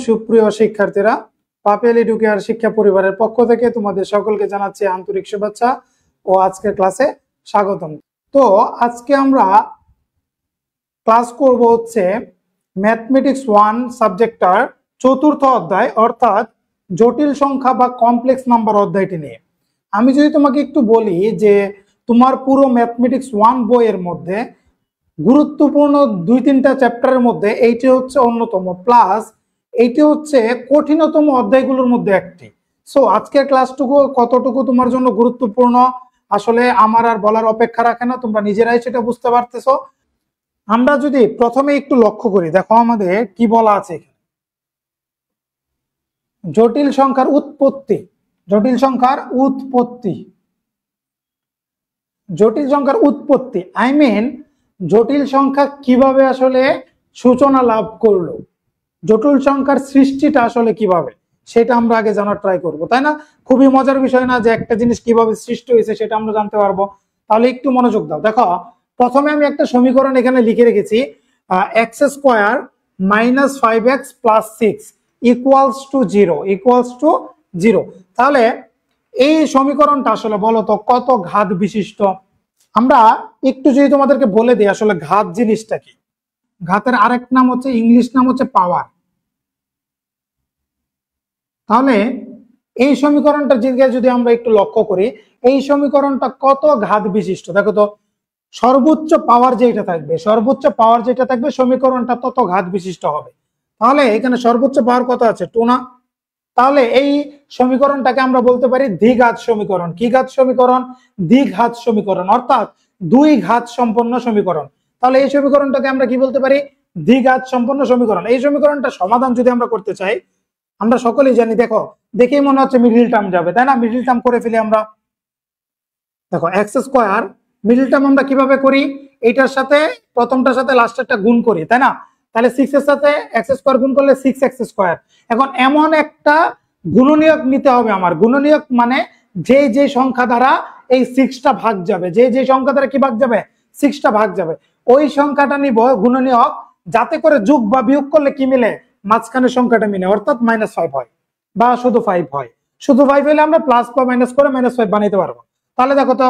সুপ্রিয় শিক্ষার্থীরা, পাপিয়াল এডুকেয়ার শিক্ষা পরিবারের পক্ষ থেকে তোমাদের সকলকে জানাচ্ছি আন্তরিক শুভেচ্ছা ও আজকের ক্লাসে স্বাগতম। তো আজকে আমরা ক্লাস করব হচ্ছে ম্যাথমেটিক্স 1 সাবজেক্টটার চতুর্থ অধ্যায় অর্থাৎ জটিল সংখ্যা বা কমপ্লেক্স নাম্বার অধ্যায়টি নিয়ে। আমি যদি তোমাকে একটু বলি যে তোমার পুরো ম্যাথমেটিক্স 1 বইয়ের মধ্যে গুরুত্বপূর্ণ 2-3টা চ্যাপ্টারের মধ্যে এইটি হচ্ছে অন্যতম, প্লাস এইটি হচ্ছে কঠিনতম অধ্যায়গুলোর মধ্যে একটি। সো আজকের ক্লাসটুকু কতটুকু তোমার জন্য গুরুত্বপূর্ণ আসলে আমার আর বলার অপেক্ষা রাখে না, তোমরা নিজেরাই সেটা বুঝতে পারতেছো। আমরা যদি প্রথমে একটু লক্ষ্য করি, দেখো আমাদের কি বলা আছে এখানে, জটিল সংখ্যার উৎপত্তি। জটিল সংখ্যার উৎপত্তি, জটিল সংখ্যার উৎপত্তি আই মিন জটিল সংখ্যা কিভাবে আসলে সূচনা লাভ করলো, জটিল সংখ্যার সৃষ্টিটা আসলে কিভাবে, সেটা আমরা আগে জানার ট্রাই করব, তাই না? খুবই মজার বিষয় না যে একটা জিনিস কিভাবে সৃষ্টি হয়েছে সেটা আমরা জানতে পারবো। তাহলে একটু মনোযোগ দাও। দেখো প্রথমে আমি একটা সমীকরণ এখানে লিখে রেখেছি, x square minus 5x plus 6 equals to 0 তাহলে এই সমীকরণটা আসলে বলো তো কত ঘাত বিশিষ্ট? আমরা একটু যদি তোমাদেরকে বলে দিই আসলে ঘাত জিনিসটা কি। ঘাতের আরেক নাম হচ্ছে, ইংলিশ নাম হচ্ছে পাওয়ার। তাহলে এই সমীকরণটা যদি আমরা একটু লক্ষ্য করি, এই সমীকরণটা কত ঘাত বিশিষ্ট দেখো তো। সর্বোচ্চ পাওয়ার যেটা থাকবে, সর্বোচ্চ পাওয়ার যেটা থাকবে সমীকরণটা তত ঘাত বিশিষ্ট হবে। তাহলে এখানে সর্বোচ্চ পাওয়ার কত আছে? 2 না? তাহলে এই সমীকরণটাকে আমরা বলতে পারি দ্বিঘাত সমীকরণ। কি ঘাত সমীকরণ? দ্বিঘাত সমীকরণ, অর্থাৎ দুই ঘাত সম্পন্ন সমীকরণ। তাহলে এই সমীকরণটাকে আমরা কি বলতে পারি? দ্বিঘাত সম্পন্ন সমীকরণ। এই সমীকরণটা সমাধান যদি আমরা করতে চাই, আমরা সকলেই জানি, দেখো দেখেই মনে হচ্ছে মিডল টার্ম যাবে, তাই না? মিডল টার্ম করে ফেলি আমরা। দেখো এক্স স্কোয়ার মিডল টার্ম আমরা কিভাবে করি? এইটার সাথে প্রথমটার সাথে লাস্টেরটা গুণ করি, তাই না? তাহলে 6 এর সাথে এক্স স্কোয়ার গুণ করলে 6x স্কোয়ার। এখন এমন একটা গুণনীয়ক নিতে হবে আমার। গুণনীয়ক মানে যে সংখ্যা দ্বারা এই 6টা ভাগ যাবে, যে সংখ্যা দ্বারা কি ভাগ যাবে? 6টা ভাগ যাবে, ওই সংখ্যাটা নিব গুণনীয়ক, যাতে করে যোগ বা বিয়োগ করলে কি মিলে? মাঝখানের সংখ্যাটা মিলে, অর্থাৎ -5 হয় বা শুধু 5 হয়। শুধু 5 হলে আমরা প্লাস বা মাইনাস করে -5 বানাইতে পারবো। তাহলে দেখো তো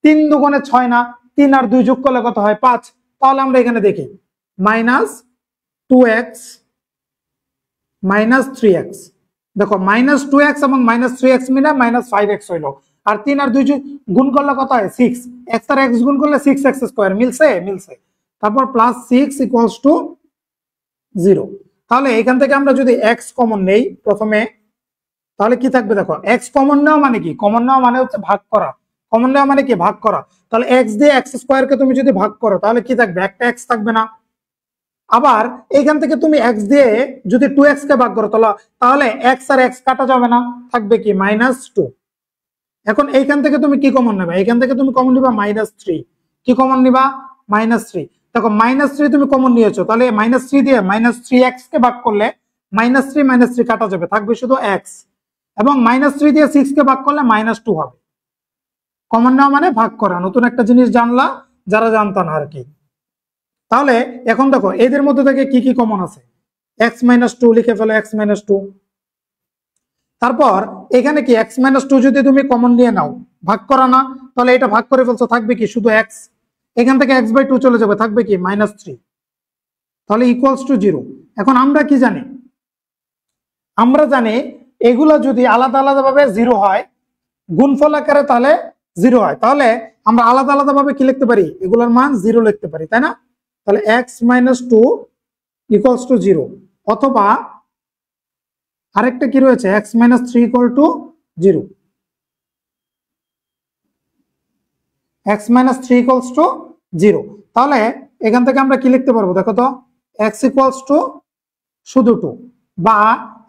3 দুগুণে 6 না, 3 আর 2 যোগ করলে কত হয়? 5। তাহলে আমরা এখানে দেখি -2x -3x, দেখো -2x এবং -3x মিলে -5x হইলো, আর 3 আর 2 গুণ করলে কত হয়? 6। x আর x গুণ করলে 6x স্কয়ার, মিলছে। তারপর +6 ইকুয়ালস টু 0। তাহলে এখান থেকে আমরা যদি x কমন নেই প্রথমে, তাহলে কি থাকবে? দেখো x কমন নেওয়া মানে কি? কমন নেওয়া মানে হচ্ছে ভাগ করা। কমন নেওয়া মানে কি? ভাগ করা। তাহলে x দিয়ে x স্কয়ারকে তুমি যদি ভাগ করো তাহলে কি থাকবে? একটা x থাকবে না? আবার এখান থেকে তুমি x দিয়ে যদি 2x কে ভাগ করো তাহলে x আর x কাটা যাবে না, থাকবে কি? -2। এখন এইখান থেকে তুমি কি কমন নেবে? এখান থেকে তুমি কমন নিবা -3। কি কমন নিবা? -3। দেখো -3 তুমি কমন নিয়েছো, তাহলে -3 দিয়ে -3x কে ভাগ করলে -3 কাটা যাবে, থাকবে শুধু x। এবং -3 দিয়ে 6 কে ভাগ করলে -2 হবে। কমন নেওয়া মানে ভাগ করা। নতুন একটা জিনিস জানলা, যারা জানতো না আর কি। তাহলে এখন দেখো এদের মধ্যে থেকে কি কি কমন আছে? x - 2 লিখে ফেলো, x - 2। তারপর এখানে কি x - 2 যদি তুমি কমন নিয়ে নাও, ভাগ করা না, তাহলে এটা ভাগ করে ফেলছো, থাকবে কি? শুধু x। এখান থেকে x/2 চলে যাবে, থাকবে কি? -3। তাহলে ইকুয়ালস টু 0। এখন আমরা কি জানি? আমরা জানি এগুলো যদি আলাদা আলাদা ভাবে 0 হয়, গুণফল আকারে তাহলে 0 হয়, তাহলে আমরা আলাদা আলাদা ভাবে কি লিখতে পারি? এগুলোর মান 0 লিখতে পারি, তাই না? তাহলে x - 2 ইকুয়ালস টু 0, অথবা আরেকটা কি রয়েছে? x - 3 equal to 0। x - 3 equals to 0। তাহলে এখান থেকে আমরা কি লিখতে পারবো? দেখো তো x ইকুয়ালস টু শুধু 2, বা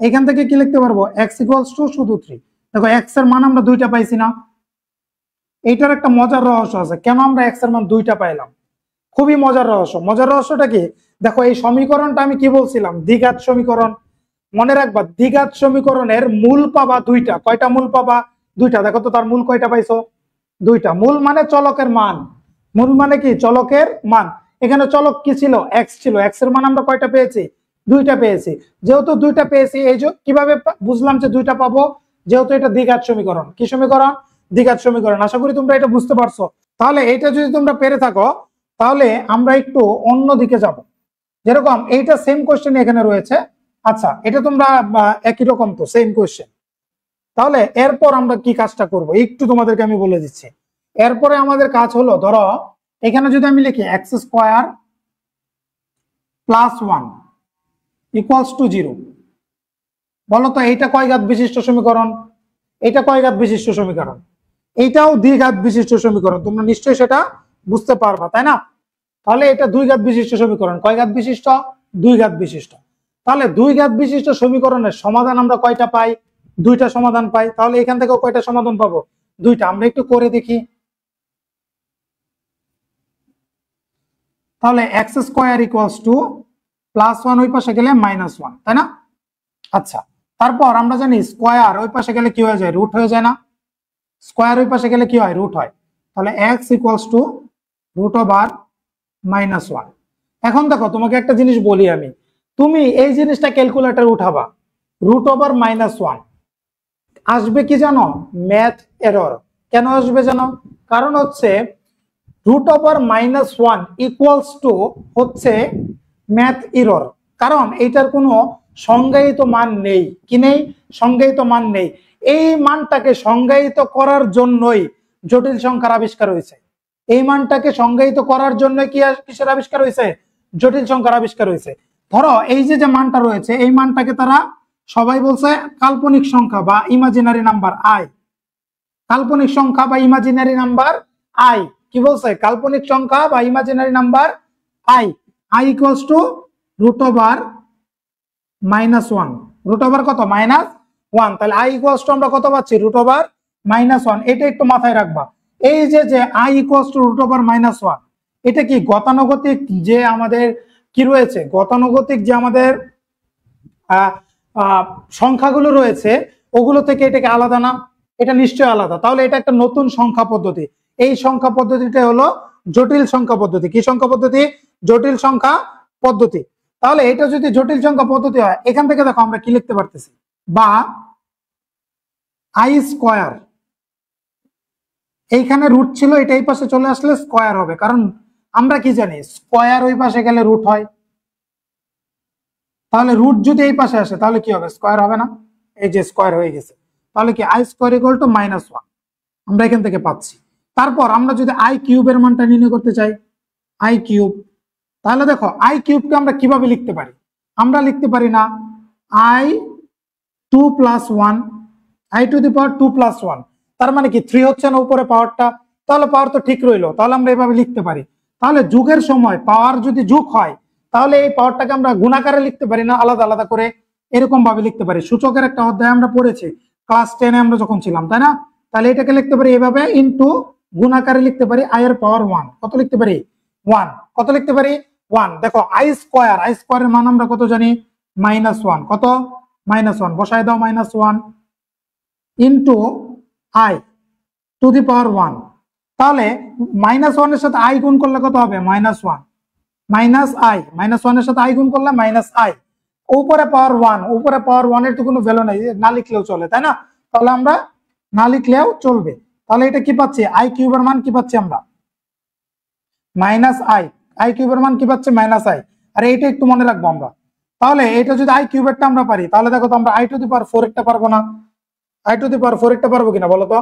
এখান থেকে কি লিখতে পারবো? x ইকুয়ালস টু শুধু 3। দেখো x এর মান আমরা 2টা পাইছি না? এইটার একটা মজার রহস্য আছে, কেন আমরা x এর মান 2টা পাইলাম? খুবই মজার রহস্য। মজার রহস্যটা কি? দেখো এই সমীকরণটা আমি কি বলছিলাম? দ্বিঘাত সমীকরণ। মনে রাখবা দ্বিঘাত সমীকরণের মূল পাবা 2টা। কয়টা মূল পাবা? 2টা। দেখো তো তার মূল কয়টা পাইছো? 2টা। মূল মানে চলকের মান। মূল মানে কি? চলকের মান। এখানে চলক কি ছিল? x ছিল। x এর মান আমরা কয়টা পেয়েছি? দুইটা পেয়েছি। যেহেতু দুইটা পেয়েছি, এই যে কিভাবে বুঝলাম যে দুইটা পাবো, যেহেতু এটা দ্বিঘাত সমীকরণ। কি সমীকরণ? দ্বিঘাত সমীকরণ। আশা করি তোমরা এটা বুঝতে পারছো। তাহলে এটা যদি তোমরা পেরে থাকো, তাহলে আমরা একটু অন্য দিকে যাব। যেরকম এইটা সেম কোশ্চেন এখানে রয়েছে। আচ্ছা, এটা তোমরা একই রকম তো সেম কোশ্চেন। তাহলে এরপর আমরা কি কাজটা করব একটু তোমাদেরকে আমি বলে দিচ্ছি। এরপরে আমাদের কাজ হলো, ধরো এখানে যদি আমি লিখি x square plus 1 equals two 0, বলো তো এইটা কয় ঘাত বিশিষ্ট সমীকরণ? এটা কয় ঘাত বিশিষ্ট সমীকরণ? এইটাও দ্বিঘাত বিশিষ্ট সমীকরণ। তোমরা নিশ্চয়ই সেটা বুঝতে পারবা, তাই না? তাহলে এটা দুই ঘাত বিশিষ্ট সমীকরণ। কয় ঘাত বিশিষ্ট? দুই ঘাত বিশিষ্ট। তাহলে দুই ঘাত বিশিষ্ট সমীকরণের সমাধান আমরা কয়টা পাই? দুইটা সমাধান পাই। তাহলে এখান থেকেও কয়টা সমাধান পাবো? দুইটা। আমরা একটু করে দেখি। তাহলে x square equals to plus 1 ওই পাশে গেলে -1, তাই না? আচ্ছা, তারপর আমরা জানি স্কোয়ার ওই পাশে গেলে কি হয়ে যায়? রুট হয়ে যায় না? স্কোয়ার ওই পাশে গেলে কি হয়? রুট হয়। তাহলে X equals to root over -1। এখন দেখো তোমাকে একটা জিনিস বলি আমি, তুমি এই জিনিসটা ক্যালকুলেটর উঠাবা, রুট ওভার -1 আসবে কি জানো? Math error. কেন আসবে জানো? কারণ হচ্ছে রুট ওভার -1 ইকুয়ালস টু হচ্ছে ম্যাথ এরর। কারণ এইটার কোনো সংজ্ঞায়িত মান নেই। কি নেই? সংজ্ঞায়িত মান নেই। এই মানটাকে সংজ্ঞায়িত করার জন্যই জটিল সংখ্যার আবিষ্কার হয়েছে। এই মানটাকে সংজ্ঞায়িত করার জন্য কিসের আবিষ্কার হয়েছে? জটিল সংখ্যার আবিষ্কার হয়েছে। ধরো এই যে মানটা রয়েছে, এই মানটাকে তারা সবাই বলছে কাল্পনিক সংখ্যা বা ইমাজিনারি নাম্বার আই। কাল্পনিক সংখ্যা বা ইমাজিনারি নাম্বার আই। কি বলছে? কাল্পনিক সংখ্যা বা imaginary number I. I equals to root over -1। Root over কত? -1। তাহলে আই ইকুয়ালস টু আমরা কত পাচ্ছি? Root over -1। এটা একটু মাথায় রাখবা। এই যে I equals to root over -1, এটা কি গতানুগতিক যে আমাদের কি রয়েছে? গতানুগতিক যে আমাদের সংখ্যাগুলো রয়েছে ওগুলো থেকে এটাকে আলাদা না? এটা নিশ্চয়ই আলাদা। তাহলে এটা একটা নতুন সংখ্যা পদ্ধতি। এই সংখ্যা পদ্ধতিটা হলো জটিল সংখ্যা পদ্ধতি। কি সংখ্যা পদ্ধতি? জটিল সংখ্যা পদ্ধতি। তাহলে এটা যদি জটিল সংখ্যা পদ্ধতি হয়, এখান থেকে দেখো আমরা কি লিখতে পারতেছি, বা আই স্কোয়ার, এইখানে রুট ছিল, এটা এই পাশে চলে আসলে স্কোয়ার হবে। কারণ আমরা কি জানি? স্কোয়ার ওই পাশে গেলে রুট হয়। তাহলে রুট যদি এই পাশে আসে তাহলে কি হবে? স্কোয়ার হবে না? এই যে স্কোয়ার হয়ে গেছে। তাহলে কি আই স্কোয়ার ইকুয়াল টু -1 আমরা এখান থেকে পাচ্ছি। তারপর আমরা যদি আই কিউবের মানটা নির্ণয় করতে চাই, আই কিউব, তাহলে দেখো আই কিউবকে আমরা কিভাবে লিখতে পারি? আমরা লিখতে পারি না আই 2 + 1, আই টু দি পাওয়ার 2 + 1, তার মানে কি 3 হচ্ছে না উপরে পাওয়ারটা? তাহলে পাওয়ার তো ঠিক রইলো। তাহলে আমরা এভাবে লিখতে পারি। তাহলে যুগের সময় পাওয়ার যদি যোগ হয়, তাহলে এই পাওয়ারটাকে আমরা গুণাকারে লিখতে পারি না, আলাদা আলাদা করে এরকম ভাবে লিখতে পারি। সূচকের একটা অধ্যায় আমরা পড়েছি ক্লাস 10-এ আমরা যখন ছিলাম, তাই না? তাহলে এটাকে লিখতে পারি এভাবে, ইনটু গুণাকারে লিখতে পারি আই এর পাওয়ার 1। কত লিখতে পারি? 1। কত লিখতে পারি? 1। দেখো আই স্কোয়ারের মান আমরা কত জানি? -1। কত? -1। বসায় দাও -1 into I to the power 1। তাহলে -1 এর সাথে আই গুণ করলে কত হবে? -1 মাইনাস আই, -1 এর সাথে আই গুণ করলে -i, উপরে পাওয়ার 1। উপরে পাওয়ার 1 এর তো কোনো ভ্যালু নাই, না লিখলেও চলে, তাই না? তাহলে আমরা না লিখলেও চলবে। তাহলে এটা কি পাচ্ছি? আই কিউবের মান কি পাচ্ছি আমরা? -i। আই কিউবের মান কি পাচ্ছি? -i। আর এইটা একটু মনে রাখবো আমরা। তাহলে এটা যদি আই কিউবেরটা আমরা পারি, তাহলে দেখো তো আমরা আই টু দি পাওয়ার 4 একটা পারবো না? আই টু দি পাওয়ার 4 একটা পারবো কিনা বলো তো?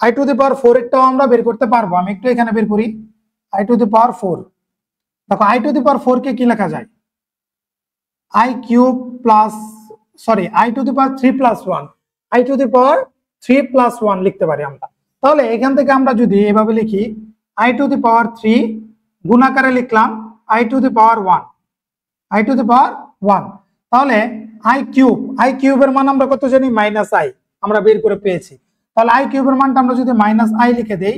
আই টু দি পাওয়ার 4 একটাও আমরা বের করতে পারবো। আমি একটু এখানে বের করি। আই টু দি পাওয়ার 4, দেখো আই টু দি পাওয়ার 4 কে কি লেখা যায়? I cube plus, sorry, I to the power 3 + 1, i to the পাওয়ার 3 + 1 লিখতে পারি আমরা। তাহলে এখান থেকে আমরা যদি এভাবে লিখি, আই টু দি পাওয়ার 3 গুণাকারে লিখলাম i to the power 1, i to the power 1। তাহলে আই কিউবের মান আমরা কত জানি? -i আমরা বের করে পেয়েছি। তাহলে আই কিউবের মানটা আমরা যদি -i লিখে দেই,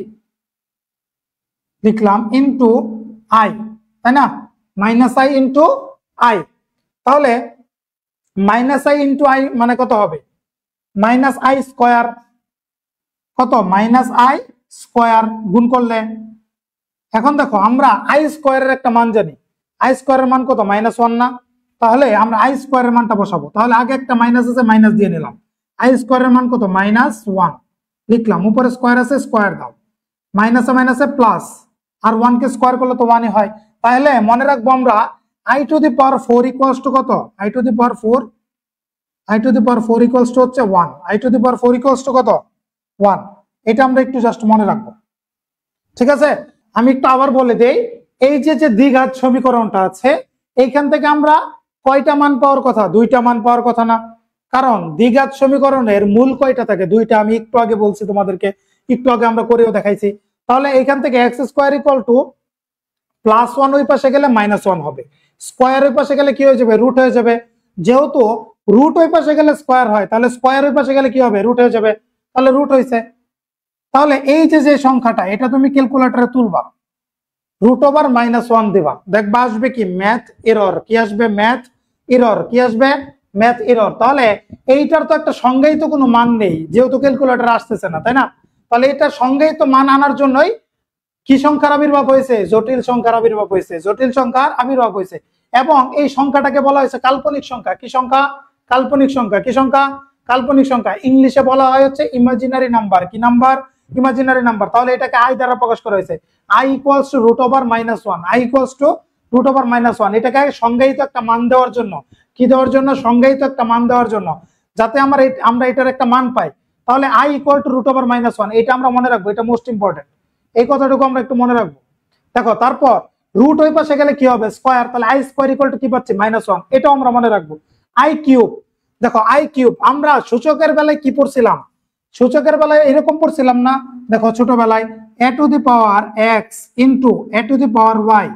লিখলাম ইনটু আই, তাই না? -i into I. তাহলে -i ইনটু আই মানে কত হবে? -i square. কত? -i স্কোয়ার গুণ করলে, এখন দেখো আমরা আই স্কোয়ারের একটা মান জানি। আই স্কোয়ারের মান কত? -1 না? তাহলে আমরা আই স্কোয়ারের মানটা বসাবো। তাহলে আগে একটা মাইনাস আছে, মাইনাস দিয়ে নিলাম। আই স্কোয়ারের মান কত? -1 লিখলাম। উপরে স্কোয়ার আছে, স্কোয়ার দাও। মাইনাসে মাইনাসে প্লাস, আর 1 কে স্কোয়ার করলে তো 1 হয়। তাহলে মনে রাখবো আমরা i⁴ ইকুয়ালস টু কত? i⁴ ইকুয়ালস টু হচ্ছে 1। i⁴ ইকুয়ালস টু কত? 1। এটা আমরা একটু জাস্ট মনে রাখবো, ঠিক আছে? আমি একটু আবার বলে দেই, এই যে দ্বিঘাত সমীকরণটা আছে, এইখান থেকে আমরা কয়টা মান পাওয়ার কথা? 2টা মান পাওয়ার কথা না? কারণ দ্বিঘাত সমীকরণের মূল কয়টা থাকে? 2টা। আমি একটু আগে বলছি তোমাদেরকে, একটু আগে আমরা করেও দেখাইছি। তাহলে এখান থেকে x² = +1 ওই পাশে গেলে -1 হবে, স্কোয়ার ওই পাশে গেলে কি হয়ে যাবে? রুট হয়ে যাবে। যেহেতু রুট ওই পাশে গেলে স্কোয়ার হয়, তাহলে স্কোয়ার ওই পাশে গেলে কি হবে? রুট হয়ে যাবে। তাহলে রুট হয়েছে। তাহলে এই যে সংখ্যাটা, এটা তুমি ক্যালকুলেটরে তুলবা, √1 দিবা, দেখবা আসবে কি? Math error. কি আসবে? Math error. কি আসবে? Math error. তাহলে এইটার তো একটা সংজ্ঞায়িত কোনো মান নেই, যেহেতু ক্যালকুলেটর আসতেছে না, তাই না? তাহলে এটা সংজ্ঞায়িত মান আনার জন্যই কি সংখ্যার আবির্ভাব হয়েছে? জটিল সংখ্যার আবির্ভাব হয়েছে। জটিল সংখ্যার আবির্ভাব হয়েছে। এবং এই সংখ্যাটাকে বলা হয়েছে কাল্পনিক সংখ্যা। কি সংখ্যা? কাল্পনিক সংখ্যা। কি সংখ্যা? কাল্পনিক সংখ্যা। ইংলিশে বলা হয় হচ্ছে ইমাজিনারি নাম্বার। কি নাম্বার? Imaginary number. তাহলে এটাকে আই দ্বারা প্রকাশ করা হয়েছে। i = √1 i = √1। এটাকে সংজ্ঞায়িত একটা মান দেওয়ার জন্য। কি দেওয়ার জন্য? সংজ্ঞায়িত একটা মান দেওয়ার জন্য, যাতে আমরা এটার একটা মান পাই। তাহলে i = √1, এটা আমরা মনে রাখবো। এটা মোস্ট ইম্পর্টেন্ট। এই কথাটুকু আমরা একটু মনে রাখবো। দেখো, তারপর রুট ওই পাশে গেলে কি হবে? স্কোয়ার। তাহলে i² কি পাচ্ছি? -1। এটাও আমরা মনে রাখবো। i³, দেখো i³ আমরা সূচকের বেলায় কি পড়ছিলাম? সূচকের বেলায় এরকম পড়ছিলাম না? দেখো ছোটবেলায় a⁴x * a⁴y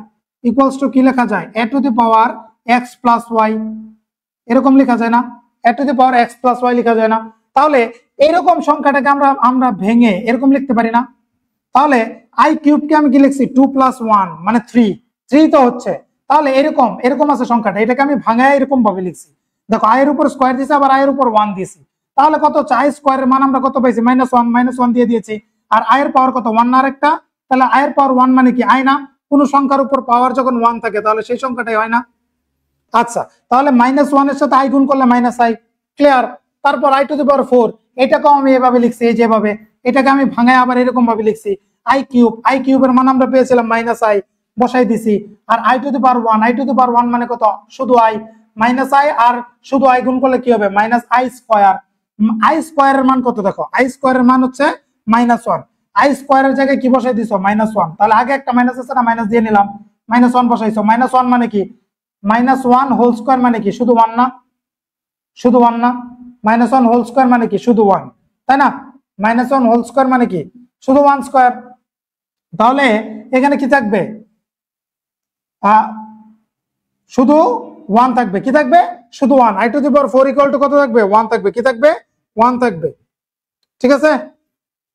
ইকুয়ালস টু কি লেখা যায়? a⁴x + y, এরকম লেখা যায় না? a⁴x + y লেখা যায় না? তাহলে এইরকম সংখ্যাটাকে আমরা ভেঙে এরকম লিখতে পারি না? তাহলে i³ কে আমি কি লিখছি? 2 + 1 মানে 3 তো হচ্ছে। তাহলে এরকম আছে সংখ্যাটা, এটাকে আমি ভাঙায় এরকম ভাবে লিখছি। দেখো, i এর উপর স্কোয়ার দিয়েছি, আবার i এর উপর 1 দিয়েছি। তাহলে কত হচ্ছে? i স্কোয়ারের মান আমরা কত পাইছি? -1 দিয়ে দিয়েছি। আর i এর পাওয়ার কত? 1 না আরেকটা? তাহলে i এর পাওয়ার 1 মানে কি? i না? কোন সংখ্যার উপর পাওয়ার যখন 1 থাকে, তাহলে সেই সংখ্যাটাই হয় না? আচ্ছা, তাহলে -1 এর সাথে i গুণ করলে -i, ক্লিয়ার? তারপর i⁴, এটাকেও আমি এভাবে লিখছি, এই যেভাবে। এটাকে আমি ভাঙায় আবার এরকম ভাবে লিখছি। i³ এর মান আমরা পেয়েছিলাম -i, বসাই দিছি। আর i⁴ মানে কত? শুধু i, -i, আর শুধু i গুণ করলে কি হবে? -i²। i² এর মান কত? দেখো, i² এর মান হচ্ছে -1। i² এর জায়গায় কি বসাই দিছো? -1। তাহলে আগে একটা মাইনাস আছে না? মাইনাস দিয়ে নিলাম, -1 বসাইছো। -1 মানে কি? -1² মানে কি? শুধু 1 না? শুধু 1 না? -1² মানে কি? শুধু 1, তাই না? -1² মানে কি? শুধু 1²। তাহলে এখানে কি থাকবে? শুধু 1 থাকবে। কি থাকবে? শুধু 1। i⁴ ইকুয়াল টু কত থাকবে? 1 থাকবে। কি থাকবে? 1 থাকবে। ঠিক আছে?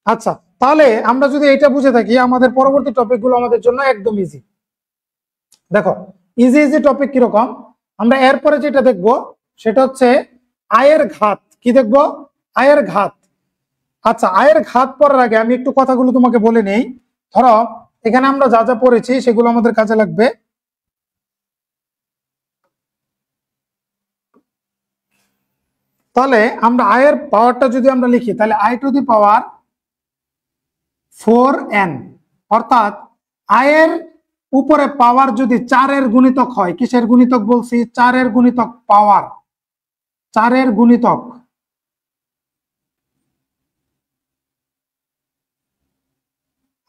আচ্ছা, তাহলে আমরা যদি এটা বুঝে থাকি, আমাদের পরবর্তী টপিকগুলো আমাদের জন্য একদম ইজি। দেখো, ইজি টপিক কিরকম? আমরা এরপরে যেটা দেখব সেটা হচ্ছে আয়ের ঘাত। কি দেখব? আয়ের ঘাত। আচ্ছা, আয়ের ঘাত পড়ার আগে আমি একটু কথাগুলো তোমাকে বলে নেই। ধরো, এখানে আমরা যা যা পড়েছি সেগুলো আমাদের কাজে লাগবে। তাহলে আমরা আয়ের পাওয়ারটা যদি আমরা লিখি, তাহলে i⁴n, অর্থাৎ আয়ের উপরে পাওয়ার যদি 4 এর গুণিতক হয়। কিসের গুণিতক বলছি? 4 এর গুণিতক। পাওয়ার 4 এর গুণিতক।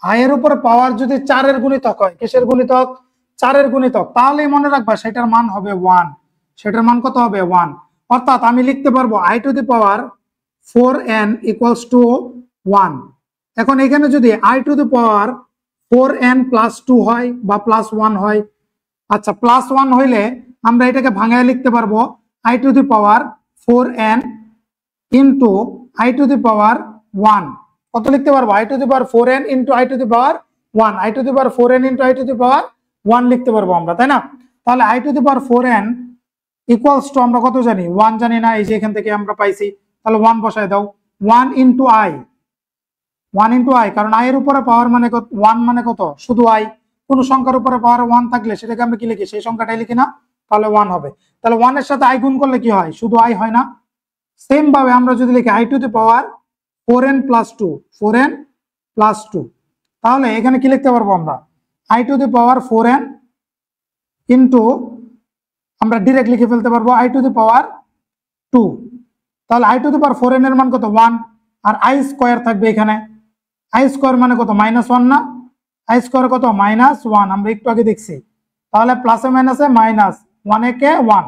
আয়ের উপরে পাওয়ার যদি 4 এর গুণিতক হয়। কিসের গুণিতক? 4 এর গুণিতক। তাহলেই মনে রাখবা সেটার মান হবে 1। সেটার মান কত হবে? 1। অর্থাৎ আমি লিখতে পারবো i⁴n ইকুয়ালস টু 1। এখন এখানে যদি i⁴n + 2 হয় বা +1 হয়, আচ্ছা, +1 হইলে আমরা এটাকে ভাঙায় লিখতে পারবো i⁴n ইন্টু i⁴1। কত লিখতে পারবো? i⁴n into i⁴1, i⁴n into i⁴1 লিখতে পারবো আমরা, তাই না? তাহলে i⁴n ইকুয়ালস টু আমরা কত জানি? 1 জানি না, এই যে এখান থেকে আমরা পাইছি। তাহলে 1 বসায় দাও। 1 ইন্টু i, কারণ i এর উপরে পাওয়ার মানে 1 মানে কত? শুধু i। কোন সংখ্যার উপরে পাওয়ার 1 থাকলে সেটাকে আমরা কি লিখি? সেই সংখ্যাটাই লিখি না? তাহলে 1 হবে। তাহলে 1 এর সাথে i গুণ করলে কি হয়, শুধু i হয় না। সেম ভাবে আমরা যদি লিখি i to the power 4n plus 2, 4n plus 2, তাহলে এখানে কি লিখতে পারবো আমরা, i to the power 4n into, আমরা ডিরেক্ট লিখে ফেলতে পারবো i টু দি পাওয়ার 2। তাহলে i to the power 4n এর মান কত, 1, আর i স্কয়ার থাকবে এখানে, i স্কয়ার মানে কত, -1 না, i স্কয়ার কত, -1, আমরা একটু আগে দেখছি। তাহলে প্লাসে মাইনাসে মাইনাস, 1 একে 1,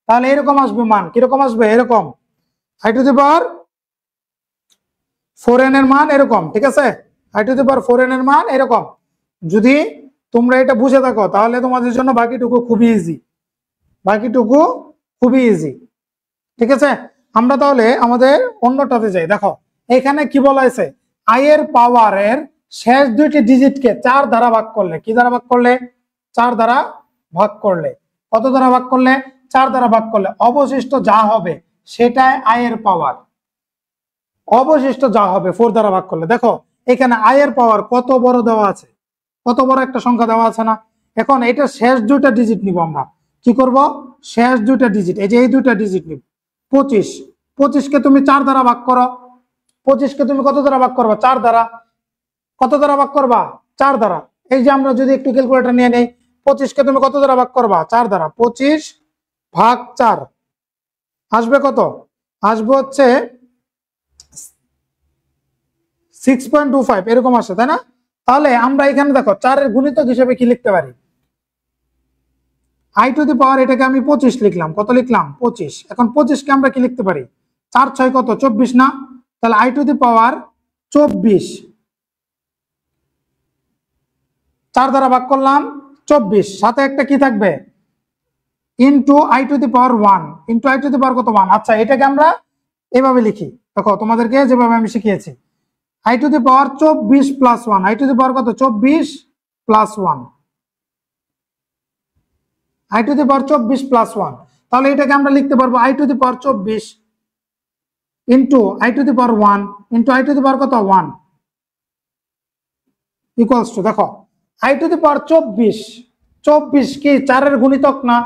তাহলে এরকম আসবে মান, কিরকম আসবে, এরকম i to the power 4n এর মান এরকম, ঠিক আছে, i to the power 4n এর মান এরকম। যদি তোমরা এটা বুঝে থাকো তাহলে তোমাদের জন্য বাকিটুকু খুবই ইজি, বাকিটুকু খুবই ইজি, ঠিক আছে। আমরা তাহলে আমাদের অন্যটাতে যাই। দেখো এখানে কি বলা হয়েছে, i এর পাওয়ারের শেষ দুইটি ডিজিটকে 4 দ্বারা ভাগ করলে, কি দ্বারা ভাগ করলে, 4 দ্বারা ভাগ করলে, কত দ্বারা ভাগ করলে, 4 দ্বারা ভাগ করলে অবশিষ্ট যা হবে সেটাই i এর পাওয়ার, অবশিষ্ট যা হবে 4 দ্বারা ভাগ করলে। দেখো এখানে i এর পাওয়ার কত বড় দেওয়া আছে, কত বড় একটা সংখ্যা দেওয়া আছে না। এখন এটা শেষ দুইটা ডিজিট নিব, আমরা কি করব, শেষ দুইটা ডিজিট, এই যে এই দুইটা ডিজিট নিব। 25, 25 কে তুমি 4 দ্বারা ভাগ করো, 25 কে তুমি কত দ্বারা ভাগ করবা, 4 দ্বারা, কত দ্বারা ভাগ করবা, 4 দ্বারা। এই যে আমরা যদি একটু ক্যালকুলেটর নিয়ে নেই, 25 কে তুমি কত দ্বারা ভাগ করবা, 4 দ্বারা, 25 ভাগ 4 আসবে কত, আসবে হচ্ছে 6.25 এরকম আসে, তাই না। তাহলে আমরা এখানে দেখো 4 এর গুণিতক হিসেবে কি লিখতে পারি, i টু দি পাওয়ার, এটাকে আমি 25 লিখলাম, কত লিখলাম, 25। এখন 25 কে আমরা কি লিখতে পারি, 4 6 কত, 24 না। তাহলে i টু দি পাওয়ার 24, 4 দ্বারা ভাগ করলাম 24, সাথে একটা কি থাকবে, into i to the power 1, into i to the power কত, 1। আচ্ছা এটাকে আমরা এভাবে লিখি, দেখো তোমাদেরকে যেভাবে আমি শিখিয়েছি, i to the power 24 plus 1, i to the power কত, 24 plus 1, i to the power 24 plus 1। তাহলে এটাকে আমরা লিখতে পারবো i to the power 24 into i to the power 1 into i to the power কত, 1 ইকুয়ালস টু, দেখো i to the power 24, 24 কি 4 এর গুণিতক না,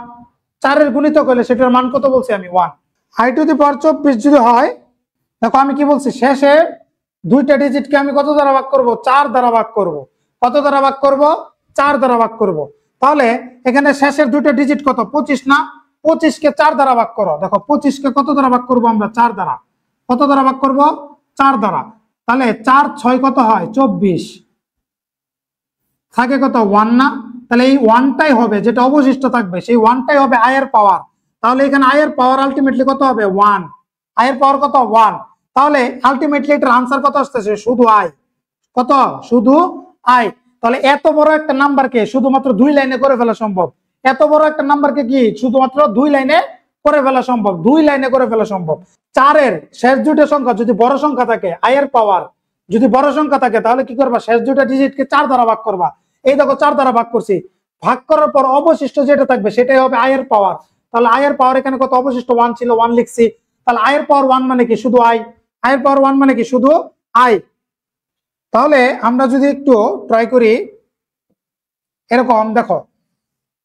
4 এর গুণিতক হলে সেটার মান কত বলছি আমি, 1। i টু দি পাওয়ার 24 যদি হয়, দেখো আমি কি বলছি, শেষে দুইটা ডিজিটকে আমি কত দ্বারা ভাগ করব, 4 দ্বারা ভাগ করব, কত দ্বারা ভাগ করব, 4 দ্বারা ভাগ করব। তাহলে এখানে শেষের দুইটা ডিজিট কত, 25 না, 25 কে 4 দ্বারা ভাগ করো, দেখো 25 কে কত দ্বারা ভাগ করব আমরা, 4 দ্বারা, কত দ্বারা ভাগ করব, 4 দ্বারা। তাহলে 4 6 কত হয়, 24, থাকে কত, 1 না। তাহলে এই 1টাই হবে যেটা অবশিষ্ট থাকবে, সেই 1টাই হবে i এর পাওয়ার। তাহলে এখানে i এর পাওয়ার আলটিমেটলি কত হবে, 1, i এর পাওয়ার কত, 1। তাহলে আলটিমেটলি এটার আনসার কত আসতেছে, শুধু i, কত, শুধু i। তাহলে এত বড় একটা নাম্বারকে শুধুমাত্র 2 লাইনে করে ফেলা সম্ভব, এত বড় একটা নাম্বারকে কি শুধুমাত্র 2 লাইনে করে ফেলা সম্ভব, 2 লাইনে করে ফেলা সম্ভব। 4 এর শেষ দুইটা সংখ্যা যদি বড় সংখ্যা থাকে, i এর পাওয়ার যদি বড় সংখ্যা থাকে, তাহলে কি করবা, শেষ দুইটা ডিজিটকে 4 দ্বারা ভাগ করবা। এই দেখো 4 দ্বারা ভাগ করছি, ভাগ করার পর অবশিষ্ট যেটা থাকবে সেটাই হবে i এর পাওয়ার। তাহলে i এর পাওয়ার এখানে কত, অবশিষ্ট 1 ছিল, 1 লিখছি। তাহলে i এর পাওয়ার 1 মানে কি, শুধু i, i এর পাওয়ার 1 মানে কি, শুধু i। তাহলে আমরা যদি একটু ট্রাই করি, এরকম দেখো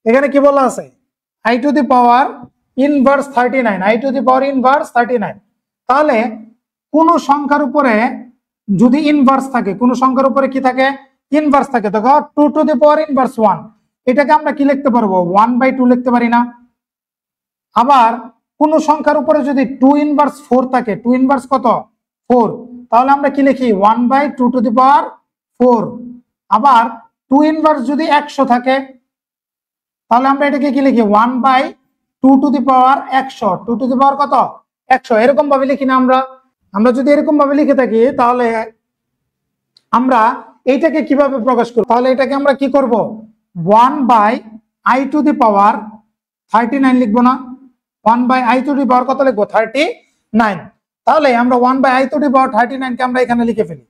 এখানে কি বলা আছে, i to the power inverse 39, i to the power inverse 39। তাহলে কোন সংখ্যার উপরে যদি ইনভার্স থাকে, কোন সংখ্যার উপরে কি থাকে, ইনভার্স থাকে, দেখো 2 টু দি পাওয়ার ইনভার্স 1, এটাকে আমরা কি লিখতে পারবো, 1/2 লিখতে পারি না। আবার কোন সংখ্যার উপরে যদি 2 ইনভার্স 4 থাকে, 2 ইনভার্স কত, 4, তাহলে আমরা কি লিখি, 1/2 টু দি পাওয়ার 4। আবার 2 ইনভার্স যদি 100 থাকে, তাহলে আমরা এটাকে কি লিখি, 1/2 two the power 100, 2 two the power কত, 100, এরকম ভাবে লিখি না আমরা। আমরা যদি এরকম ভাবে লিখে থাকি, তাহলে আমরা এইটাকে কিভাবে প্রকাশ করব, তাহলে এটাকে আমরা কি করব, 1/i টু দি পাওয়ার 39 লিখবো না, 1/i টু দি পাওয়ার কত লিখবো, 39। তাহলে আমরা 1/i টু দি পাওয়ার 39 কে আমরা এখানে লিখে ফেলি।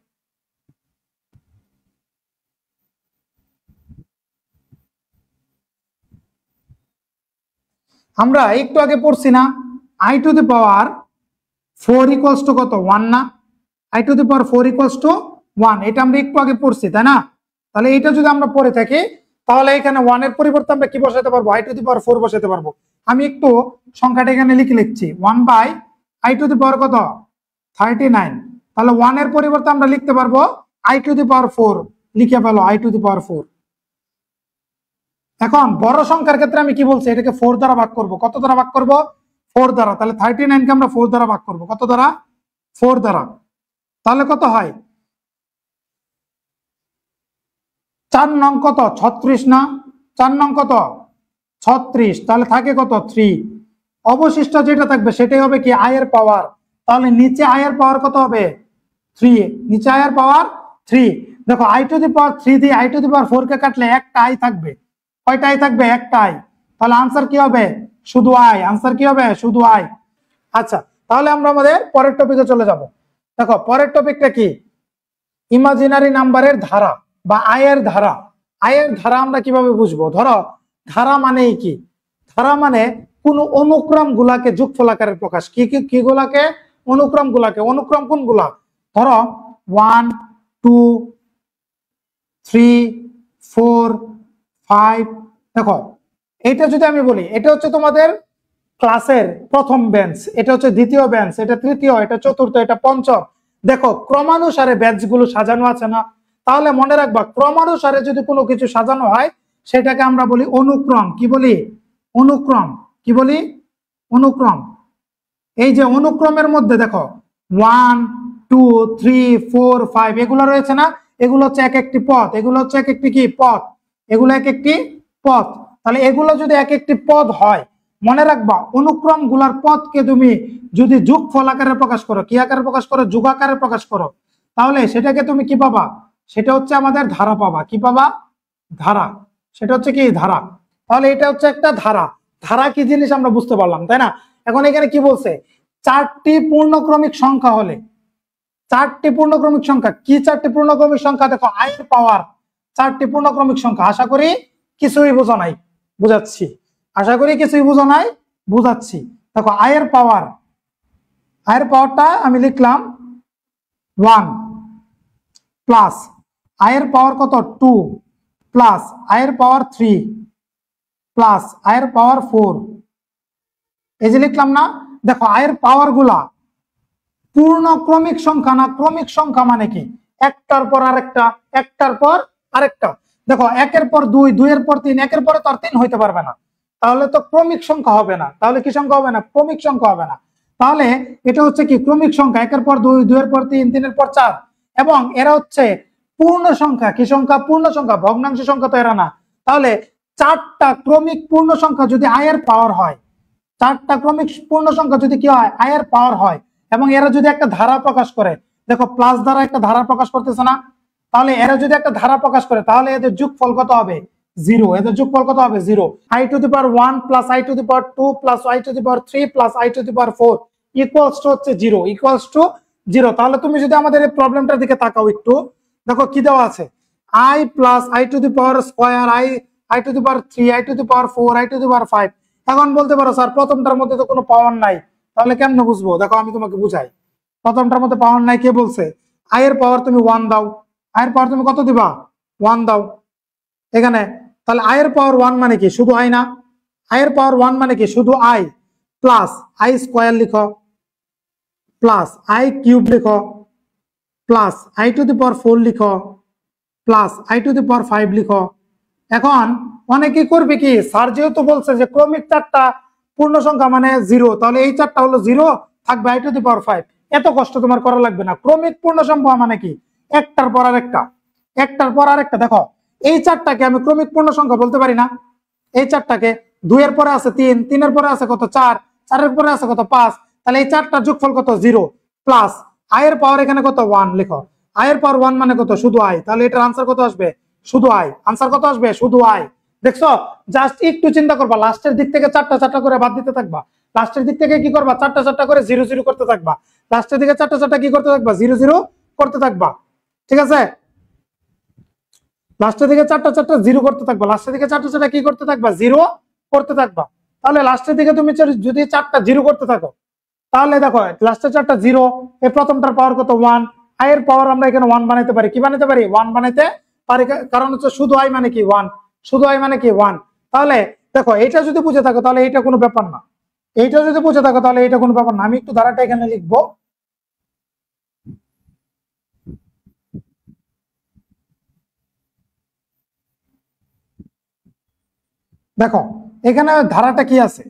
আমরা একটু আগে পড়ছি না, i to the power 4 equals to কত, 1 না, i to the power 4 equals to 1, এটা আমরা একটু আগে পড়ছি, তাই না। তাহলে এটা যদি আমরা পড়ে থাকি, তাহলে এখানে 1 এর পরিবর্তে আমরা কি বসাতে পারবো, i টু দি পাওয়ার 4 বসাতে পারবো। আমি একটু সংখ্যাটা এখানে লিখছি 1/i⁴ কত 39। তাহলে 1 এর পরিবর্তে আমরা লিখতে পারবো i⁴ লিখে ফেলো i⁴। এখন বড় সংখ্যার ক্ষেত্রে আমি কি বলছি, এটাকে 4 দ্বারা ভাগ করব। কত দ্বারা ভাগ করব? 4 দ্বারা। তাহলে 39 কে আমরা 4 দ্বারা ভাগ করব। কত দ্বারা? 4 দ্বারা। তাহলে কত হয়? 4 নং কত 36 না? 4 নং কত 36। তাহলে থাকে কত 3। অবশিষ্ট যেটা থাকবে সেটাই হবে কি i এর পাওয়ার। তাহলে নিচে i এর পাওয়ার কত হবে 3, নিচে i এর পাওয়ার 3। দেখো i⁴ দিয়ে i⁴ কে কাটলে একটা i থাকবে। কয়টা i থাকবে? একটা i। তাহলে আনসার কি হবে? শুধু i। আনসার কি হবে? শুধু i। আচ্ছা, তাহলে আমরা আমাদের পরের টপিকে চলে যাব। দেখো পরের টপিকটা কি, ইমাজিনারি নাম্বারের ধারা বা আয়ের ধারা। আয়ের ধারা আমরা কিভাবে বুঝবো? ধরো ধারা মানে কি? ধারা মানে কোন অনুক্রম গুলাকে যোগফল আকারে প্রকাশ। কি গুলাকে? অনুক্রম গুলাকে। অনুক্রম কোনগুলা? ধরো 1 2 3 4 5। দেখো এটা যদি আমি বলি, এটা হচ্ছে তোমাদের ক্লাসের প্রথম বেঞ্চ, এটা হচ্ছে দ্বিতীয় বেঞ্চ, এটা তৃতীয়, এটা চতুর্থ, এটা পঞ্চম। দেখো ক্রমানুসারে বেঞ্চগুলো সাজানো আছে না? তাহলে মনে রাখবা ক্রমানুসারে যদি কোনো কিছু সাজানো হয় সেটাকে আমরা বলি অনুক্রম। কি বলি? অনুক্রম। কি বলি? অনুক্রম। এই যে অনুক্রমের মধ্যে দেখো 1 2 3 4 5 এগুলো রয়েছে না? এগুলো হচ্ছে এক একটি পথ। এগুলো হচ্ছে এক একটি কি পথ? এগুলো এক একটি পথ। তাহলে এগুলো যদি এক একটি পদ হয়, মনে রাখবা অনুক্রম গুলার পথকে তুমি যদি যোগফল আকারে প্রকাশ করো, কি আকারে প্রকাশ করো? যোগ আকারে প্রকাশ করো, তাহলে সেটাকে তুমি কি পাবা? সেটা হচ্ছে আমাদের ধারা পাবা। কি পাবা? ধারা। সেটা হচ্ছে কি? ধারা। তাহলে এটা হচ্ছে একটা ধারা। ধারা কি জিনিস আমরা বুঝতে পারলাম, তাই না? এখন এখানে কি বলছে? 4টি পূর্ণক্রমিক সংখ্যা হলে, 4টি পূর্ণক্রমিক সংখ্যা। কি 4টি পূর্ণক্রমিক সংখ্যা? দেখো i এর পাওয়ার 4টি পূর্ণক্রমিক সংখ্যা। আশা করি কিছুই বোঝো নাই, বুঝাচ্ছি। আশা করি কিছুই বোঝো নাই, বুঝাচ্ছি। দেখো i এর পাওয়ারটা আমি লিখলাম 1 প্লাস i এর পাওয়ার কত 2 প্লাস i এর পাওয়ার 3 প্লাস i এর পাওয়ার 4। এই যে লিখলাম না? দেখো i এর পাওয়ার গুলা পূর্ণক্রমিক সংখ্যা না ক্রমিক সংখ্যা। মানে কি? একটার পর আরেকটা, একটার পর আরেকটা। দেখো 1 এর পর 2, 2 এর পর 3, 1 এর পরে তো আর 3 হইতে পারবে না, তাহলে তো ক্রমিক সংখ্যা হবে না। তাহলে কি সংখ্যা হবে না? ক্রমিক সংখ্যা হবে না। তাহলে এটা হচ্ছে কি ক্রমিক সংখ্যা। 1 এর পর 2, 2 এর পর 3, 3 এর পর 4। এবং এরা হচ্ছে পূর্ণ সংখ্যা। কি সংখ্যা? পূর্ণ সংখ্যা। ভগ্নাংশ সংখ্যা তো এরা না। তাহলে 4টা ক্রমিক পূর্ণ সংখ্যা যদি i এর পাওয়ার হয়, 4টা ক্রমিক পূর্ণ সংখ্যা যদি কি হয়? i এর পাওয়ার হয়, এবং এরা যদি একটা ধারা প্রকাশ করে, দেখো প্লাস দ্বারা একটা ধারা প্রকাশ করতেছে না? তাহলে এরা যদি একটা ধারা প্রকাশ করে তাহলে এদের যোগফল কত হবে? 0। এদের যোগফল কত হবে? 0। i⁴ plus i⁴ plus i⁴ plus i⁴ equals to হচ্ছে 0, ইকুয়ালস টু 0। তাহলে তুমি যদি আমাদের এই প্রবলেমটার দিকে তাকাও একটু, দেখো কি দেওয়া আছে? i plus i⁴ i⁴ i⁴ i⁴ এখন বলতে পারো স্যার প্রথমটার মধ্যে তো কোনো পাওয়ার নাই, তাহলে কেমনে বুঝবো? দেখো আমি তোমাকে বুঝাই। প্রথমটার মধ্যে পাওয়ার নাই, কে বলছে? i এর পাওয়ার তুমি 1 দাও। i এর পাওয়ার তুমি কত দিবা? 1 দাও এখানে। তাহলে i এর পাওয়ার 1 মানে কি? শুধু i না? i এর পাওয়ার 1 মানে কি? শুধু i। প্লাস i² লিখো, প্লাস i³ লিখো, প্লাস i⁴ লিখো, প্লাস i⁵ লিখো। এখন অনেকে করবে কি, স্যার যেহেতু বলছে যে ক্রমিক 4টা পূর্ণ সংখ্যা মানে 0, তাহলে এই 4টা হলো 0, থাকবে i⁵। এত কষ্ট তোমার করা লাগবে না। ক্রমিক পূর্ণ সংখ্যা মানে কি? একটার পর আরেকটা, একটার পর আরেকটা। দেখো এই 4টাকে আমি ক্রমিক পূর্ণ সংখ্যা বলতে পারি না? এই 4টাকে 2 এর পরে আছে 3, 3 এর পরে আছে কত 4, 4 এর পরে আছে কত 5। তাহলে এই 4টার যোগফল কত? 0। প্লাস i এর পাওয়ার এখানে কত? 1 লিখো। i এর পাওয়ার 1 মানে কত? শুধু i। তাহলে এটার আনসার কত আসবে? শুধু i। আনসার কত আসবে? শুধু i। দেখছো? জাস্ট একটু চিন্তা করবা, লাস্টের দিক থেকে 4টা 4টা করে বাদ দিতে থাকবা। লাস্টের দিক থেকে কি করবা? 4টা 4টা করে 0 0 করতে থাকবা। লাস্টের দিকে 4টা 4টা কি করতে থাকবা? 0 0 করতে থাকবা। ঠিক আছে? লাস্টের দিকে 4টা 4টা 0 করতে থাকবা। লাস্টের দিকে 4টা 4টা কি করতে থাকবা? 0 করতে থাকবা। তাহলে লাস্টের দিকে তুমি যদি 4টা 0 করতে থাকো, তাহলে দেখো লাস্টের 4টা 0, এই প্রথমটার পাওয়ার কত? 1। i এর পাওয়ার আমরা এখানে 1 বানাইতে পারি। কি বানাইতে পারি? 1 বানাইতে পারি, কারণ হচ্ছে শুধু i মানে কি? 1। শুধু i মানে কি? 1। তাহলে দেখো এটা যদি বুঝে থাকো তাহলে এটা কোনো ব্যাপার না, এইটা যদি বুঝে থাকো তাহলে এটা কোনো ব্যাপার না। আমি একটু ধারাটা এখানে লিখবো। দেখো এখানে ধারাটা কি আছে,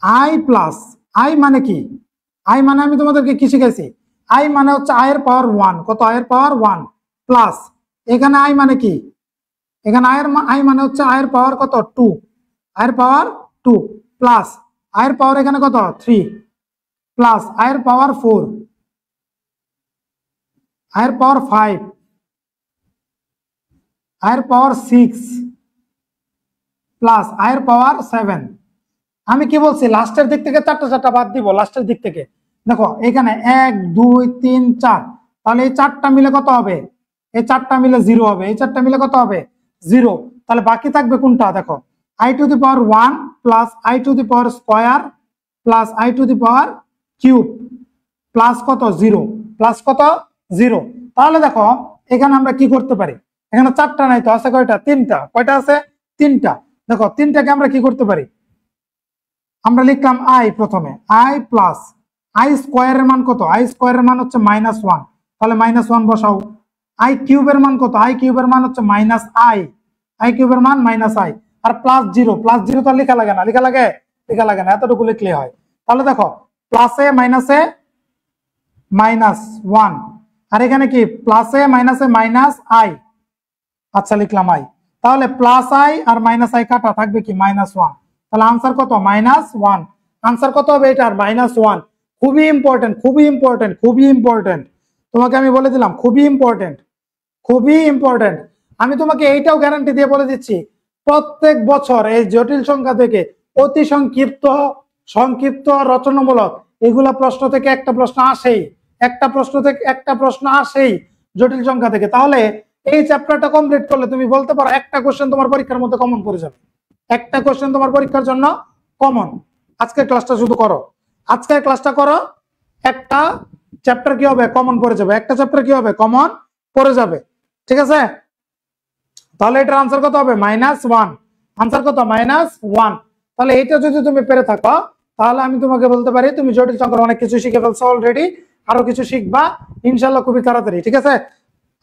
আই প্লাস, আই মানে কি, আই মানে আমি তোমাদেরকে কি শিখাইছি, আই মানে হচ্ছে আই এর পাওয়ার 1, কত আই এর পাওয়ার 1 প্লাস এখানে আই মানে কি, এখানে আই মানে হচ্ছে আই এর পাওয়ার কত 2, আই এর পাওয়ার 2 প্লাস আই এর পাওয়ার এখানে কত 3 প্লাস আই এর পাওয়ার 4, আই এর পাওয়ার 5, আই এর পাওয়ার 6 প্লাস আই এর পাওয়ার 7। আমি কি বলছি লাস্টের দিক থেকে চারটা বাদ দিব, লাস্টের দিক থেকে দেখো এখানে 1 2 3 4, তাহলে এই চারটা মিলে কত হবে, এই চারটা মিলে 0 হবে, এই চারটা মিলে কত হবে 0, তাহলে বাকি থাকবে কোনটা, দেখো I to the power 1 plus I to the power square plus I to the power cube plus কত 0, প্লাস কত 0। তাহলে দেখো এখানে আমরা কি করতে পারি, এখানে চারটা নাই তো, আছে কয়টা, তিনটা, কয়টা আছে তিনটা। দেখো তিনটাকে আমরা কি করতে পারি, আমরা লিখলাম আই, প্রথমে আই প্লাস আই স্কোয়ারের মান কত, আই স্কোয়ারের মান হচ্ছে -1, তাহলে -1 বসাও। আই কিউবের মান কত, আই কিউবের মান হচ্ছে মাইনাস আই কিউবের মান -i আর প্লাস 0, প্লাস 0 তো লেখা লাগে না, লেখা লাগে, লেখা লাগে না, এতটুকু লিখলে হয়। তাহলে দেখো প্লাসে মাইনাসে -1 আর এখানে কি প্লাসে মাইনাসে -i, আচ্ছা লিখলাম আই, তাহলে প্লাস আই আর -i কাটা থাকবে কি -1, তাহলে আনসার কত -1, আনসার কত হবে এটার -1। খুবই ইম্পর্টেন্ট, খুবই ইম্পর্টেন্ট, খুবই ইম্পর্টেন্ট, তোমাকে আমি বলে দিলাম খুবই ইম্পর্টেন্ট, খুবই ইম্পর্টেন্ট। আমি তোমাকে এইটাও গ্যারান্টি দিয়ে বলে দিচ্ছি, প্রত্যেক বছর এই জটিল সংখ্যা থেকে অতি সংক্ষিপ্ত, সংক্ষিপ্ত, রচনামূলক এগুলা প্রশ্ন থেকে একটা প্রশ্ন আসেই, একটা প্রশ্ন থেকে একটা প্রশ্ন আসেই জটিল সংখ্যা থেকে। তাহলে এই চ্যাপ্টারটা কমপ্লিট করলে তুমি বলতে পারো একটা কোশ্চেন তোমার পরীক্ষার মধ্যে কমন পড়ে যাবে, একটা কোশ্চেন তোমার পরীক্ষার জন্য কমন। আজকের ক্লাসটা শুধু করো, আজকের ক্লাসটা করো, একটা চ্যাপ্টার কি হবে কমন পড়ে যাবে, একটা চ্যাপ্টার কি হবে কমন পড়ে যাবে, ঠিক আছে। তাহলে এটার আনসার কত হবে -1, আনসার কত -1। তাহলে এটা যদি তুমি পেরে থাকো তাহলে আমি তোমাকে বলতে পারি তুমি জটিল সংখ্যার অনেক কিছু শিখে ফেলছো অলরেডি, আরো কিছু শিখবা ইনশাল্লাহ খুবই তাড়াতাড়ি, ঠিক আছে।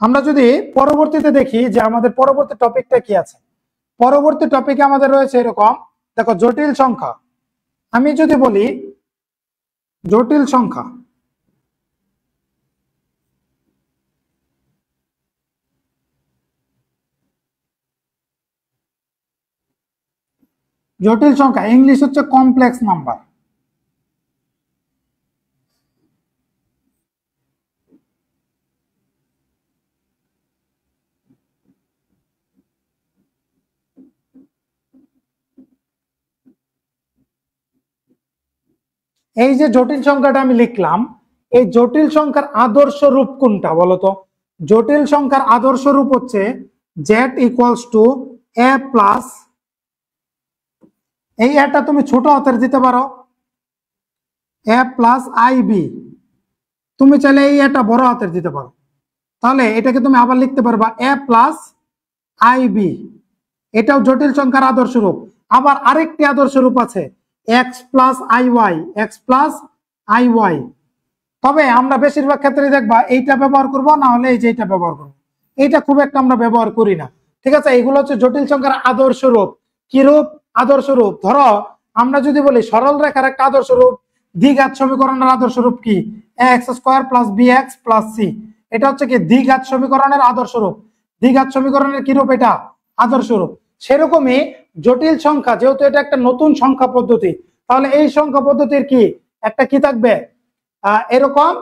আমরা যদি পরবর্তীতে দেখি যে আমাদের পরবর্তী টপিকটা কি আছে, পরবর্তী টপিকে আমাদের রয়েছে এরকম, দেখো জটিল সংখ্যা। আমি যদি বলি জটিল সংখ্যা, জটিল সংখ্যা ইংলিশ হচ্ছে কমপ্লেক্স নাম্বার। এই যে জটিল সংখ্যাটা আমি লিখলাম, এই জটিল সংখ্যার আদর্শ রূপ কোনটা বলতো, জটিল সংখ্যার আদর্শ রূপ হচ্ছে z = a প্লাস, এই এটা তুমি ছোট হাতের দিতে পারো a প্লাস ib, তুমি চাইলে এই এটা বড় হাতের দিতে পারো, তাহলে এটাকে তুমি আবার লিখতে পারবা a প্লাস ib, এটাও জটিল সংখ্যার আদর্শ রূপ। আবার আরেকটি আদর্শ রূপ আছে x plus iy, x plus iy, তবে আমরা বেশিরভাগ ক্ষেত্রে দেখবা এইটা ব্যবহার করব, না হলে এই যে এটা ব্যবহার করব, এইটা খুব একটা আমরা ব্যবহার করি না, ঠিক আছে। এগুলো হচ্ছে জটিল সংখ্যার আদর্শ রূপ। কি রূপ, আদর্শ রূপ। ধরো আমরা যদি বলি সরল রেখার একটা আদর্শ রূপ, দ্বিঘাত সমীকরণের আদর্শ রূপ কি x² + bx + c, এটা হচ্ছে কি দ্বিঘাত সমীকরণের আদর্শ রূপ। দ্বিঘাত সমীকরণের কি রূপ, এটা আদর্শ রূপ। সেরকমই জটিল সংখ্যা, যেহেতু এটা একটা নতুন সংখ্যা পদ্ধতি, তাহলে এই সংখ্যা পদ্ধতির কি একটা কি থাকবে, এরকম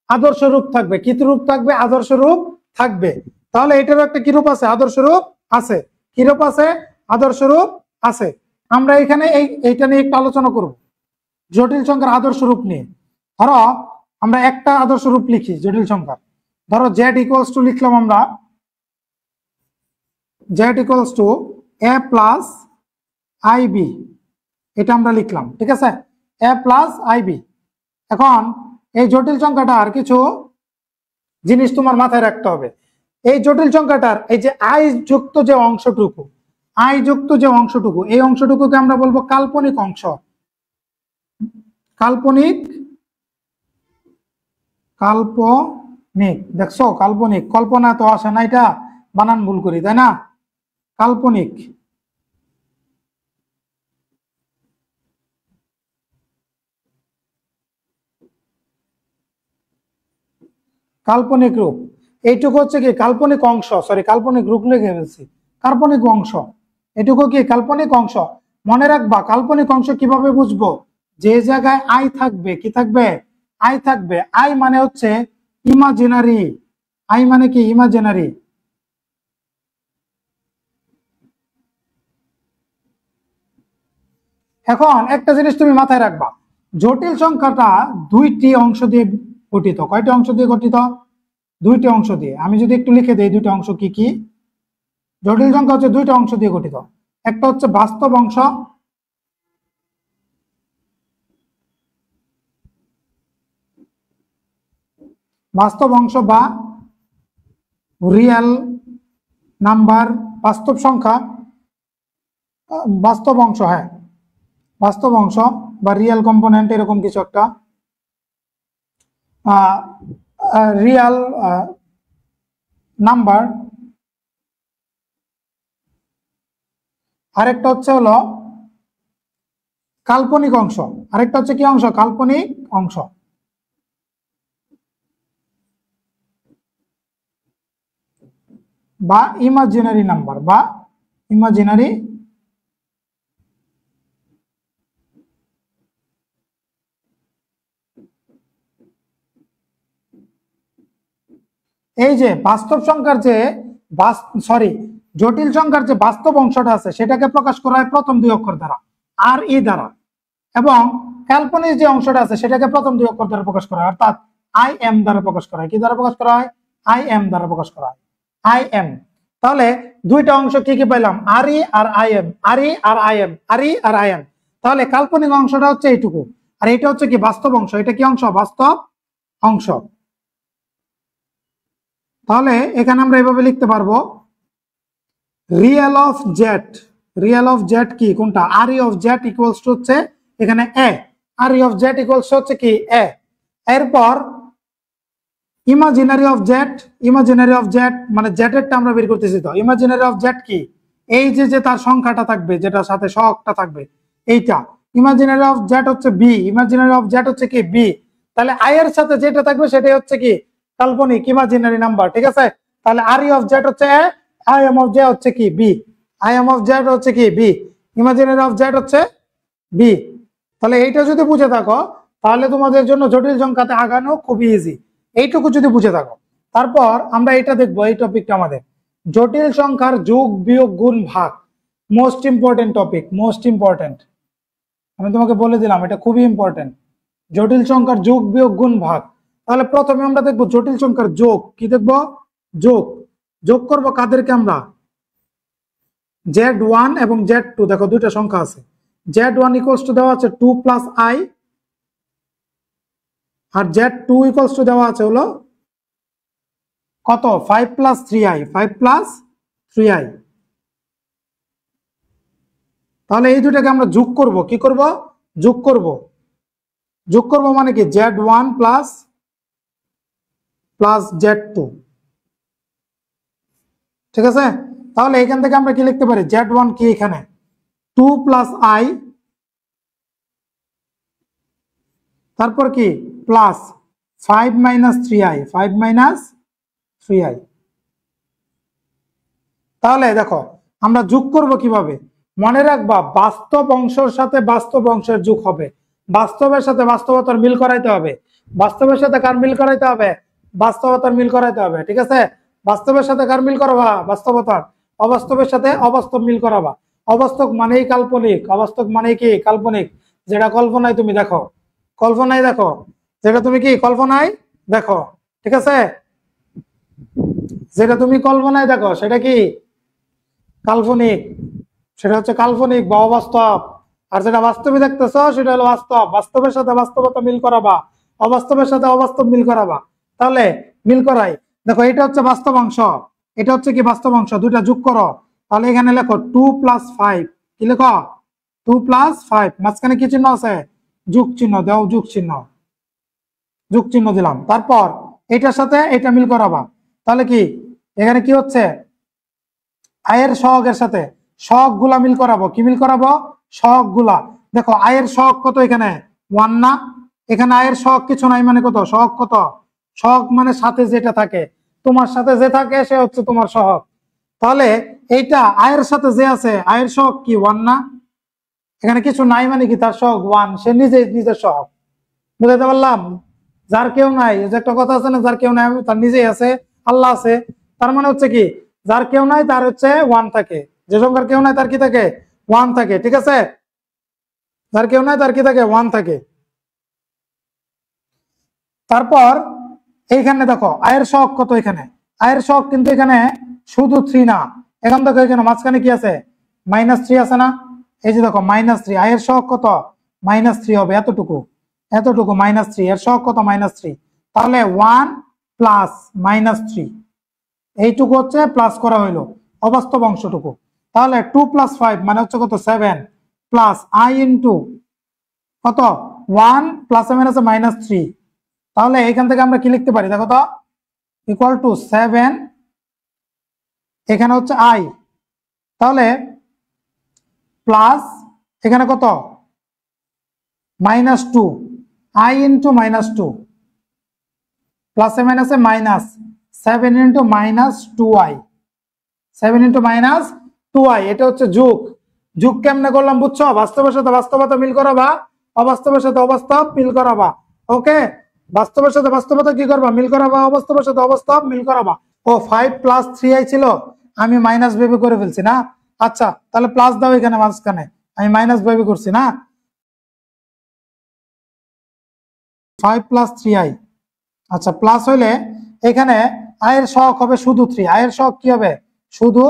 আদর্শ রূপ থাকবে। কি রূপ থাকবে, আদর্শ রূপ থাকবে। তাহলে এটারও একটা কি রূপ আছে, আদর্শ রূপ আছে। কি রূপ আছে, আদর্শ রূপ আছে। আমরা এখানে এইটা নিয়ে একটু আলোচনা করব, জটিল সংখ্যার আদর্শ রূপ নিয়ে। ধরো আমরা একটা আদর্শ রূপ লিখি জটিল সংখ্যা, ধরো z = লিখলাম আমরা z = a প্লাস ib, এটা আমরা লিখলাম, ঠিক আছে, a প্লাস ib। এখন এই জটিল সংখ্যাটার কিছু জিনিস তোমার মাথায় রাখতে হবে। এই জটিল সংখ্যাটার এই যে আই যুক্ত যে অংশটুকু, আই যুক্ত যে অংশটুকু, এই অংশটুকুকে আমরা বলবো কাল্পনিক অংশ। কাল্পনিক, কাল্পনিক, দেখছো কাল্পনিক, কল্পনা তো আসে না, এটা বানান ভুল করি তাই না? কাল্পনিক, কাল্পনিক রূপ। এইটুকু হচ্ছে কি কাল্পনিক অংশ, সরি কাল্পনিক রূপ লিখে ফেলছি, কাল্পনিক অংশ। এটুকু কি কাল্পনিক অংশ। মনে রাখবা কাল্পনিক অংশ কিভাবে বুঝবো, যে জায়গায় আই থাকবে, কি থাকবে, আই থাকবে। আই মানে হচ্ছে ইমাজিনারি, আই মানে কি ইমাজিনারি। এখন একটা জিনিস তুমি মাথায় রাখবা, জটিল সংখ্যাটা দুইটি অংশ দিয়ে গঠিত। কয়টি অংশ দিয়ে গঠিত? দুইটি অংশ দিয়ে। আমি যদি একটু লিখে দিই দুইটা অংশ কি কি। জটিল সংখ্যা হচ্ছে দুইটা অংশ দিয়ে গঠিত। একটা হচ্ছে বাস্তব অংশ, বাস্তব অংশ বা রিয়েল নাম্বার, বাস্তব সংখ্যা, বাস্তব অংশ, হ্যাঁ বাস্তব অংশ বা রিয়েল কম্পোনেন্ট, এরকম কিছু একটা রিয়েল নাম্বার। আরেকটা হচ্ছে হলো কাল্পনিক অংশ। আরেকটা হচ্ছে কি অংশ? কাল্পনিক অংশ। বা ইমাজিনারি নাম্বার, বা ইমাজিনারি এই যে বাস্তব সংখ্যার যে সরি জটিল সংখ্যার যে বাস্তব অংশটা আছে সেটাকে প্রকাশ করা হয় প্রথম দুই অক্ষর দ্বারা, আর ই দ্বারা। এবং কাল্পনিক যে অংশটা আছে সেটাকে প্রথম দুই অক্ষর দ্বারা প্রকাশ করা হয়, অর্থাৎ আই এম দ্বারা প্রকাশ করা হয়। কি দ্বারা প্রকাশ করা হয়? আই এম দ্বারা প্রকাশ করা হয়, আই এম। তাহলে দুইটা অংশ কি কি পাইলাম? আর ই আর আই এম, আর ই আর আই এম, আর ই আর আই এম। তাহলে কাল্পনিক অংশটা হচ্ছে এইটুকু, আর এটা হচ্ছে কি বাস্তব অংশ। এটা কি অংশ? বাস্তব অংশ। তাহলে এখানে আমরা এভাবে লিখতে পারবো, real of Z, real of Z কি কোনটা? R E of Z equals to হচ্ছে এখানে A, R E of Z equals to হচ্ছে কি এ। এরপর imaginary of Z, imaginary of Z মানে জেড এরটা আমরা বের করতেছি। তো ইমাজিনারি অফ জেড কি? এই যে যে তার সংখ্যাটা থাকবে, যেটা সাথে সহগটা থাকবে, এইটা। ইমাজিনারি অফ জেড হচ্ছে বি, ইমাজিনারি অফ জেড হচ্ছে কি বি। তাহলে আই এর সাথে যেটা থাকবে সেটাই হচ্ছে কি কাল্পনিক ইমাজিনারি নাম্বার, ঠিক আছে? তাহলে আর ই অফ জেড হচ্ছে A, I M of Z হচ্ছে কি B, I M of Z হচ্ছে কি বি, ইমাজিনারি অফ জেড হচ্ছে বি। তাহলে এইটা যদি বুঝে থাকো তাহলে তোমাদের জন্য জটিল সংখ্যাতে আগানো খুবই ইজি, এইটুকু যদি বুঝে থাকো। তারপর আমরা এটা দেখবো, এই টপিকটা আমাদের জটিল সংখ্যার যোগ বিয়োগ গুণ ভাগ, most important topic, most important. আমি তোমাকে বলে দিলাম এটা খুবই ইম্পর্টেন্ট, জটিল সংখ্যার যোগ বিয়োগ গুণ ভাগ। তাহলে প্রথমে আমরা দেখবো জটিল সংখ্যার যোগ। কি দেখবো? যোগ। যোগ করবো কাদেরকে আমরা? Z1 এবং Z2, দেখো দুইটা সংখ্যা আছে। Z1 ইকুয়ালস টু দেওয়া আছে 2 প্লাস আই, আর Z2 ইকুয়ালস টু দেওয়া আছে হলো কত? 5 প্লাস 3i, 5 প্লাস 3i। তাহলে এই দুটাকে আমরা যোগ করব। কি করব? যোগ করব। যোগ করব মানে কি Z1 প্লাস প্লাস Z2, ঠিক আছে? তাহলে এখান থেকে আমরা কি লিখতে পারি? Z1 কি এখানে 2 প্লাস আই, তারপর কি plus 5 minus 3i, 5 minus 3i। তাহলে দেখো আমরা যোগ করব কিভাবে? মনে রাখবা বাস্তব অংশের সাথে বাস্তব অংশের যোগ হবে, বাস্তবের সাথে বাস্তবতার মিল করাইতে হবে। বাস্তবের সাথে কার মিল করাইতে হবে? বাস্তবতার মিল করাইতে হবে, ঠিক আছে? বাস্তবের সাথে কার মিল করাবা? বাস্তবতার। অবাস্তবের সাথে অবাস্তব মিল করাবা। অবাস্তব মানেই কাল্পনিক, অবাস্তব মানে কি কাল্পনিক। যেটা কল্পনায় তুমি দেখো, কল্পনায় দেখো, যেটা তুমি কি কল্পনায় দেখো, ঠিক আছে? যেটা তুমি কল্পনায় দেখো সেটা কি কাল্পনিক, সেটা হচ্ছে কাল্পনিক বা অবাস্তব। আর যেটা বাস্তবে দেখতেছ সেটা হলো বাস্তব। বাস্তবের সাথে বাস্তবতা মিল করাবা, অবাস্তবের সাথে অবাস্তব মিল করাবা। তাহলে মিল করাই, দেখো এটা হচ্ছে বাস্তব অংশ, এটা হচ্ছে কি বাস্তব অংশ, দুইটা যোগ করো। তাহলে এখানে লেখো 2 + 5, কি লেখো 2 + 5, মাঝখানে কি চিহ্ন আছে, যোগ চিহ্ন দাও, যোগ চিহ্ন দিলাম। তারপর এটার সাথে এটা মিল করাবা, তাহলে কি এখানে কি হচ্ছে, আয়ের সহগের সাথে সহগ গুলা মিল করাবো, কি মিল করাবো, সহগ গুলা। দেখো আয়ের সহগ কত, এখানে 1 না, এখানে আয়ের সহগ কিছু নাই, মানে কত, সহগ কত, সহগ মানে সাথে যেটা থাকে, তোমার সাথে যে থাকে সে হচ্ছে তোমার সহগ। তাহলে এইটা আয়ের সাথে যে আছে, আয়ের সহগ কি 1 না, এখানে কিছু নাই মানে কি, তার সহগ 1, সে নিজের সহগ। বুঝাতে পারলাম, যার কেউ নাই, যে একটা কথা আছে না, যার কেউ নাই তার নিজেই আছে, আল্লাহ আছে। তার মানে হচ্ছে কি, যার কেউ নাই তার হচ্ছে 1 থাকে, যে সংখ্যার কেউ নাই তার কি থাকে, 1 থাকে, ঠিক আছে, যার কেউ নাই তার কি থাকে, 1 থাকে। তারপর এইখানে দেখো আয়ের সহগ কত, এখানে আয়ের সহগ কিন্তু এখানে শুধু 3 না, এখন দেখো এখানে মাঝখানে কি আছে, -3 আছে না, এই যে দেখো -3, আয়ের সহগ কত, -3 হবে, এতটুকু -3, এর সহগ কত, -3, তাহলে 1 + -3, এইটুকু হচ্ছে প্লাস করা হইলো অবাস্তব অংশটুকু। তাহলে 2 + 5 মানে হচ্ছে কত, 7, প্লাস I ইন্টু কত, 1 প্লাস -3, তাহলে এখান থেকে আমরা কি লিখতে পারি, দেখো তো, ইকুয়াল টু 7, এখানে হচ্ছে I, তাহলে প্লাস এখানে কত, -2, I ইন্টু -2, প্লাসে মাইনাসে minus, 7 into -2i, 7 into -2i, এটা হচ্ছে যোগ। যোগ কেমনে করলাম বুঝছো, বাস্তবের সাথে বাস্তবতা মিল করাবা, অবাস্তবের সাথে অবাস্তব মিল করাবা। ওকে, বাস্তবের সাথে বাস্তবতা কি করবা, মিল করাবা, অবাস্তবের সাথে অবাস্তব মিল করাবা। ও 5 + 3i ছিল, আমি মাইনাস ভেবে করে ফেলছি না, আচ্ছা তাহলে প্লাস দাও এখানে মাঝখানে, আমি মাইনাস ভেবে করছি না, 5 + 3i, আচ্ছা প্লাস হইলে এখানে আয়ের সহগ হবে শুধু 3, আয়ের সহগ কি হবে, শুধু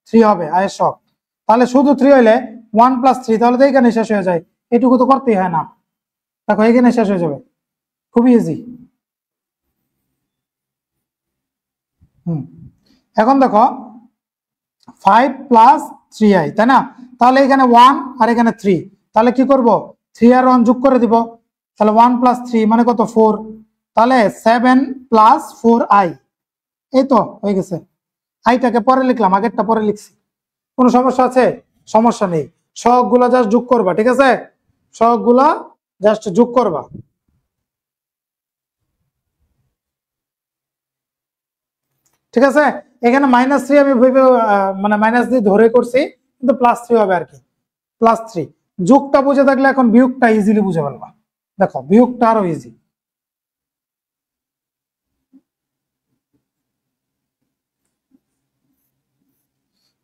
3 হবে আয়ের সহগ। তাহলে শুধু 3 হইলে 1 + 3, তাহলে তো এখানে শেষ হয়ে যায়, এটুকু তো করতেই হয় না, দেখো এখানে শেষ হয়ে যাবে, খুবই ইজি। এখন দেখো 5 + 3i, তাই না, তাহলে এখানে 1 আর এখানে 3, তাহলে কি করব, 3 আর 1 যোগ করে দিব, তাহলে 1 + 3 মানে কত, 4, তাহলে 7 + 4i, এই তো হয়ে গেছে। আইটাকে পরে লিখলাম, আগেরটা পরে লিখছি, কোনো সমস্যা আছে, সমস্যা নেই, সহগগুলা জাস্ট যোগ করবা, ঠিক আছে, সহগগুলা জাস্ট যোগ করবা। ঠিক আছে, এখানে -3 আমি ভেবে মানে -3 ধরে করছি, কিন্তু +3 হবে আর কি, +3। যোগটা বুঝে থাকলে এখন বিয়োগটা ইজিলি বুঝে ফেলবা, দেখো বিয়োগটা আরো ইজি।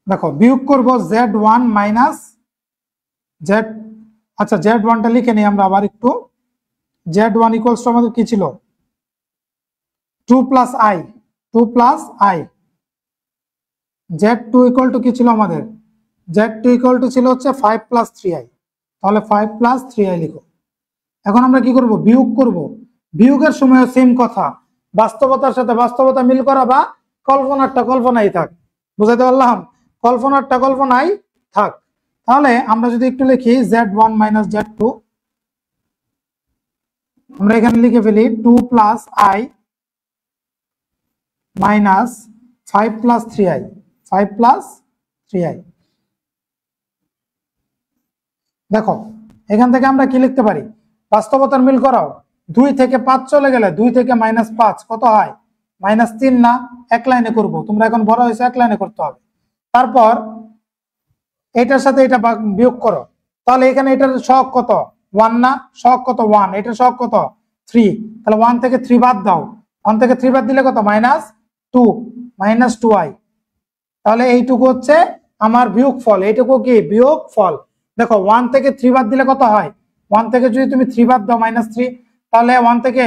দেখো বিয়োগ করব Z1 - Z, আচ্ছা Z1টা লিখে নিই আমরা আবার একটু, Z1 = আমাদের কি ছিল, 2 + I, 2 + I, Z2 = কি ছিল আমাদের, Z2 ছিল হচ্ছে 5 + 3i, তাহলে 5 + 3i লিখো। এখন আমরা কি করব, বিয়োগ করব, বিয়োগের সময় সেম কথা, বাস্তবতার সাথে বাস্তবতা মিল করা বা কল্পনারটা কল্পনাই থাক, বুঝাতে পারলাম, কল্পনারটা কল্পনাই থাক। তাহলে আমরা যদি একটু লিখি Z1 - Z2, আমরা এখানে লিখে ফেলি 2 + I মাইনাস 5 + 3i, 5 + 3i। দেখো এখান থেকে আমরা কি লিখতে পারি, বাস্তবতার মিল করাও, 2 থেকে 5 চলে গেলে 2 থেকে -5 কত হয়, -3 না, এক লাইনে করব, তোমরা এখন বড় হয়েছে, এক লাইনে করতে হবে। তারপর এটার সাথে এটা বিয়োগ করো, তাহলে এখানে এটার সহগ কত, 1 না, সহগ কত 1, এটার সহগ কত 3, তাহলে 1 থেকে 3 বাদ দাও, 1 থেকে 3 বাদ দিলে কত, -2, -2i, তাহলে এইটুকু হচ্ছে আমার বিয়োগ ফল, এইটুকু কি বিয়োগ ফল। দেখো 1 থেকে 3 বাদ দিলে কত হয়, 1 থেকে যদি তুমি 3 বাদ দাও -3, তাহলে 1 থেকে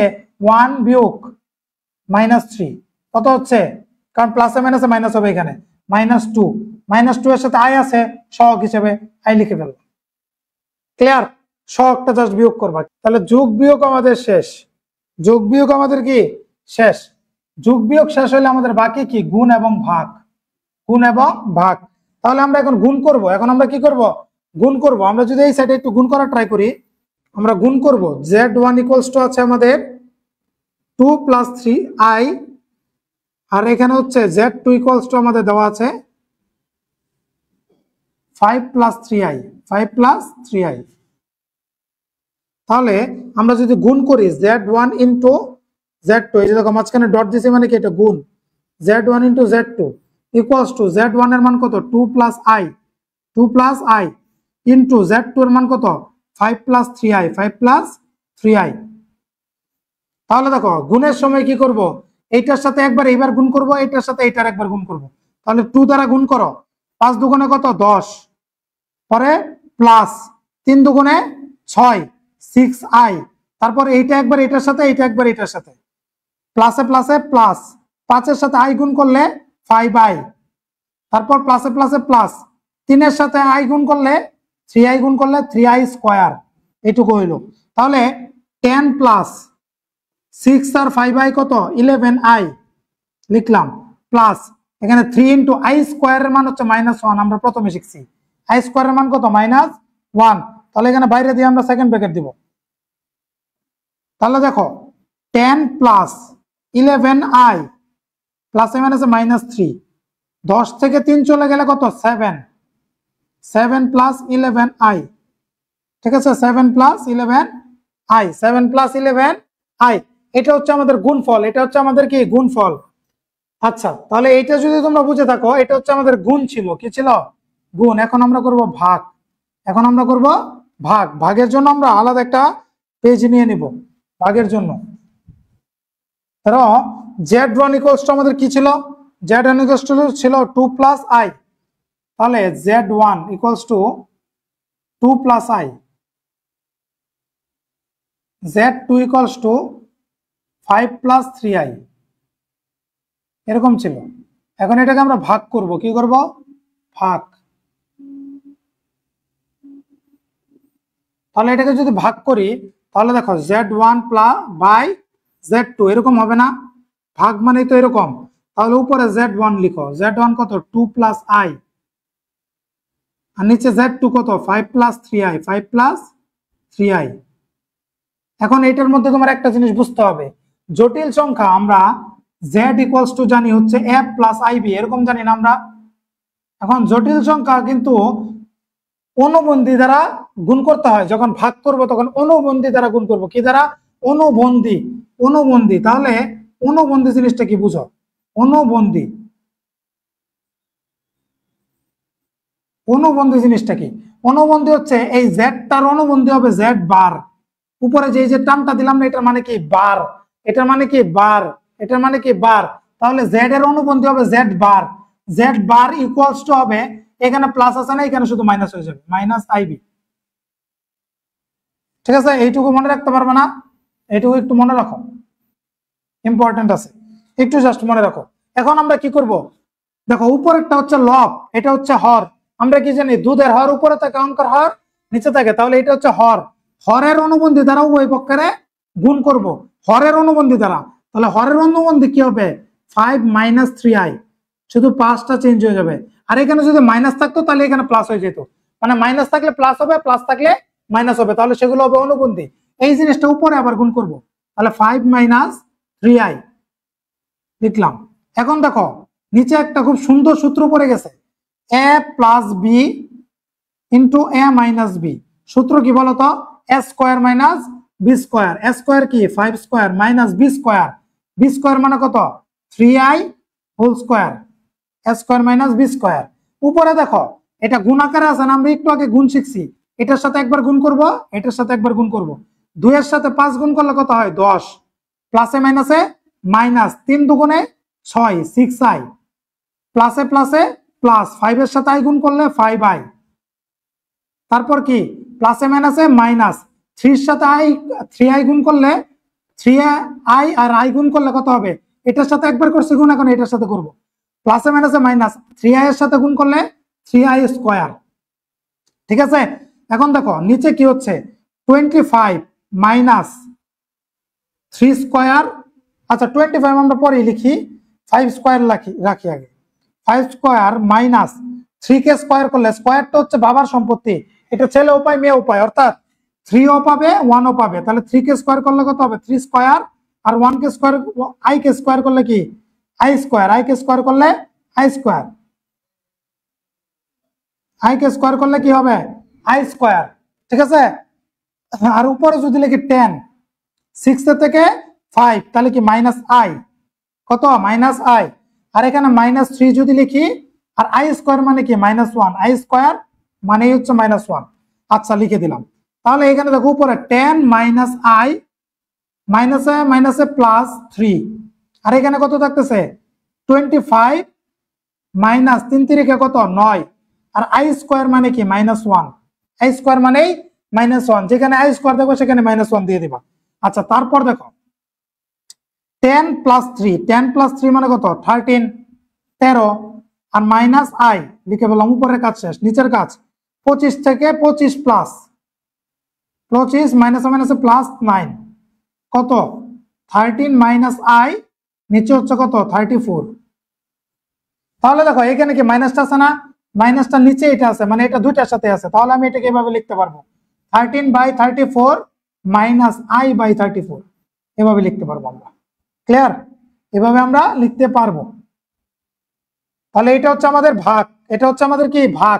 1 বিয়োগ -3 কত হচ্ছে, কারণ প্লাসে মাইনাসে মাইনাস হবে, এখানে -2, -2 এর সাথে আই আছে সহগ হিসেবে, আই লিখে ফেলবো, ক্লিয়ার, সহগটা জাস্ট বিয়োগ করবা। তাহলে যোগ বিয়োগ আমাদের শেষ, যোগ বিয়োগ আমাদের কি শেষ, যোগ বিয়োগ শেষ হলে আমাদের বাকি কি, গুণ এবং ভাগ, গুণ এবং ভাগ। তাহলে আমরা এখন গুণ করব। এখন আমরা কি করব? গুণ করব। আমরা যদি এই সাইডে একটু গুণ করার ট্রাই করি, আমরা গুণ করব। z1 ইকুয়ালস টু আছে আমাদের 2 প্লাস 3i, আর এখানে হচ্ছে z2 ইকুয়ালস টু আমাদের দেওয়া আছে 5 প্লাস 3i, 5 প্লাস 3i। তাহলে আমরা যদি গুণ করি z1 ইন্টু z2, এই যে দেখো মাঝখানে ডট দিছি মানে কি এটা গুণ, z1 into z2 equals two z1 এর মান কত 2 plus i, 2 plus i into z2 এর মান কত 5 প্লাস 3i, 5 প্লাস 3i। তাহলে দেখো গুণের সময় কি করব, এইটার সাথে একবার এইবার গুণ করব, এইটার সাথে এইটার একবার গুণ করব। তাহলে 2 দ্বারা গুণ করো, 5 দুগুণে কত 10, পরে প্লাস 3 দুগুণে 6, 6i, তারপর এইটা একবার এটার সাথে, এইটা একবার এটার সাথে, প্লাসে প্লাসে প্লাস, 5 এর সাথে i গুণ করলে 5i, তারপর প্লাসে প্লাসে প্লাস, 3 এর সাথে i গুণ করলে 3i গুণ করলে 3i স্কয়ার, এইটুকু হইল। তাহলে 10 প্লাস 6 আর 5i কত 11i লিখলাম, প্লাস এখানে 3 ইন্টু i স্কয়ারের মান হচ্ছে -1, আমরা প্রথমে শিখছি i স্কয়ারের মান কত -1। তাহলে এখানে বাইরে দিয়ে আমরা সেকেন্ড ব্র্যাকেট দিব। তাহলে দেখো 10 প্লাস 11i প্লাসে মাইনাসে -3, 10 থেকে 3 চলে গেলে কত 7, 7 প্লাস 11i, ঠিক আছে 7 প্লাস 11i, 7 প্লাস 11i, এটা হচ্ছে আমাদের গুণফল, এটা হচ্ছে আমাদের কি গুণফল। আচ্ছা, তাহলে এইটা যদি তোমরা বুঝে থাকো, এটা হচ্ছে আমাদের গুণ ছিল, কি ছিল গুণ। এখন আমরা করব ভাগ, এখন আমরা করব ভাগ। ভাগের জন্য আমরা আলাদা একটা পেজ নিয়ে নিব ভাগের জন্য। ধরো z1 ইকুয়ালস টু আমাদের কি ছিল, z1 ইকুয়ালস টু ছিল 2 প্লাস i, তাহলে z1 equals two 2 plus i, z2 equals two 5 plus 3i, এরকম ছিল। এখন এটাকে আমরা ভাগ করব, কি করব ভাগ। তাহলে এটাকে যদি ভাগ করি, তাহলে দেখো z1 প্লাস বাই z2 এরকম হবে না, ভাগ মানে তো এরকম। তাহলে উপরে z1 লিখো, z1 কত 2 প্লাস i, আর নিচে z2 কত 5 প্লাস 3i, 5 প্লাস 3i। এখন এটার মধ্যে তোমার একটা জিনিস বুঝতে হবে, জটিল সংখ্যা আমরা z ইকুয়ালস টু জানি হচ্ছে f প্লাস ib, এরকম জানি না আমরা। এখন জটিল সংখ্যা কিন্তু অনুবন্ধী দ্বারা গুণ করতে হয়, যখন ভাগ করব তখন অনুবন্ধী দ্বারা গুণ করব, কি দ্বারা অনুবন্ধী, অনুবন্ধী। তাহলে অনুবন্ধী জিনিসটা কি বুঝো, অনুবন্ধী, অনুবন্ধী জিনিসটা কি, অনুবন্ধী হচ্ছে এই জেডটার অনুবন্ধী হবে জেড বার, উপরে যে যে টার্মটা দিলাম না এটার মানে কি বার, এটার মানে কি বার, এটার মানে কি বার। তাহলে জেড এর অনুবন্ধী হবে Z bar, Z bar equals to হবে, এখানে প্লাস আছে না এখানে শুধু মাইনাস হয়ে যাবে, মাইনাস আইবি। ঠিক আছে, এইটুকু মনে রাখতে পারবে না, এইটুকু একটু মনে রাখো, ইম্পর্টেন্ট আছে, একটু জাস্ট মনে রাখো। এখন আমরা কি করব, দেখো উপরেরটা হচ্ছে লব, এটা হচ্ছে হর। আমরা কি জানি দুধের হর উপরে থাকে, অঙ্কের হর নিচে থাকে, তাহলে এটা হচ্ছে হর। হরের অনুবন্ধী দ্বারা উভয় পক্ষের গুণ করব, হরের অনুবন্ধী দ্বারা। তাহলে হরের অনুবন্ধী কি হবে 5 মাইনাস 3i, শুধু পাঁচটা চেঞ্জ হয়ে যাবে। আর এখানে যদি মাইনাস থাকতো তাহলে এখানে প্লাস হয়ে যেত, মানে মাইনাস থাকলে প্লাস হবে, প্লাস থাকলে মাইনাস হবে, তাহলে সেগুলো হবে অনুবন্ধী। এই জিনিসটা উপরে আবার গুণ করব, তাহলে 5 মাইনাস 3i লিখলাম। এখন দেখো নিচে একটা খুব সুন্দর সূত্র পড়ে গেছে, a plus B into A minus B. সূত্র কি বলতো, A square minus B square. A square কি 5 square minus B square, B square মানে কত 3i whole square, A square minus B square. উপরে দেখো এটা গুণ আকারে আছে না, আমরা একটু আগে গুণ শিখছি, এটার সাথে একবার গুণ করব, এটার সাথে একবার গুণ করব, 2 এর সাথে 5 গুণ করলে কত হয় 10, প্লাসে মাইনাসে মাইনাস, 3 দুগুণে 6, 6i, প্লাসে প্লাসে প্লাস, 5 এর সাথে i গুণ করলে 5i, তারপর কি প্লাসে মাইনাসে মাইনাস, 3 এর সাথে i 3i গুণ করলে 3i, আর i গুণ করলে কত হবে, এটার সাথে একবার করছি গুণ, এখন এটার সাথে করব, প্লাসে মাইনাসে মাইনাস, 3i এর সাথে গুণ করলে 3i স্কোয়ার। ঠিক আছে, এখন দেখো নিচে কি হচ্ছে 25 মাইনাস 3 স্কোয়ার, আচ্ছা 25 আমরা পরে লিখি, 5 স্কোয়ার রাখি আগে, 5 স্কোয়ার মাইনাস 3 কে স্কোয়ার করলে, স্কোয়ারটা হচ্ছে বাবার সম্পত্তি, এটা ছেলে উপায় মেয়ে উপায়, অর্থাৎ 3 ও পাবে 1 ও পাবে। তাহলে 3 কে স্কোয়ার করলে কত হবে? 3 স্কোয়ার, আর 1 কে স্কোয়ার, i কে স্কোয়ার করলে কি i স্কোয়ার, i কে স্কোয়ার করলে i স্কোয়ার, i কে স্কোয়ার করলে কি হবে? i square. ঠিক আছে, আর উপরে যদি লিখি 10, 6 থেকে 5 তাহলে কি মাইনাস i, কত? Minus i। আর এখানে -3 যদি লিখি, আর i স্কোয়ার মানে কি -1, i স্কোয়ার মানেই হচ্ছে -1। আচ্ছা, লিখে দিলাম। তাহলে এখানে দেখো উপরে 10 মাইনাস i, মাইনাসে মাইনাসে +3, আর এখানে কত থাকতেছে? 25 মাইনাস 3 3 কত? 9, আর i স্কোয়ার মানে কি -1, i স্কোয়ার মানেই -1, যেখানে i স্কোয়ার দেখো সেখানে -1 দিয়ে দিবা। আচ্ছা, তারপর দেখো 10 + 3, 10 + 3 মানে কত? 13, 13, আর মাইনাস i লিখে বললাম, উপরের কাজ শেষ, নিচের কাজ 25 থেকে 25 প্লাস 25 মাইনাসে মাইনাসে +9, কত? 13 মাইনাস i, নিচে হচ্ছে কত? 34। তাহলে দেখো এখানে কি মাইনাসটা আছে না? মাইনাসটা নিচে এটা আছে, মানে এটা দুইটার সাথে আছে। তাহলে আমি এটাকে এভাবে লিখতে পারবো, 13/34 মাইনাস i/34, এভাবে লিখতে পারবো আমরা। ক্লিয়ার? এভাবে আমরা লিখতে পারবো। তাহলে এটা হচ্ছে আমাদের ভাগ, এটা হচ্ছে আমাদের কি ভাগ।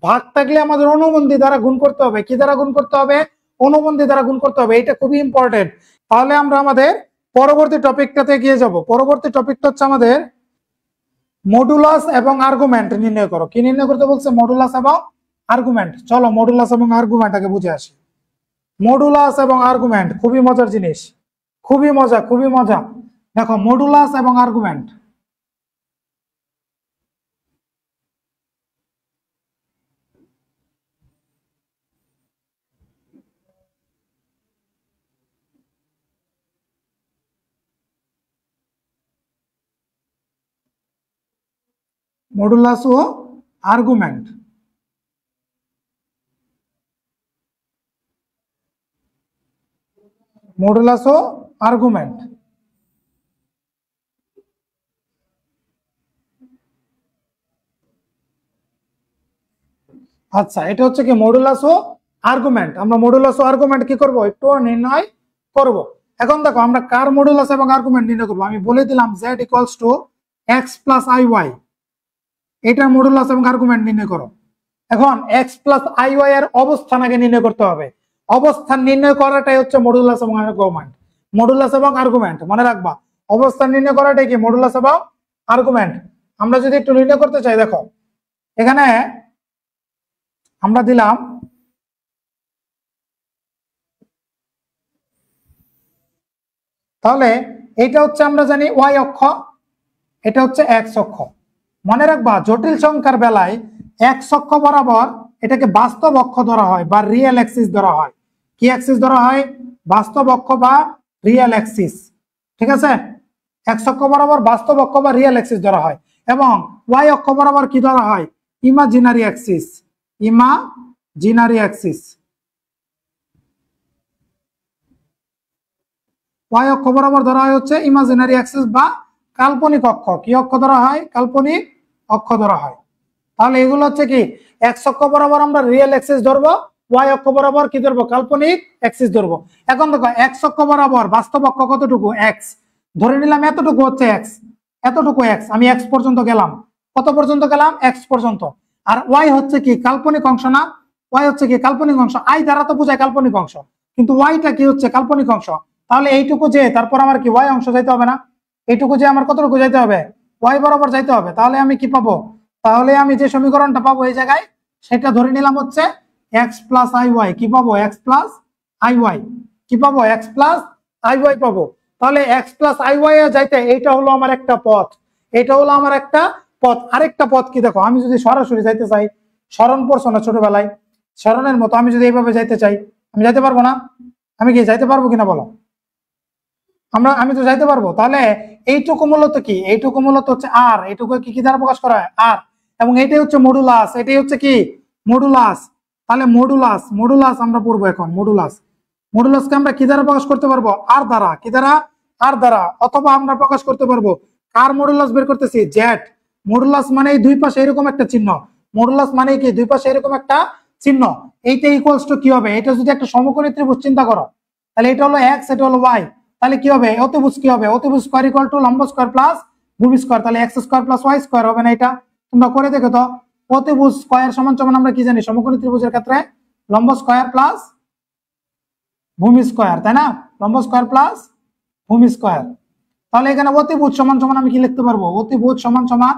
ভাগ থাকলে আমাদের অনুবন্ধী দ্বারা গুণ করতে হবে। কি দ্বারা গুণ করতে হবে? অনুবন্ধী দ্বারা গুণ করতে হবে, এটা খুবই ইম্পর্টেন্ট। তাহলে আমরা আমাদের পরবর্তী টপিকটাতে এগিয়ে যাব। পরবর্তী টপিকটা হচ্ছে আমাদের মডুলাস এবং আর্গুমেন্ট নির্ণয় করো। কি নির্ণয় করতে বলছে? মডুলাস এবং আর্গুমেন্ট। চলো মডুলাস এবং আর্গুমেন্ট আগে বুঝে আসি। মডুলাস এবং আর্গুমেন্ট খুবই মজার জিনিস, খুবই মজা, খুবই মজা। দেখো মডুলাস এবং আর্গুমেন্ট, মডুলাস ও আর্গুমেন্ট। মডুলাস ও আর্গুমেন্ট। আচ্ছা, এটা হচ্ছে কি মডুলাস ও আর্গুমেন্ট। আমরা মডুলাস ও আর্গুমেন্ট কি করব? একটু নির্ণয় করব। এখন দেখো আমরা কার মডুলাস এবং আর্গুমেন্ট নির্ণয় করব? আমি বলে দিলাম z = x + iy, এটার মডুলাস এবং আর্গুমেন্ট নির্ণয় করো। এখন x + iy এর অবস্থান আগে নির্ণয় করতে হবে। অবস্থান নির্ণয় করাটাই হচ্ছে মডুলাস এবং আর্গুমেন্ট। মডুলাস এবং আর্গুমেন্ট মনে রাখবা, অবস্থান নির্ণয় করাটাই কি মডুলাস এবং আর্গুমেন্ট। আমরা যদি একটু নির্ণয় করতে চাই, দেখো এখানে আমরা দিলাম তাহলে এটা হচ্ছে আমরা জানি y অক্ষ, এটা হচ্ছে x অক্ষ। মনে রাখবা জটিল সংখ্যার বেলায় x অক্ষ বরাবর এটাকে বাস্তব অক্ষ ধরা হয় বা রিয়েল অ্যাক্সিস ধরা হয়। কি অ্যাক্সিস ধরা হয়? বাস্তব অক্ষ বা রিয়েল অ্যাক্সিস। ঠিক আছে, x অক্ষ বরাবর বাস্তব অক্ষ বা রিয়েল অ্যাক্সিস ধরা হয়, এবং y অক্ষ বরাবর কি ধরা হয়? Imaginary Axis. Imaginary Axis. y অক্ষ বরাবর ধরা হয় হচ্ছে ইমাজিনারি অ্যাক্সিস বা কাল্পনিক অক্ষ। কি অক্ষ ধরা হয়? কাল্পনিক অক্ষ ধরা হয়। তাহলে এগুলো হচ্ছে কি, x অক্ষ বরাবর আমরা রিয়েল অ্যাক্সিস ধরবো, y অক্ষ বরাবর কি ধরবো? কাল্পনিক অ্যাক্সিস ধরবো। এখন দেখো x অক্ষ বরাবর বাস্তব অক্ষ কতটুকু? x, ধরে নিলাম এতটুকু হচ্ছে x, এতটুকু x, আমি x পর্যন্ত গেলাম। কত পর্যন্ত গেলাম? x পর্যন্ত। আর y হচ্ছে কি কাল্পনিক অংশ না? y হচ্ছে কি কাল্পনিক অংশ। i দ্বারা তো বোঝায় কাল্পনিক অংশ, কিন্তু y-টা কি হচ্ছে? কাল্পনিক অংশ। তাহলে এইটুকু যে তারপর আমার কি y অংশ যাইতে হবে না? এইটুকু যে আমার কতটুকু যাইতে হবে? y বরাবর যাইতে হবে। তাহলে আমি কি পাবো? তাহলে আমি যে সমীকরণটা পাবো এই জায়গায়, সেটা ধরে নিলাম হচ্ছে x + iy। কি পাবো? x + iy। কি পাবো? x + iy পাবো। তাহলে x + iy এ যাইতে এইটা হলো আমার একটা পথ, এটা হলো আমার একটা পথ। আরেকটা পথ কি দেখো, আমি যদি সরাসরি যাইতে চাই, সরণ পড়ছো না ছোটবেলায়, সরণের মতো আমি যদি এইভাবে যাইতে চাই, আমি যাইতে পারবো না? আমি কি যাইতে পারবো কিনা বলো? আমি তো যাইতে পারবো। তাহলে এইটুকু মূলত কি? এইটুকু মূলত হচ্ছে আর, এইটুকু কি দ্বারা প্রকাশ করা হয়? আর। এবং এটাই হচ্ছে মডুলাস, এটাই হচ্ছে কি মডুলাস। তাহলে মডুলাস, মডুলাস আমরা পড়বো এখন। মডুলাস, মডুলাসকে আমরা কি দ্বারা প্রকাশ করতে পারবো? আর দ্বারা। কি দ্বারা? আর দ্বারা। অথবা আমরা প্রকাশ করতে পারবো, কার মডুলাস বের করতেছি? জেড। মডুলাস মানে এই দুই পাশে এরকম একটা চিহ্ন, মডুলাস মানে কি দুই পাশে এরকম একটা চিহ্ন, এইটা ইকুয়ালস টু কি হবে, এটা যদি একটা সমকোণী ত্রিভুজ চিন্তা করো, তাহলে এটা হলো এক্স, এটা হলো ওয়াই, তাহলে কি হবে অতিভুজ, কি হবে অতিভুজ স্কয়ার ইকুয়াল টু লম্ব স্কয়ার প্লাস ভূমি স্কয়ার, তাহলে X square plus Y square হবে না, এটা তোমরা করে দেখো তো। অতিভুজ স্কয়ার সমান সমান আমরা কি জানি সমকোণী ত্রিভুজের ক্ষেত্রে লম্ব স্কয়ার প্লাস ভূমি স্কয়ার, তাই না, লম্ব স্কয়ার প্লাস ভূমি স্কয়ার। তাহলে এখানে অতিভুজ সমান সমান আমি কি লিখতে পারবো, অতিভুজ সমান সমান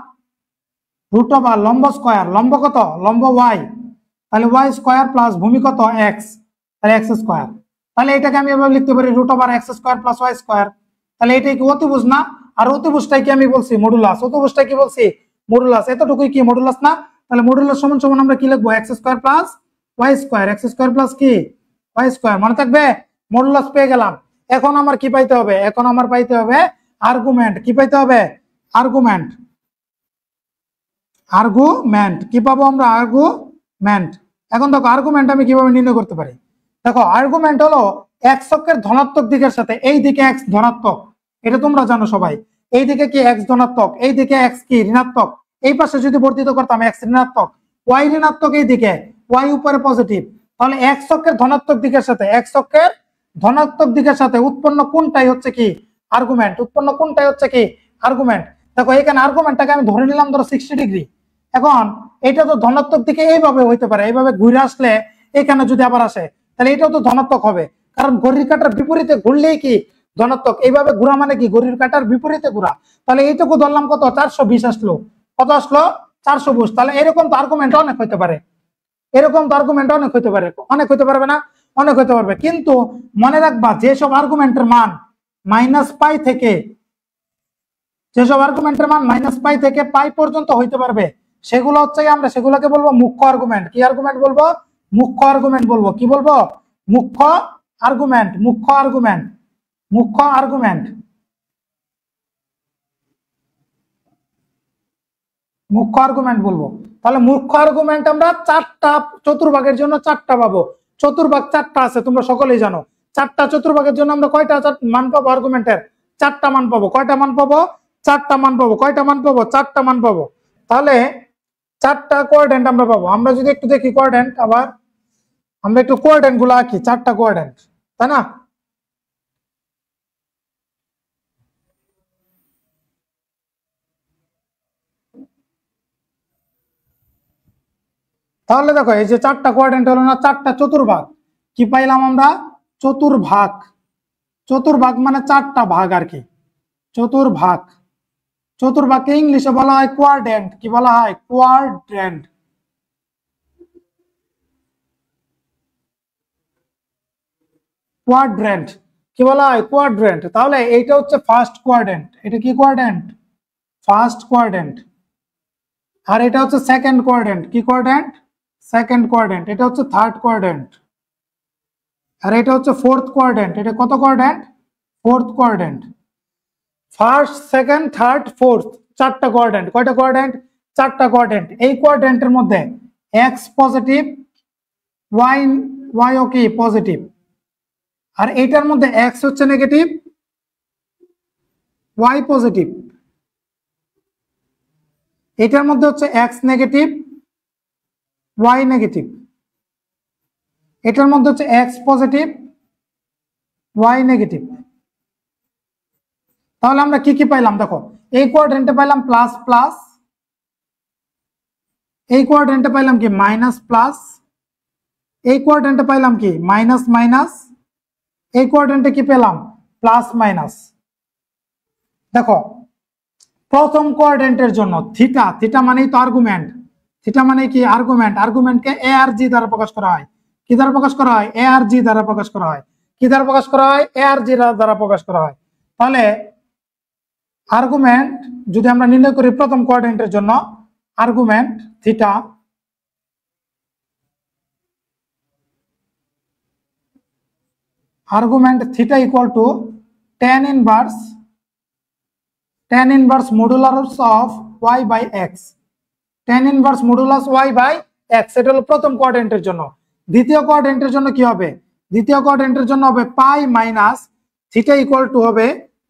রুট ওভার লম্ব স্কয়ার, লম্ব কত, লম্ব ওয়াই, তাহলে ওয়াই স্কয়ার প্লাস ভূমি কত এক্স, তাহলে এক্স স্কয়ার। তাহলে এটাকে আমি এভাবে লিখতে পারি root over X square plus Y square. তাহলে এটাই কি অতিভুজ না, আর অতিভুজটাই কি আমি বলছি মডুলাস, অতিভুজটা কি বলছি মডুলাস, এতটুকুই কি মডুলাস না। তাহলে মডুলাস সমান সমান আমরা কি লিখবো X square plus Y square, X square plus কি ওয়াই স্কয়ার, মনে থাকবে। মডুলাস পেয়ে গেলাম। এখন আমার কি পাইতে হবে, এখন আমার পাইতে হবে আর্গুমেন্ট, কি পাইতে হবে আর্গুমেন্ট, আর্গুমেন্ট কি পাবো আমরা আর্গুমেন্ট। এখন দেখো আর্গুমেন্ট আমি কিভাবে নির্ণয় করতে পারি, দেখো আর্গুমেন্ট হলো এক্স অক্ষের ধনাত্মক দিকের সাথে এই দিকে এক্স ধনাত্মক, এটা তোমরা জানো সবাই, এই দিকে কি এক্স ধনাত্মক, এই দিকে এক্স কি ঋণাত্মক, এই পাশে যদি বর্ধিত করতাম এক্স ঋণাত্মক, ওয়াই ঋণাত্মক, এই দিকে ওয়াই উপরে পজিটিভ, তাহলে এক্স অক্ষের ধনাত্মক দিকের সাথে, এক্স অক্ষের ধনাত্মক দিকের সাথে উৎপন্ন কোণটাই হচ্ছে কি আর্গুমেন্ট, উৎপন্ন কোণটাই হচ্ছে কি আর্গুমেন্ট। দেখো এখানে আর্গুমেন্টটাকে আমি ধরে নিলাম ধরো 60 ডিগ্রি। এখন এটা তো ধনাত্মক দিকে এইভাবে হইতে পারে, এইভাবে ঘুরে আসলে এখানে যদি আবার আসে তাহলে এটাও তো ধনাত্মক হবে, কারণ ঘড়ির কাঁটার বিপরীতে ঘুরলেই কি ধনাত্মক, এইভাবে ঘোরা মানে কি ঘড়ির কাঁটার বিপরীতে ঘোরা। তাহলে এইটুকু ধরলাম কত 420 আসলো, কত আসলো 420। তাহলে এরকম তো আর্গুমেন্ট অনেক হইতে পারে, এরকম তো আর্গুমেন্ট অনেক হইতে পারে, অনেক হইতে পারবে না, অনেক হইতে পারবে। কিন্তু মনে রাখবা যেসব আর্গুমেন্টের মান মাইনাস পাই থেকে, যেসব আর্গুমেন্টের মান মাইনাস পাই থেকে পাই পর্যন্ত হইতে পারবে সেগুলো হচ্ছে আমরা সেগুলোকে বলবো মুখ্য আর্গুমেন্ট। কি আর্গুমেন্ট বলবো, মুখ্য আর্গুমেন্ট বলবো, কি বলবো মুখ্য আর্গুমেন্ট, মুখ্য আর্গুমেন্ট, মুখ্য আর্গুমেন্ট, মুখ্য আর্গুমেন্ট বলবো। তাহলে মুখ্য আর্গুমেন্ট আমরা চারটা, চতুর্ভাগের জন্য চারটা পাবো, চতুর্ভাগ চারটা আছে তোমরা সকলেই জানো, চারটা চতুর্ভাগের জন্য আমরা কয়টা মান পাবো আর্গুমেন্টের, চারটা মান পাবো। কয়টা মান পাবো, চারটা মান পাবো। কয়টা মান পাবো, চারটা মান পাবো। তাহলে চারটা কোঅর্ডিনেট আমরা পাবো। আমরা যদি একটু দেখি কোঅর্ডিনেট, আবার আমরা একটু কোঅর্ডিনেট গুলো আঁকি, চারটা কোঅর্ডিনেট, তাই না। তাহলে দেখো এই যে চারটা কোঅর্ডিনেট হলো না, চারটা চতুর্ভাগ, কি পাইলাম আমরা চতুর্ভাগ, চতুর্ভাগ মানে চারটা ভাগ আর কি, চতুর্ভাগ, চতুর্ভাগকে ইংলিশে বলা হয় কোয়াড্রেন্ট, কি বলা হয় কোয়াড্রেন্ট, কোয়াড্রেন্ট কি বলা হয় কোয়াড্রেন্ট। তাহলে এইটা হচ্ছে ফার্স্ট কোয়াড্রেন্ট, এটা কি কোয়াড্রেন্ট ফার্স্ট কোয়াড্রেন্ট, আর এটা হচ্ছে সেকেন্ড কোয়াড্রেন্ট, কি কোয়াড্রেন্ট সেকেন্ড কোয়াড্রেন্ট, এটা হচ্ছে থার্ড কোয়াড্রেন্ট, আর এটা হচ্ছে ফোর্থ কোয়াড্রেন্ট। এটা কত quadrant, fourth quadrant. First second third fourth, চারটা কোয়াড্রেন্ট। কয়টা কোয়াড্রেন্ট, চারটা কোয়াড্রেন্ট। এই কোয়াড্রেন্টের মধ্যে এক্স পজিটিভ, ওয়াই ওয়াই ও কি পজিটিভ, আর এইটার মধ্যে এক্স হচ্ছে নেগেটিভ, ওয়াই পজিটিভ, এটার মধ্যে হচ্ছে এক্স নেগেটিভ, ওয়াই নেগেটিভ, এটার মধ্যে হচ্ছে এক্স পজিটিভ, ওয়াই নেগেটিভ। তাহলে আমরা কি কি পাইলাম দেখো, এই কোয়াড্রেন্টে পাইলাম প্লাস প্লাস, এই কোয়াড্রেন্টে পাইলাম কি মাইনাস প্লাস, এই কোয়াড্রেন্টে পাইলাম কি মাইনাস মাইনাস, এই কোয়াড্রেন্টে কি পেলাম প্লাস মাইনাস। দেখো প্রথম কোয়াড্রেন্টের জন্য থিটা, থিটা মানেই তো আর্গুমেন্ট, থিটা মানে কি আর্গুমেন্ট, আর্গুমেন্টকে এ আর জি দ্বারা প্রকাশ করা হয়, কি দ্বারা প্রকাশ করা হয় এ আর জি দ্বারা প্রকাশ করা হয়, কি দ্বারা প্রকাশ করা হয় এ আর জি দ্বারা প্রকাশ করা হয়। তাহলে আর্গুমেন্ট যদি আমরা নির্ণয় করি প্রথম কোয়াড্রেন্টের জন্য, argument theta, argument theta equal to tan inverse modulus of y by x, tan inverse modulus y by x, এটা হলো প্রথম কোয়াড্রেন্টের জন্য। দ্বিতীয় কোয়াড্রেন্টের জন্য কি হবে, দ্বিতীয় কোয়াড্রেন্টের জন্য হবে পাই মাইনাস থিটা ইকুয়াল টু হবে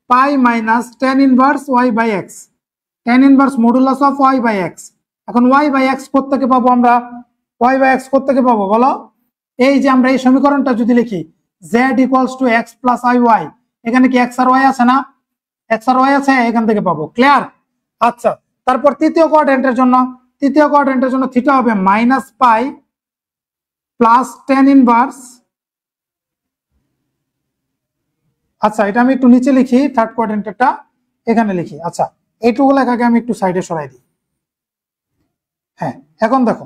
পাই minus tan inverse y by x, tan inverse modulus of y by x, এখন ওয়াই বাই এক্স থেকে পাবো আমরা, ওয়াই বাই এক্স থেকে পাবো বলো? এই যে আমরা এই সমীকরণটা যদি লিখি Z equals to X plus I Y, এখানে কি এক্স আর ওয়াই আছে না? এক্স আর ওয়াই আছে, এখান থেকে পাবো। ক্লিয়ার? আচ্ছা, তারপর তৃতীয় কোয়াড্রেন্টের জন্য থিটা হবে minus pi plus tan inverse. আচ্ছা, এটা আমি একটু নিচে লিখি, থার্ড কোয়াড্রেন্টেরটা এখানে লিখি। আচ্ছা, এইটুকু লেখাকে আমি একটু সাইডে সরাই দিই। হ্যাঁ, এখন দেখো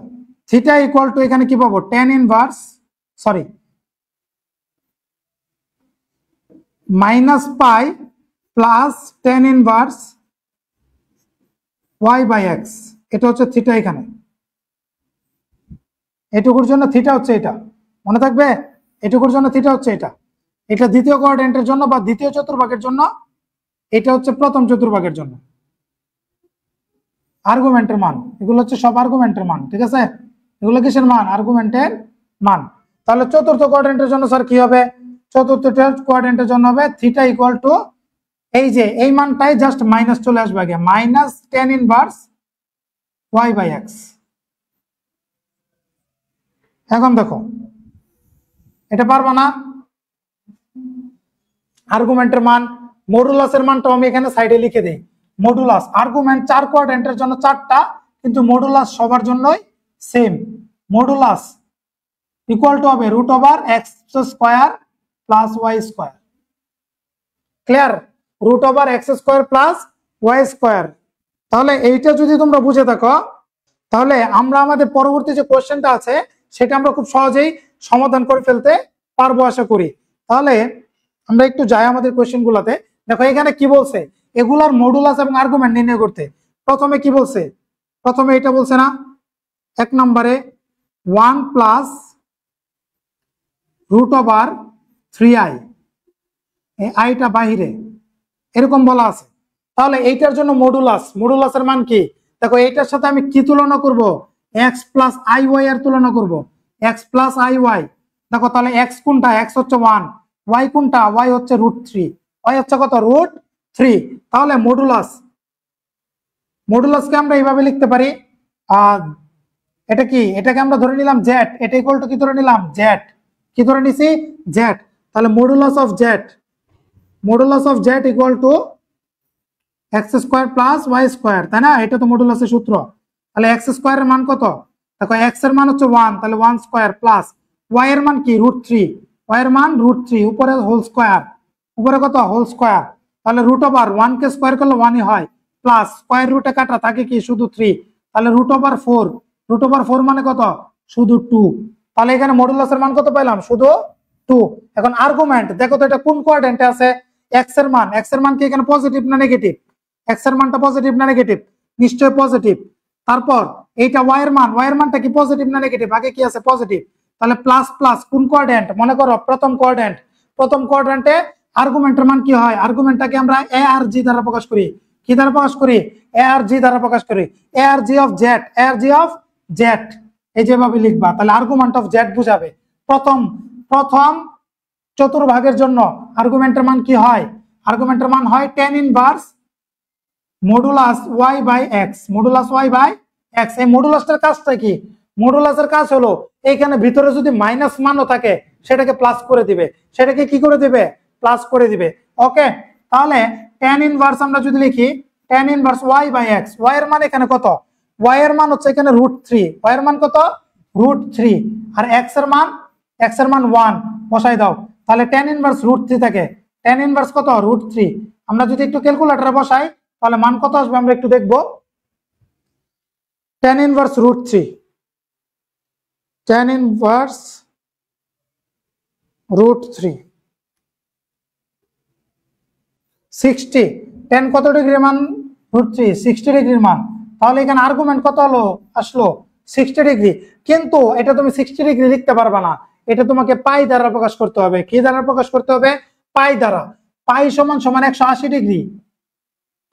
থিটা ইকুয়াল টু এখানে কি পাবো? Tan inverse, sorry, minus pi plus tan inverse Y by X. এটা হচ্ছে থিটা, এখানে এটুকুর জন্য থিটা হচ্ছে এটা, মনে থাকবে? এটুকুর জন্য থিটা হচ্ছে এটা। এটা দ্বিতীয় কোয়াড্রেন্টের জন্য বা দ্বিতীয় চতুর্ভাগের জন্য, এটা হচ্ছে প্রথম চতুর্ভাগের জন্য। আর্গুমেন্টের মান, এগুলো হচ্ছে সব আর্গুমেন্টের মান, ঠিক আছে? এগুলো কিসের মান? আর্গুমেন্টের মান। তাহলে চতুর্থ কোয়াড্রেন্টের জন্য স্যার কি হবে? চতুর্থ কোয়াড্রেন্টের জন্য হবে থিটা ইকুয়াল টু, এই যে এই মানটাই জাস্ট মাইনাস চলে আসবে আগে, minus tan inverse Y by X. এখন দেখো এটা পারবা না? আর্গুমেন্টের মান, মডুলাসের মানটাও আমি এখানে সাইডে লিখে দিই। মডুলাস, আর্গুমেন্ট 4 কোয়াড্রেন্টের জন্য 4টা, কিন্তু মডুলাস সবার জন্যই সেম। মডুলাস ইকুয়াল টু হবে root over X square plus Y square. Clear? Root over X square plus Y square. তাহলে এইটা যদি তোমরা বুঝে থাকো, তাহলে আমরা আমাদের পরবর্তী যে কোয়েশ্চেনটা আছে সেটা আমরা খুব সহজেই সমাধান করে ফেলতে পারবো আশা করি। তাহলে আমরা একটু যাই আমাদের কোয়েশ্চেন গুলাতে। দেখো এখানে কি বলছে, এগুলার মডুলাস এবং আর্গুমেন্ট নির্ণয় করতে। প্রথমে কি বলছে? প্রথমে এটা বলছে না, 1 নম্বরে 1 প্লাস রুট ওভার 3i, এই আইটা বাহিরে এরকম বলা আছে। তাহলে এইটার জন্য মডুলাসের মান কি? দেখো এইটার সাথে আমি কি তুলনা করব? এক্স প্লাস আই ওয়াই এর তুলনা করব, এক্স প্লাস আই ওয়াই। দেখো তাহলে এক্স কোনটা? এক্স হচ্ছে 1, ওয়াই কোনটা? ওয়াই হচ্ছে √3, ওয়াই হচ্ছে কত? √3। তাহলে মডুলাসকে আমরা এইভাবে লিখতে পারি, এটা কি? এটাকে আমরা ধরে নিলাম জেড, এটা ইকুয়াল টু কি ধরে নিলাম? জেড। কি ধরে নিছি? জেড। তাহলে modulus of Z equal to X square plus Y square, তাই না? এটা তো মডুলাসের সূত্র। তাহলে এক্স স্কোয়ারের মান কত? দেখো এক্স এর মান হচ্ছে 1, তাহলে 1 স্কোয়ার প্লাস ওয়াই এর মান কি? √3, ওয়াই এর মান √3, উপরে হোল স্কোয়ার, উপরে কত? Whole square. তাহলে রুট ওভার 1 কে স্কোয়ার করলে 1ই হয়, প্লাস স্কোয়ার রুটে কাটা থাকে কি? শুধু 3, তাহলে √4 মানে কত? শুধু 2। তাহলে এখানে মডুলাসের মান কত পাইলাম? শুধু 2। এখন আর্গুমেন্ট দেখো তো এটা কোন কোয়াড্রেন্টে আছে? এক্স এর মান কি এখানে পজিটিভ না নেগেটিভ? এক্স এর মানটা পজিটিভ না নেগেটিভ? নিশ্চয়ই পজিটিভ। তারপর এইটা ওয়াই এর মানটা কি পজিটিভ না নেগেটিভ? আগে কি আছে? পজিটিভ। তাহলে প্লাস প্লাস কোন কোয়াড্রেন্ট? মনে করো প্রথম কোয়াড্রেন্টে আর্গুমেন্টের মান কি হয়? আর্গুমেন্টটাকে আমরা এ আর জি দ্বারা প্রকাশ করি। কি দ্বারা প্রকাশ করি? এ আর জি দ্বারা প্রকাশ করি। এ আর জি অফ জেড, এই যেভাবে লিখবা, তাহলে আর্গুমেন্ট অফ জেড বুঝাবে। প্রথম চতুর্ভাগের জন্য আর্গুমেন্টের মান কি হয়? আর্গুমেন্টের মান হয় tan inverse modulus Y by X. এই মডুলাসটার কাজটা কি? মডুলাসের কাজ হলো এইখানে ভিতরে যদি মাইনাস মানও থাকে সেটাকে প্লাস করে দিবে, সেটাকে কি করে দিবে? প্লাস করে দিবে। ওকে, তাহলে টেন ইনভার্স আমরা যদি লিখি tan inverse Y by X, Y এর মান এখানে কত? ওয়াই এর মান হচ্ছে এখানে √3, ওয়াই এর মান কত? √3, আর এক্স এর মান 1 বসাই দাও। তাহলে টেন ইনভার্স √3 থাকে, টেন ইনভার্স কত? √3। আমরা যদি একটু ক্যালকুলেটরে বসাই তাহলে মান কত আসবে আমরা একটু দেখবো। Ten inverse √3, 60। 10 কত ডিগ্রি মান? √3, 60 ডিগ্রির মান। তাহলে এখানে আর্গুমেন্ট কত হলো? আসলো 60 ডিগ্রি। কিন্তু এটা তুমি 60 ডিগ্রি লিখতে পারবে না, এটা তোমাকে পাই দ্বারা প্রকাশ করতে হবে। কি দ্বারা প্রকাশ করতে হবে? পাই দ্বারা। পাই সমান 180 ডিগ্রি।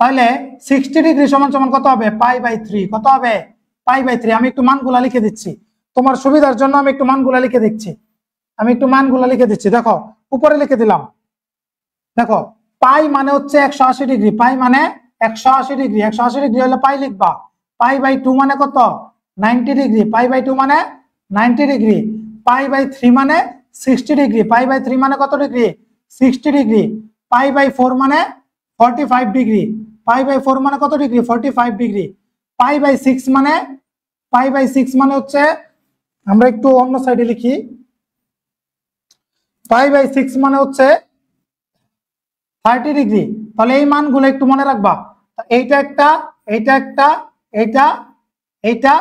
তাহলে 60 ডিগ্রি সমান কত হবে? π/3। কত হবে? π/3। আমি একটু মানগুলা লিখে দিচ্ছি তোমার সুবিধার জন্য, আমি একটু মানগুলা লিখে দিচ্ছি। দেখো উপরে লিখে দিলাম। দেখো পাই মানে হচ্ছে 180 ডিগ্রি, পাই মানে 180 ডিগ্রি, 180 ডিগ্রি হলে পাই লিখবা। পাই বাই 2 মানে কত 90 ডিগ্রি, পাই বাই 2 মানে 90 ডিগ্রি, পাই বাই 3 মানে 60 ডিগ্রি, পাই বাই 3 মানে কত ডিগ্রি 60 ডিগ্রি, পাই বাই 4 মানে 45 ডিগ্রি, পাই বাই 4 মানে কত ডিগ্রি 45 ডিগ্রি, পাই বাই 6 মানে হচ্ছে আমরা একটু অন্য সাইডে লিখি, পাই বাই 6 মানে হচ্ছে 30 ডিগ্রি। তাহলে এই মানগুলো একটু মনে রাখবা, এইটা একটা, এইটা একটা, এইটা, এইটা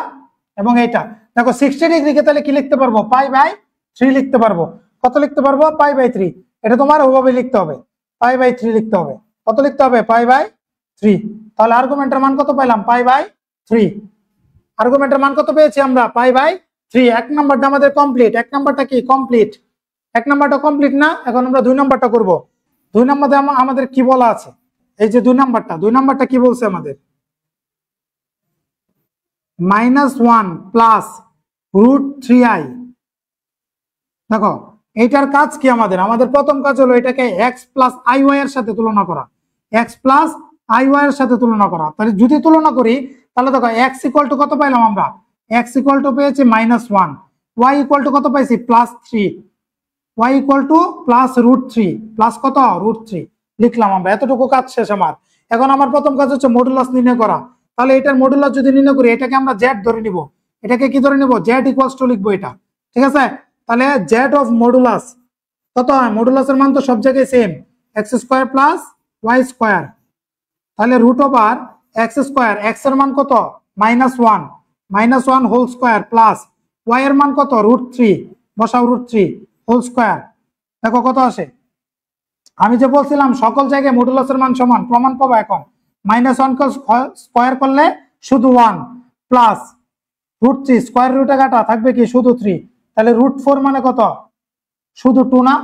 এবং এইটা। দেখো 60 ডিগ্রিকে তাহলে কি লিখতে পারবো পাই বাই 3 লিখতে পারবো। কত লিখতে পারবো পাই বাই 3। এটা তোমার ওভাবে লিখতে হবে, পাই বাই 3 লিখতে হবে। কত লিখতে হবে পাই বাই 3। তাহলে আর্গুমেন্টের মান কত পাইলাম পাই বাই 3। আর্গুমেন্টের মান কত পেয়েছি আমরা পাই বাই 3। এক নাম্বারটা আমাদের কমপ্লিট। এক নাম্বারটা কি কমপ্লিট, এক নাম্বারটা কমপ্লিট না। এখন আমরা 2 নাম্বারটা করব। 2 নাম্বারে আমাদের কি বলা আছে, এই যে 2 নাম্বারটা কি বলছে আমাদের, -1 প্লাস √3i। দেখো এইটার কাজ কি আমাদের, আমাদের প্রথম কাজ হলো এটাকে x প্লাস iy এর সাথে তুলনা করা, x প্লাস iy এর সাথে তুলনা করা। তাহলে যদি তুলনা করি তাহলে দেখো x ইকুয়াল টু কত পাইলাম আমরা, x ইকুয়াল টু পেয়েছি -1, y ইকুয়াল টু কত পাইছি +3, y equal to plus √3, plus কত √3 লিখলাম আমরা। এতটুকু কাজ শেষ আমার। এখন আমার প্রথম কাজ হচ্ছে মডুলাস নির্ণয় করা। তাহলে এটার মডুলাস যদি নির্ণয় করি এটাকে আমরা z ধরে নিব, এটাকে কি ধরে নিব z ইকুয়ালস টু লিখবো এটা, ঠিক আছে। তাহলে z অফ মডুলাস কত হয়, মডুলাসের মান তো সব জায়গায় সেম, x² প্লাস y²। তাহলে √x², x এর মান কত -1 হোল স্কয়ার প্লাস y এর মান কত √3, বসাও √3 হোল স্কয়ার। দেখো কত আসে, আমি যে বলছিলাম সকল জায়গায় মডুলাসের মান সমান, প্রমাণ পাবো এখন। -1 কে স্কয়ার করলে শুধু 1 প্লাস √3 স্কয়ার রুটে কাটা থাকবে কি শুধু 3। তাহলে √4 মানে কত শুধু 2 না,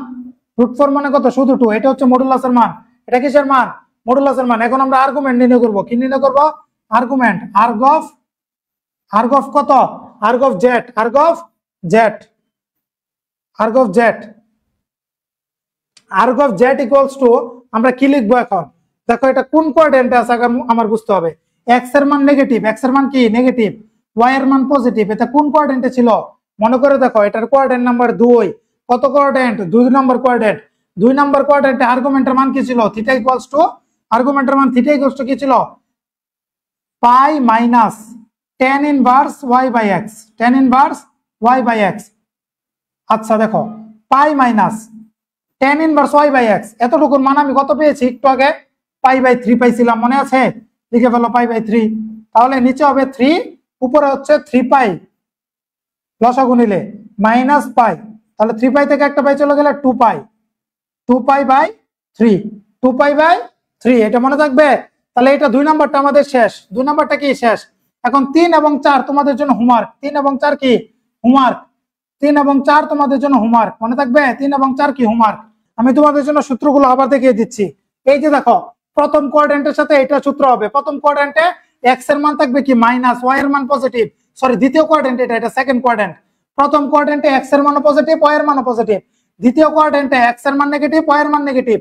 √4 মানে কত শুধু 2। এটা হচ্ছে মডুলাসের মান। এটা কিসের মান মডুলাসের মান। এখন আমরা আর্গুমেন্ট নির্ণয় করব। কি নির্ণয় করব আর্গুমেন্ট, আর্গফ কত আর্গফ জেড, আর্গফ জেড ইকুয়ালস টু আমরা কি লিখবো এখন। দেখো এটা কোন কোয়াড্রেন্টে আছে আমার বুঝতে হবে। x এর মান নেগেটিভ, x এর মান কি নেগেটিভ, y এর মান পজিটিভ। এটা কোন কোয়াড্রেন্টে ছিল মনে করে দেখো, এটার কোয়াড্রেন্ট নাম্বার 2। কত কোয়াড্রেন্ট 2 নম্বর কোয়াড্রেন্ট। 2 নম্বর কোয়াড্রেন্টে আর্গুমেন্টের মান কি ছিল থিটা ইকুয়ালস টু, আর্গুমেন্টের মান থিটা ইকুয়ালস টু কি ছিল pi minus tan inverse y by x, tan inverse y by x। আচ্ছা দেখো pi minus tan inverse y by x, এতটুকুর মান আমি কত পেয়েছি একটু আগে পাই বাই 3 পাইছিলাম, মনে আছে, লিখে ফেলো পাই বাই 3। তাহলে নিচে হবে 3, উপরে হচ্ছে 3 পাই, লসাগু নিলে মাইনাস পাই। তাহলে 3 পাই থেকে একটা পাই চলে গেলে 2 পাই, 2 পাই বাই 3, 2 পাই বাই 3। এটা মনে থাকবে। তাহলে এটা 2 নাম্বারটা আমাদের শেষ। 2 নাম্বারটা কি শেষ। এখন 3 এবং 4 তোমাদের জন্য হোমওয়ার্ক। 3 এবং 4 কি হোমওয়ার্ক, 3 এবং 4 তোমাদের জন্য হোমওয়ার্ক, মনে থাকবে 3 এবং 4 কি হোমওয়ার্ক। আমি তোমাদের জন্য সূত্রগুলো আবার দেখিয়ে দিচ্ছি। এই যে দেখো প্রথম কোয়াড্রেন্টের সাথে এটা সূত্র হবে। প্রথম কোয়াড্রেন্টে x এর মান থাকবে কি মাইনাস, y এর মান পজিটিভ। সরি দ্বিতীয় কোয়াড্রেন্ট, এটা সেকেন্ড কোয়াড্রেন্ট। প্রথম কোয়াড্রেন্টে x এর মান পজিটিভ, y এর মান পজিটিভ। দ্বিতীয় কোয়াড্রেন্টে x এর মান নেগেটিভ, y এর মান নেগেটিভ।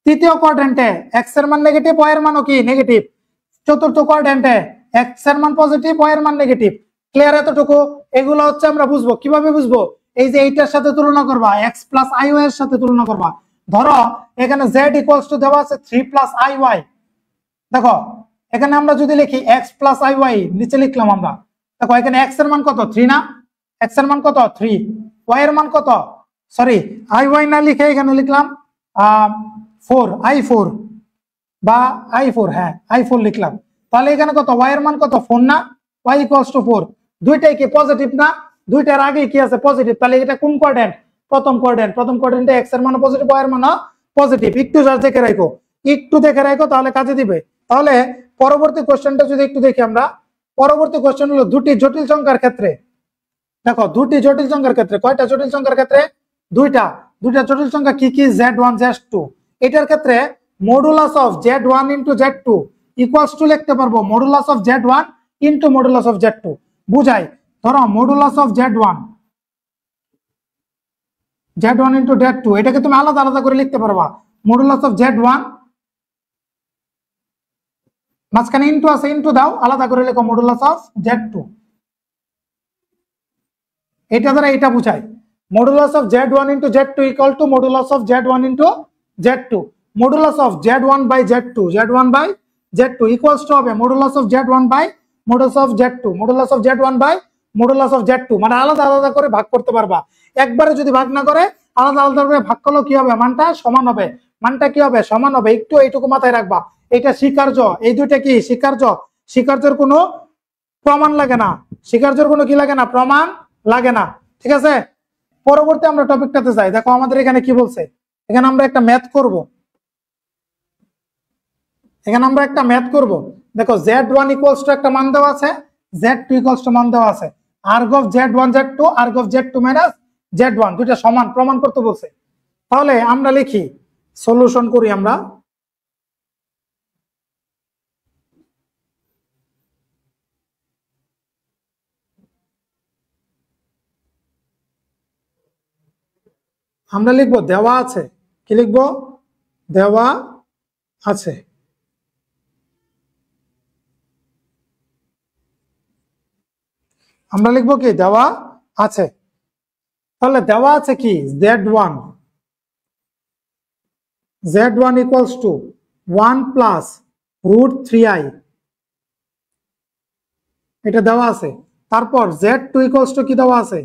তৃতীয় কোয়াড্রেন্টে x এর মান নেগেটিভ, y এর মানও কি নেগেটিভ। চতুর্থ কোয়াড্রেন্টে x এর মান পজিটিভ, y এর মান নেগেটিভ। ক্লিয়ার এতটুকু। এগুলো হচ্ছে আমরা বুঝবো কিভাবে বুঝবো, এই যে এইটার সাথে তুলনা করবা, x প্লাস iy এর সাথে তুলনা করবা। ধরো এখানে z ইকুয়ালস টু দেওয়া আছে 3 প্লাস iy। দেখো এখানে আমরা যদি লিখি x প্লাস iy, নিচে লিখলাম আমরা। দেখো এখানে x এর মান কত 3 না, x এর মান কত 3, y এর মান কত, সরি iy না লিখে এখানে লিখলাম 4, i4 বা i4, হ্যাঁ i4 লিখলাম। তাহলে এখানে কত y এর মান কত 4 না, y ইকুয়ালস টু 4। দুইটাই কি পজিটিভ না, দুইটার আগে কি আছে পজিটিভ। তাহলে এটা কোন কোয়াড্রেন্ট প্রথম কোয়াড্রেন্ট। প্রথম কোয়াড্রেন্টে x এর মান পজিটিভ, y এর মান পজিটিভ। একটু জাস্ট দেখে রাখো, একটু দেখে রাখো তাহলে কাজে দিবে। তাহলে পরবর্তী কোশ্চেনটা যদি একটু দেখি আমরা, পরবর্তী কোশ্চেন হলো দুটি জটিল সংখ্যার ক্ষেত্রে। দেখো দুটি জটিল সংখ্যার ক্ষেত্রে, কয়টা জটিল সংখ্যার ক্ষেত্রে দুইটা জটিল সংখ্যা কি কি z1 z2। এটার ক্ষেত্রে modulus of z1 into z2 equals two লিখতে পারবো modulus of z1 into modulus of z2। বুঝাই, ধরো modulus of z1 into z2, এটাকে তুমি আলাদা আলাদা করে লিখতে পারবা। মডুলাস অফ z1 মাঝখানে ইনটু আছে, ইনটু দাও, আলাদা করে লেখো মডুলাস অফ Z2। এটা দ্বারা এটা বুঝায় modulus of Z1 into Z2 equal to modulus of Z1 into Z2। Modulus of Z1 by Z2, Z1 by Z2 equals to হবে modulus of Z1 by modulus of Z2, modulus of Z1 by modulus of Z2। মানে আলাদা আলাদা করে ভাগ করতে পারবা। একবারে যদি ভাগ না করে আলাদা আলাদা করে ভাগ করলেও কি হবে, মানটা সমান হবে। মানটা কি হবে, সমান হবে। একটু এইটুকু মাথায় রাখবা, এটা স্বীকার্য, এই দুইটা কি স্বীকার্য। স্বীকার্যের কোনো প্রমাণ লাগে না, স্বীকার্যের কোনো কি লাগে না, প্রমাণ লাগে না। ঠিক আছে, পরবর্তী আমরা টপিকটাতে যাই। দেখো আমাদের এখানে কি বলছে, এখানে আমরা একটা ম্যাথ করব। দেখো Z1 ইকুয়ালস টু একটা মান দেওয়া আছে, Z2 ইকুয়ালস টু মান দেওয়া আছে। Erg of Z1 Z2, erg of Z2 minus Z1 দুইটা সমান প্রমাণ করতে বলছে। তাহলে আমরা লিখি, সলিউশন করি আমরা। আমরা লিখবো দেওয়া আছে, কি লিখবো, দেওয়া আছে। আমরা লিখবো কি, দেওয়া আছে। তাহলে দেওয়া আছে কি, Z1 equals to 1 plus root 3i, এটা দেওয়া আছে। তারপর Z2 ইকুয়ালস টু কি দেওয়া আছে,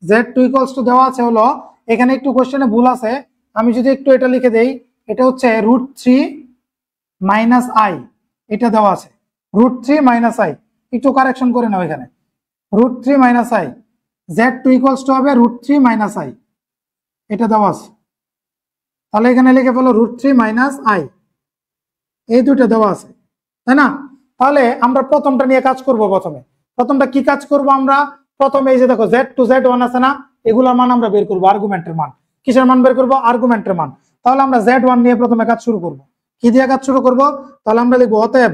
Z2 ইকুয়ালস টু দেওয়া আছে হলো, এখানে একটু কোশ্চেনে ভুল আছে, আমি যদি একটু এটা লিখে দেই, এটা হচ্ছে রুট 3 মাইনাস আই, এটা দেওয়া আছে রুট 3 মাইনাস আই। একটু কারেকশন করে নাও, এখানে root 3 minus I, Z2 equals to হবে রুট 3 মাইনাস আই, এটা দেওয়া আছে। তাহলে এখানে লিখে ফেলো রুট 3 মাইনাস আই, এই দুটো দেওয়া আছে, তাই না? তাহলে আমরা প্রথমটা নিয়ে কাজ করব। প্রথমটা কি কাজ করব আমরা, প্রথমে এই যে দেখো Z2 Z1 আছে না, এগুলোর মান আমরা বের করবো, আর্গুমেন্টের মান। কিসের মান বের করবো, আর্গুমেন্টের মান। তাহলে আমরা Z1 নিয়ে প্রথমে কাজ শুরু করব। কি দিয়ে কাজ শুরু করব, তাহলে আমরা লিখবো অতএব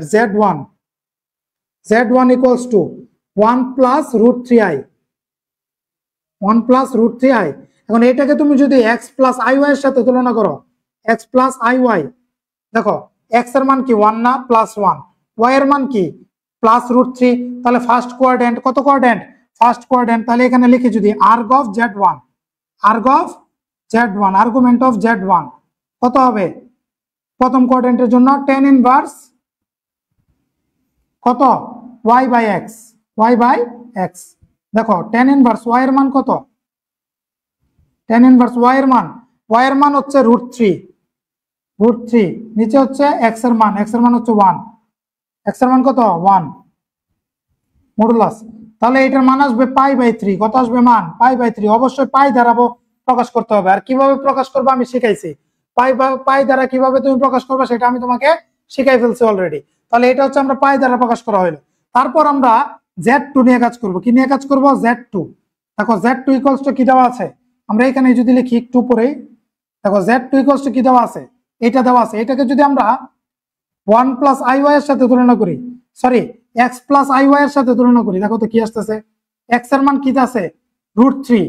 Z1 equals to 1 plus root 3i, 1 plus root 3i। এখন এটাকে তুমি যদি x প্লাস iy এর সাথে তুলনা করো, x প্লাস iy, দেখো x এর মান কি 1 না, প্লাস 1, y এর মান কি প্লাস রুট 3, তাহলে ফার্স্ট কোয়াড্রেন্ট, কত কোয়াড্রেন্ট, ফার্স্ট কোয়াড্রেন্ট। তাহলে এখানে লিখি যদি erg of Z1, argument of Z1 কত হবে, প্রথম কোয়াড্রেন্টের জন্য tan ইনভার্স কত, y বাই x। দেখো tan ইনভার্স y এর মান কত, tan ইনভার্স y এর মান হচ্ছে রুট 3, নিচে হচ্ছে x এর মান হচ্ছে 1, x এর মান কত 1 মডুলাস। তাহলে এটার মান আসবে পাই বাই 3, কত আসবে মান, পাই বাই 3। অবশ্যই পাই দ্বারা প্রকাশ করতে হবে। আর কিভাবে প্রকাশ করবে আমি শিখাইছি, পাই দ্বারা কিভাবে তুমি প্রকাশ করবে সেটা আমি তোমাকে শিখাই ফেলছি অলরেডি। তাহলে এটা হচ্ছে আমরা পাই দ্বারা প্রকাশ করা হলো। তারপর আমরা Z2 নিয়ে কাজ করব। কি নিয়ে কাজ করব, Z2। দেখো Z2 ইকুয়ালস টু কি দেওয়া আছে, আমরা এখানে যদি লিখি একটু পরেই, দেখো Z2 ইকুয়ালস টু কি দেওয়া আছে, এটা দেওয়া আছে। এটাকে যদি আমরা 1 প্লাস iy এর সাথে তুলনা করি, সরি x প্লাস iy এর সাথে তুলনা করি, দেখো তো কি আসতেছে, x এর মান কি আছে রুট 3,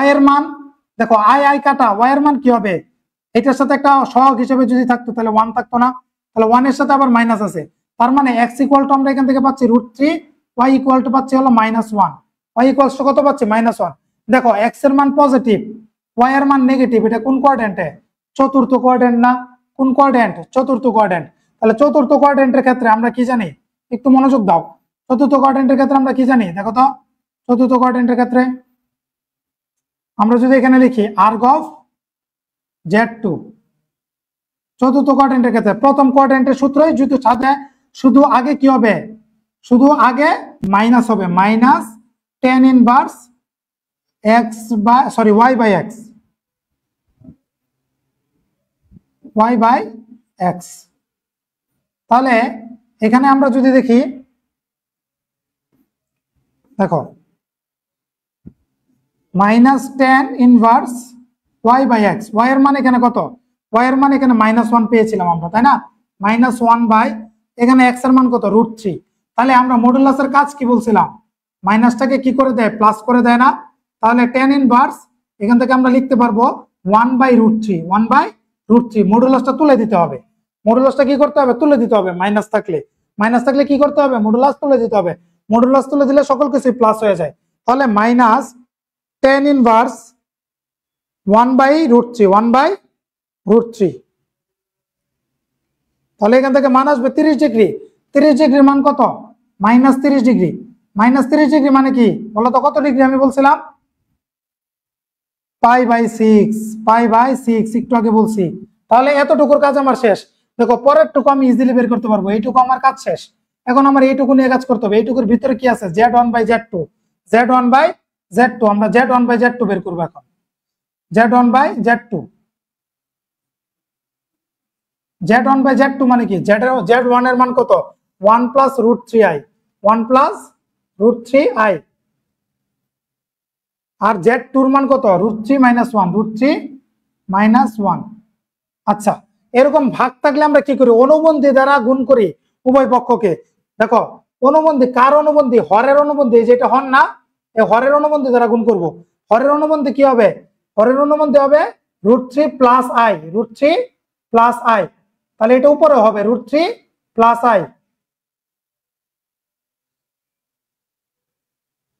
y এর মান দেখো আই কাটা, y এর মান কি হবে, এটার সাথে একটা সহগ হিসেবে যদি থাকতো তাহলে 1 থাকতো না, তাহলে 1 এর সাথে আবার মাইনাস আছে। তার মানে x ইকুয়াল টু আমরা এখান থেকে পাচ্ছি রুট 3, y ইকুয়াল টু পাচ্ছি হলো -1, y ইকুয়াল টু কত পাচ্ছি -1। দেখো x এর মান পজিটিভ, y এর মান নেগেটিভ, এটা কোন কোয়াড্রেন্টে, চতুর্থ কোয়াড্রেন্ট না, কোন কোয়াড্রেন্ট, চতুর্থ কোয়াড্রেন্ট। তাহলে চতুর্থ কোয়াড্রেন্টের ক্ষেত্রে আমরা কি জানি, একটু মনোযোগ দাও। চতুর্থ কোয়াড্রেন্টের ক্ষেত্রে আমরা কি জানি, দেখো তো, চতুর্থ কোয়াড্রেন্টের ক্ষেত্রে আমরা যদি এখানে লিখি আর্গ অফ Z2, চতুর্থ কোয়াড্রেন্টের ক্ষেত্রে প্রথম কোয়াড্রেন্টের সূত্রই যদি সাথে শুধু আগে কি হবে, শুধু আগে মাইনাস হবে, minus tan inverse y by x। তাহলে এখানে আমরা যদি দেখি, দেখো minus tan inverse y by x, y এর মান এখানে কত, y এর মান এখানে -1 পেয়েছিলাম আমরা, তাই না, -1 বাই এখানে x এর মান কত রুট 3। তাহলে আমরা মডুলাসের কাজ কি বলছিলাম, মাইনাসটাকে কি করে দেয়, প্লাস করে দেয় না। তাহলে tan ইনভার্স এখান থেকে আমরা লিখতে পারবো 1 বাই রুট 3, মডুলাসটা তুলে দিতে হবে। মডুলাসটা কি করতে হবে, তুলে দিতে হবে, মাইনাস থাকলে মাইনাস থাকলে কি করতে হবে, মডুলাস তুলে দিতে হবে, মডুলাস তুলে দিলে সকল কিছু প্লাস হয়ে যায়। তাহলে মাইনাস টেন ইনভার্স 1/√3, 1/√3। তাহলে এখান থেকে মান আসবে 30 ডিগ্রি। 30 ডিগ্রির মান কত, -30 ডিগ্রি। -30 ডিগ্রি মানে কি বলো তো, কত ডিগ্রি আমি বলছিলাম, π/6, π/6 একটু আগে বলছি। তাহলে এতটুকুর কাজ আমার শেষ। দেখো পরেরটুকু আমি ইজিলি বের করতে পারবো, এইটুকু আমার কাজ শেষ। এখন আমার এইটুকু নিয়ে কাজ করতে হবে। এইটুকুর ভিতরে কি আছে, Z1/Z2, Z1/Z2, আমরা Z1/Z2 বের করবো এখন। Z1/Z2, Z1/Z2 মানে কি, Z1 এর মান কত, 1 + √3i, 1 + √3i। আর Z2 এর মান কত, √3 - 1, √3 - 1। আচ্ছা, এরকম ভাগ থাকলে আমরা কি করি, অনুবন্ধী দ্বারা গুণ করি উভয় পক্ষকে। দেখো অনুবন্ধী কার অনুবন্ধী, হরের অনুবন্ধী, যেটা হর না, এই হরের অনুবন্ধী দ্বারা গুণ করব। হরের অনুবন্ধী কি হবে, হরের অনুবন্ধী হবে √3 + i, √3 + i। তাহলে এটা উপরে হবে √3 + i।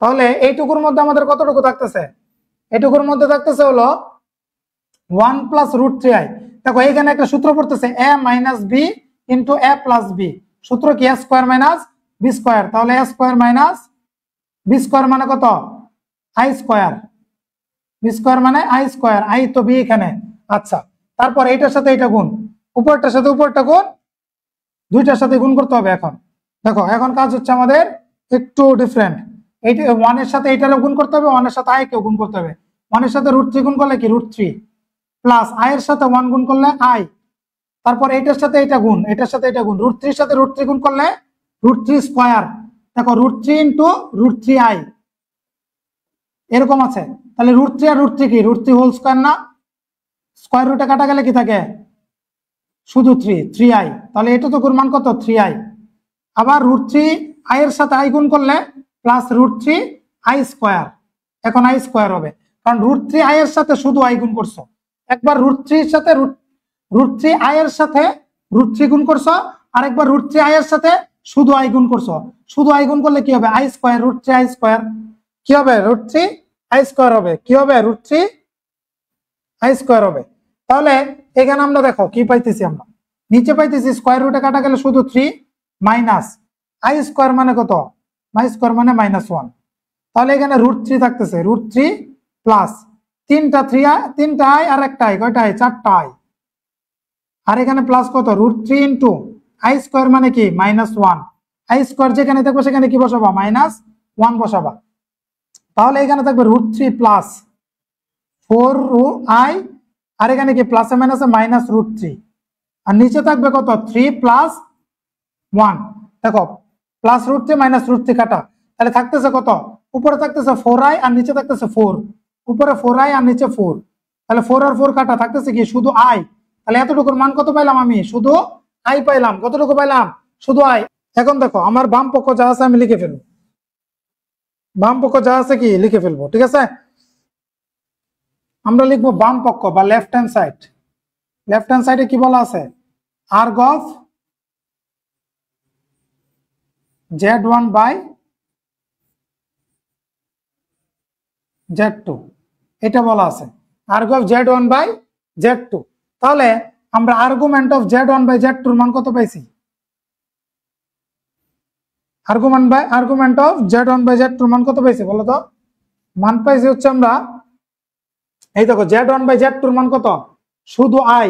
তাহলে এইটুকুর মধ্যে আমাদের কতটুকু থাকতেছে, এইটুকুর মধ্যে থাকতেছে হলো 1 + √3i। দেখো এখানে একটা সূত্র পড়তেছে a - b * a + b। সূত্র কি, a² - b²। তাহলে a² - b² মানে কত, i², b² মানে i², i তো b এখানে। আচ্ছা, তারপর এইটার সাথে এটা গুণ, উপরটার সাথে উপরটা গুণ, দুইটার সাথে গুণ করতে হবে। এখন দেখো এখন কাজ হচ্ছে আমাদের একটু ডিফারেন্ট। এইটা 1 এর সাথে এইটারও গুণ করতে হবে, 1 এর সাথে i কেও গুণ করতে হবে। 1 এর সাথে √3 গুণ করলে কি, √3 প্লাস i এর সাথে 1 গুণ করলে i। তারপর এইটার সাথে এটা গুণ, এটার সাথে এটা গুণ, √3 এর সাথে √3 গুণ করলে √3²। দেখো √3 * √3i এরকম আছে। তাহলে √3 আর √3 কি, √3 হোল স্কয়ার না, স্কয়ার রুটে কাটা গেলে কি থাকে, শুধু 3i। তাহলে এটা তো মান কত, 3i। আবার √3i এর সাথে i গুণ করলে প্লাস √3i²। এখন i² হবে, কারণ √3i এর সাথে শুধু i গুণ করছো। একবার √3 এর সাথে √3i এর সাথে √3 গুণ করছো, আর একবার √3i এর সাথে শুধু i গুণ করছো। শুধু i গুণ করলে কি হবে, i², √3i²। কি হবে, √3i² হবে। কি হবে, √3i² হবে। তাহলে এখানে আমরা দেখো কি পাইতেছি, আমরা নিচে পাইতেছি স্কয়ার রুটে কাটা গেলে শুধু 3 মাইনাস i² মানে কত, i² মানে -1। তাহলে এখানে √3 থাকতেছে, √3 প্লাস 3টা 3i, 3টা i আর একটা i, কয়টা i, 4টা i। আর এখানে প্লাস কত, √3 * i² মানে কি, -1। i² যেখানে থাকবে সেখানে কি বসাবা, -1 বসাবা। তাহলে এখানে থাকবে √3 প্লাস 4i, আর এখানে কি প্লাসে মাইনাসে -√3, আর নিচে থাকবে কত, 3 + 1। দেখো প্লাস √3 -√3 কাটা, তাহলে থাকতেছে কত, উপরে থাকতেছে 4i আর নিচে থাকতেছে 4, উপরে 4i আর নিচে 4। তাহলে 4 আর 4 কাটা, থাকতেছে কি শুধু i। তাহলে এতটুকুর মান কত পাইলাম আমি, শুধু i পাইলাম। কতটুকু পাইলাম, শুধু i। এখন দেখো আমার বাম পক্ষ যা আছে আমি লিখে ফেলবো, বাম পক্ষ যা আছে কি লিখে ফেলবো, ঠিক আছে। আমরা লিখবো বাম পক্ষ বা left hand side. Left hand সাইডে কি বলা আছে, arg of Z1/Z2 এটা বলা আছে, arg of Z1/Z2। তাহলে আমরা আর্গুমেন্ট অফ Z1/Z2 এর মান কত পাইছি, আর্গুমেন্ট অফ Z1/Z2 এর মান কত পাইছি বলো তো। মান পাইছি হচ্ছে আমরা, এই দেখো Z1/Z2 এর মান কত, শুধু i।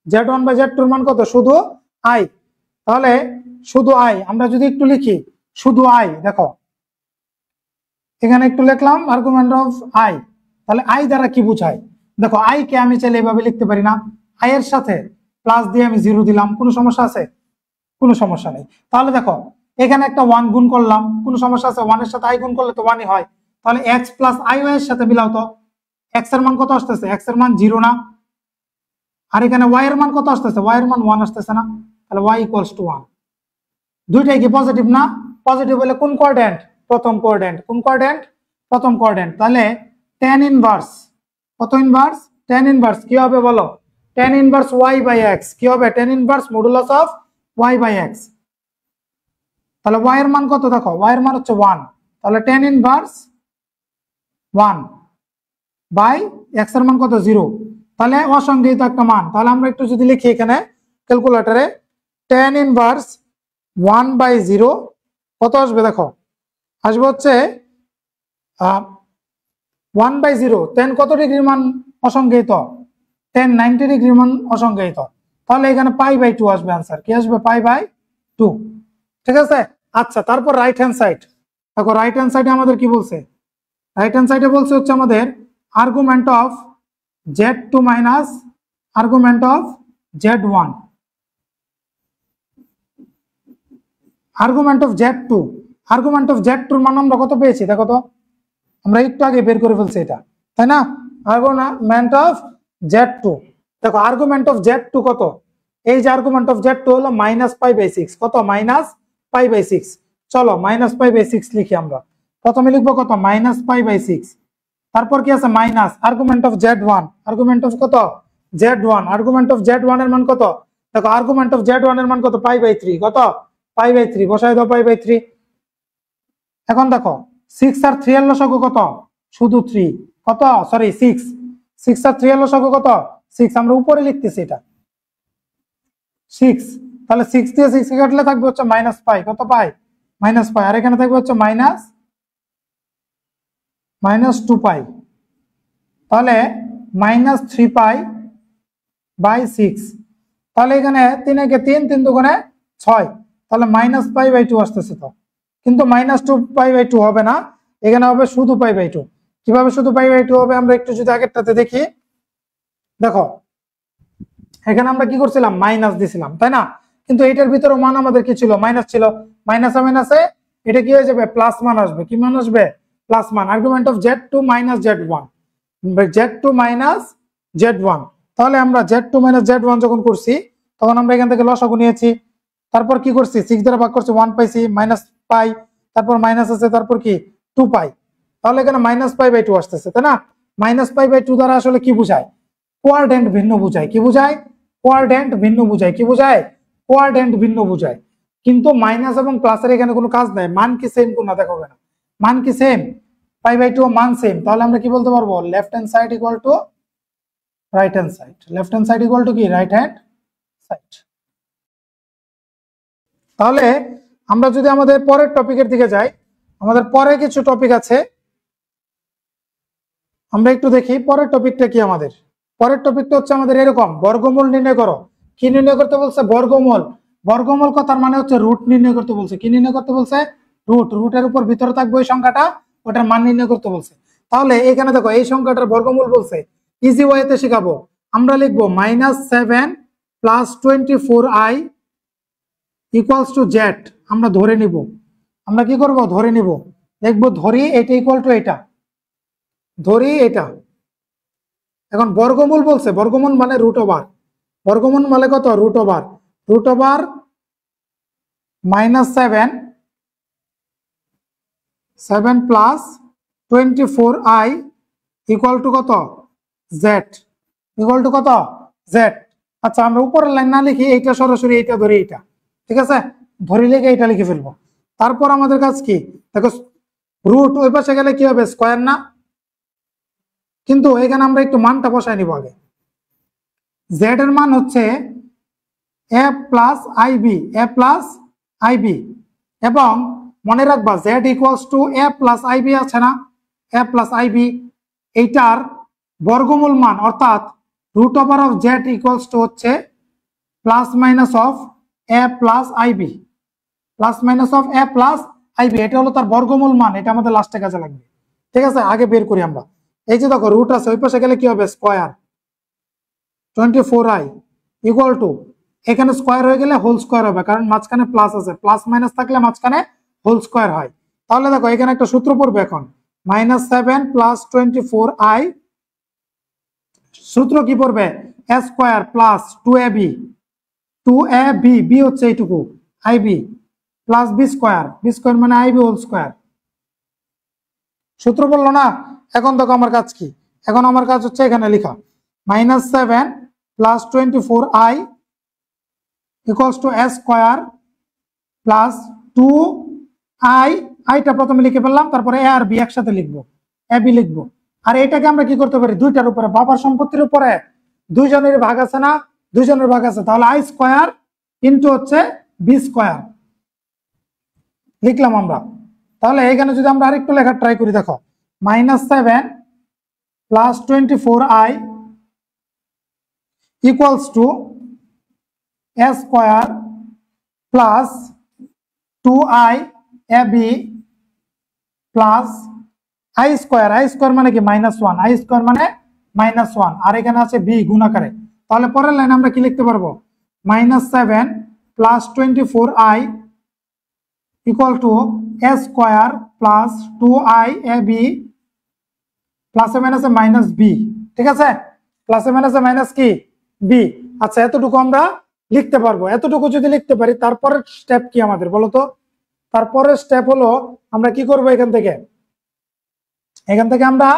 Z1/Z2 এর মান কত, শুধু i। তাহলে শুধু i আমরা যদি একটু লিখি, শুধু i, দেখো এখানে একটু লিখলাম আর্গুমেন্ট অফ i। তাহলে i দ্বারা কি বোঝায়, দেখো i কে আমি চাইলে এভাবে লিখতে পারি না, i এর সাথে প্লাস দিয়ে আমি 0 দিলাম, কোনো সমস্যা আছে, কোনো সমস্যা নেই। তাহলে দেখো এখানে একটা 1 গুণ করলাম, কোনো সমস্যা আছে, 1 এর সাথে i গুণ করলে তো 1ই হয়। তাহলে x + i এর সাথে মিলাও তো, x এর মান কত আসতেছে, x এর মান 0 না, আর এখানে y এর মান কত আসতেছে, y এর মান 1 আসতেছে না। তাহলে y = 1। দুইটাই কি পজিটিভ না, পজিটিভ হলে কোন কোঅর্ডিনেট, প্রথম কোঅর্ডিনেট। কোন কোঅর্ডিনেট, প্রথম কোঅর্ডিনেট। তাহলে tan ইনভার্স, কত ইনভার্স, tan ইনভার্স কি হবে বলো, tan ইনভার্স y/x কি হবে, tan inverse modulus of y/x। তাহলে y এর মান কত দেখো, y এর মান হচ্ছে 1, তাহলে tan ইনভার্স 1 বাই x এর মান কত 0, তাহলে অসংজ্ঞায়িত একটা মান। তাহলে আমরা একটু যদি লিখি এখানে ক্যালকুলেটরে tan ইনভার্স 1/0 কত আসবে দেখো, আসবে হচ্ছে 1/0, tan কত ডিগ্রির মান অসংজ্ঞায়িত, tan 90 ডিগ্রির মান অসংজ্ঞায়িত, তাহলে এখানে π/2 আসবে आंसर, কি আসবে π/2, ঠিক আছে। আচ্ছা, তারপর রাইট হ্যান্ড সাইড দেখো, রাইট হ্যান্ড সাইডে আমাদের কি বলছে, রাইট হ্যান্ড সাইডে বলছে হচ্ছে আমাদের argument of z2 minus argument of z1, argument of z2, argument of z2 এর মান আমরা কত পেয়েছি দেখো তো, আমরা একটু আগে বের করে ফেলছি এটা, তাই না। আর্গুমেন্ট অফ z2 দেখো, আর্গুমেন্ট অফ z2 কত, এই যে আর্গুমেন্ট অফ z2 হলো -π/6, কত -π/6, চলো -π/6 লিখি আমরা। প্রথমে লিখবো কত -π/6, তারপর কি আছে minus argument of z1, argument of কত z1, আর্গুমেন্ট অফ z1 এর মান কত দেখো, আর্গুমেন্ট অফ z1 এর মান কত π/3, কত π/3, বসাই দাও π/3। এখন দেখো 6 আর 3 এর লসাগু কত, শুধু 3, কত সরি 6, 6 আর 3 এর লসাগু কত 6, আমরা উপরে লিখতেছি এটা 6, তাহলে 6 দিয়ে 6 কে কাটলে থাকবে হচ্ছে -π, কত পাই -π, আর এখানে থাকবে হচ্ছে -2π, তাহলে -3π/6, তাহলে এখানে 3 একে 3, 3 দুগুণে 6, তাহলে -π/2 আসতেছে তো, কিন্তু -2π/2 হবে না, এখানে হবে শুধু π/2। কিভাবে শুধু π/2 হবে আমরা একটু যদি আগেরটাতে দেখি, দেখো এখানে আমরা কি করছিলাম মাইনাস দিছিলাম, তাই না, কিন্তু এটার ভিতরে মান আমাদের কি ছিল মাইনাস ছিল, মাইনাসে মাইনাসে এটা কি হয়ে যাবে প্লাস মান আসবে, কি মান আসবে প্লাস মান, argument of z2 minus z1, z2 minus z1, তাহলে আমরা z2 মাইনাস z1 যখন করছি তখন আমরা এখান থেকে লসাগু নিয়েছি, তারপর কি করছি 6 দ্বারা ভাগ করছি 1 পাইছি, -π, তারপর মাইনাস আছে, তারপর কি 2π, তাহলে এখানে -π/2 আসতেছে, তাই না। -π/2 দ্বারা আসলে কি বোঝায়, কোয়াড্রেন্ট ভিন্ন বোঝায়, কি বোঝায় কোয়াড্রেন্ট ভিন্ন বোঝায়, কি বোঝায় কোয়াড্রেন্ট ভিন্ন বোঝায়, কিন্তু মাইনাস এবং প্লাসের এখানে কোনো কাজ নাই, মান কি সেম কোন না দেখো, না মান কি সেম, π/2 মান সেম, তাহলে আমরা কি বলতে পারবো left hand side equal to right hand side, left hand side equal to কি রাইট হ্যান্ড সাইড। তাহলে আমরা যদি আমাদের পরের টপিকের দিকে যাই, আমাদের পরে কিছু টপিক আছে, আমরা একটু দেখি পরের টপিকটা কি আমাদের, পরের টপিকটা হচ্ছে আমাদের এরকম বর্গমূল নির্ণয় করো, কি নির্ণয় করতে বলছে বর্গমূল, বর্গমূল কথার মানে হচ্ছে রুট নির্ণয় করতে বলছে, কি নির্ণয় করতে বলছে রুট, রুটের উপর ভিতরে থাকবে ওই সংখ্যাটা, ওটার মান নির্ণয় করতে বলছে। তাহলে এখানে দেখো এই সংখ্যাটার বর্গমূল বলছে, ইজি ওয়েতে শিখাবো, আমরা লিখবো -7 + 24i ইকুয়ালস টু জেড, আমরা ধরে নিব, আমরা কি করব ধরে নিব, দেখবো ধরি এটা ইকুয়াল টু এটা, ধরি এটা। এখন বর্গমূল বলছে, বর্গমূল মানে রুট ওভার, বর্গমূল মানে কত root over, root over -7 + 24i equal to কত জেড, ইকুয়াল টু কত জেড। আচ্ছা, আমরা উপরের লাইন না লিখি, এইটা সরাসরি এইটা ধরি, এইটা ঠিক আছে, ধরে লিখে এইটা লিখে ফেলবো। তারপর আমাদের কাজ কি দেখো, রুট ওই পাশে গেলে কি হবে স্কয়ার না, কিন্তু এখানে আমরা একটু মানটা বসাই নিব আগে, জেড এর মান হচ্ছে a + ib, a + ib, এবং মনে রাখবা Z equals to a + ib আছে না, a + ib, এইটার বর্গমূল মান অর্থাৎ root over of Z equals to হচ্ছে plus minus of a + ib, plus minus of a + ib, এটা হলো তার বর্গমূল মান, এটা আমাদের লাস্টে কাজে লাগবে, ঠিক আছে। আগে বের করি আমরা, এই যে দেখো রুট আছে ওই পাশে গেলে কি হবে স্কয়ার, 24i ইকুয়াল টু, এখানে স্কয়ার হয়ে গেলে হোল স্কয়ার হবে, কারণ মাঝখানে প্লাস আছে, প্লাস মাইনাস থাকলে মাঝখানে হোল স্কয়ার হয়। তাহলে দেখো এখানে একটা সূত্র পড়বে এখন, -7 + 24i, সূত্র কি পড়বে a square plus 2ab, 2ab, b হচ্ছে এইটুকু ib, plus b square, b square মানে ib হোল স্কয়ার, সূত্র বললো না। এখন দেখো আমার কাজ কি, এখন আমার কাজ হচ্ছে এখানে লেখা -7 + 24i equals to a square plus two I, আইটা প্রথমে লিখে ফেললাম, তারপরে এ আর বি একসাথে লিখবো, এ বি লিখবো। আর এটাকে আমরা কি করতে পারি, দুইটার উপরে, বাবার সম্পত্তির উপরে দুইজনের ভাগ আছে না, দুইজনের ভাগ আছে, তাহলে আই স্কোয়ার ইন্টু হচ্ছে বি স্কোয়ার লিখলাম আমরা। তাহলে এখানে যদি আমরা আরেকটু লেখা ট্রাই করি, দেখো -7 plus 24i equals to A square plus 2i A B plus I square, I square মানে কি -1, আই স্কোয়ার মানে -1, আর এখানে আছে বি গুণাকারে। তাহলে পরের লাইন আমরা কি লিখতে পারবো, -7 plus 24i equal to A square plus 2i A B প্লাসে মাইনাসে মাইনাস বি, ঠিক আছে, প্লাসে মাইনাসে মাইনাস কি বি। আচ্ছা, এতটুকু আমরা লিখতে পারবো। এতটুকু যদি লিখতে পারি, তারপরের স্টেপ কি আমাদের বলো তো? তারপরের স্টেপ হলো আমরা কি করব, এখান থেকে আমরা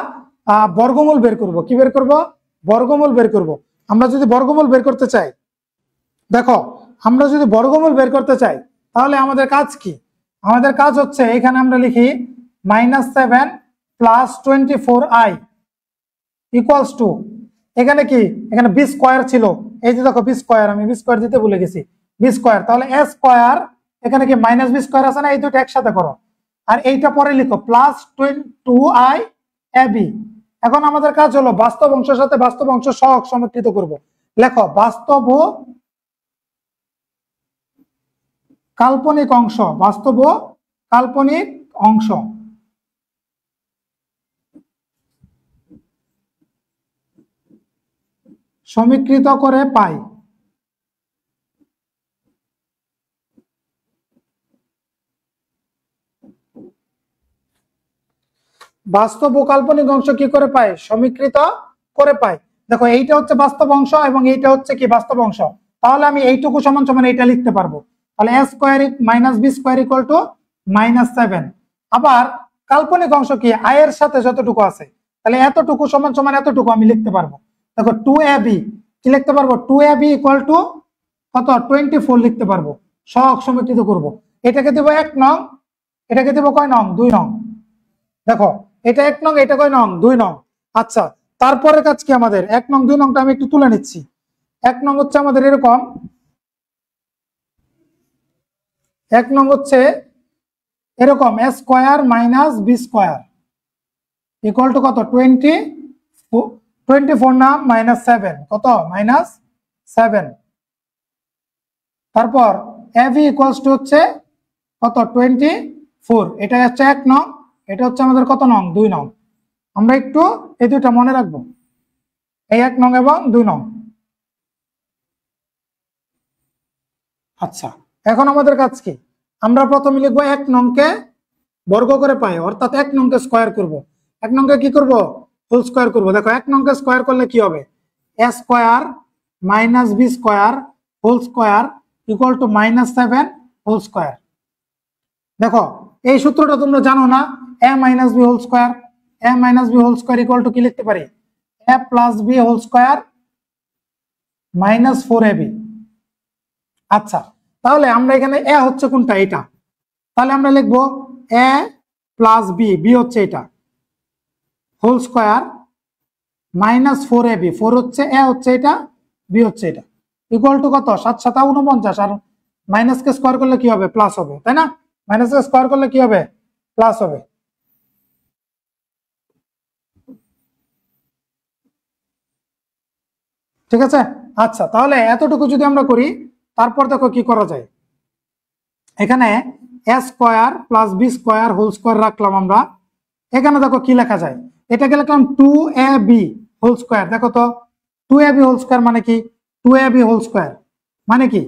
বর্গমূল বের করব। কি বের করব? বর্গমূল বের করব। আমরা যদি বর্গমূল বের করতে চাই, দেখো আমরা যদি বর্গমূল বের করতে চাই, তাহলে আমাদের কাজ কি? আমাদের কাজ হচ্ছে এখানে আমরা লিখি -7 প্লাস 24i ইকুয়ালস টু, এখানে কি, এখানে বি স্কোয়ার ছিল, এই যে দেখো বি স্কোয়ার, আমি বি স্কোয়ার দিতে ভুলে গেছি, বি স্কোয়ার, তাহলে এ স্কোয়ার, এখানে কি মাইনাস বি স্কোয়ার আছে না, এই দুটো একসাথে করো, আর এইটা পরে লিখো প্লাস 2i এ বি। এখন আমাদের কাজ হলো বাস্তব অংশের সাথে বাস্তব অংশ সহগ সমীকৃত করব। লেখো বাস্তব ও কাল্পনিক অংশ, বাস্তব ও কাল্পনিক অংশ সমীকৃত করে পাই। বাস্তব ও কাল্পনিক অংশ কি করে পাই? সমীকৃত করে পাই। দেখো এইটা হচ্ছে বাস্তব অংশ এবং এইটা হচ্ছে কি বাস্তব অংশ, তাহলে আমি এইটুকু সমান সমান এইটা লিখতে পারবো। তাহলে A square minus B square equal to -7। আবার কাল্পনিক অংশ কি, আই এর সাথে যতটুকু আছে, তাহলে এতটুকু সমান সমান এতটুকু আমি লিখতে পারবো। দেখো 2ab কি লিখতে পারবো, 2ab ইকুয়াল টু কত, 24 লিখতে পারবো। সহগ সমীকৃত করব। এটাকে দেবো 1 নং, এটাকে দেবো কয় নং, 2 নং। দেখো এটা 1 নং, এটা কয় নং, 2 নং। আচ্ছা, তারপরে কাজ কি আমাদের, 1 নং 2 নংটা আমি একটু তুলে নিচ্ছি। 1 নং হচ্ছে আমাদের এরকম, 1 নং হচ্ছে এরকম A square minus B square equal to কত, 24 না -7, কত -7। তারপর এ বি ইকুয়ালস টু হচ্ছে কত, 24। এটা হচ্ছে 1 নং, এটা হচ্ছে আমাদের কত নং, 2 নং। আমরা একটু এই দুইটা মনে রাখবো, এই 1 নং এবং 2 নং। আচ্ছা, এখন আমাদের কাজ কি, আমরা প্রথমে লিখবো 1 নংকে বর্গ করে পাই, অর্থাৎ 1 নংকে স্কোয়ার করব। 1 নংকে কি করব, হোল স্কোয়ার করব। দেখো 1 নংকে স্কোয়ার করলে কি হবে, A square minus B square whole square equal to -7 whole square. দেখো এই সূত্রটা তোমরা জানো না, A minus B whole square, A minus B whole square equal to কি লিখতে পারি, A plus B whole square -4ab। আচ্ছা, তাহলে আমরা এখানে এ হচ্ছে কোনটা, এটা, তাহলে আমরা লিখবো এ প্লাস বি, বি হচ্ছে এটা, হোল স্কোয়ার -4ab, 4 হচ্ছে এ হচ্ছে এটা, বি হচ্ছে এটা, ইকুয়াল টু কত, 7 7 49, আর মাইনাস কে স্কোয়ার করলে কি হবে, প্লাস হবে, তাই না? মাইনাস কে স্কোয়ার করলে কি হবে, প্লাস হবে। ঠিক আছে। আচ্ছা, তাহলে এতটুকু যদি আমরা করি, তারপর দেখো কি করা যায়, এখানে A square plus B square whole square রাখলাম আমরা। এখানে দেখো কি লেখা যায়, এটাকে লিখলাম 2ab হোল স্কোয়ার। দেখো তো 2ab হোল স্কোয়ার মানে কি, 2ab হোল স্কোয়ার মানে কি,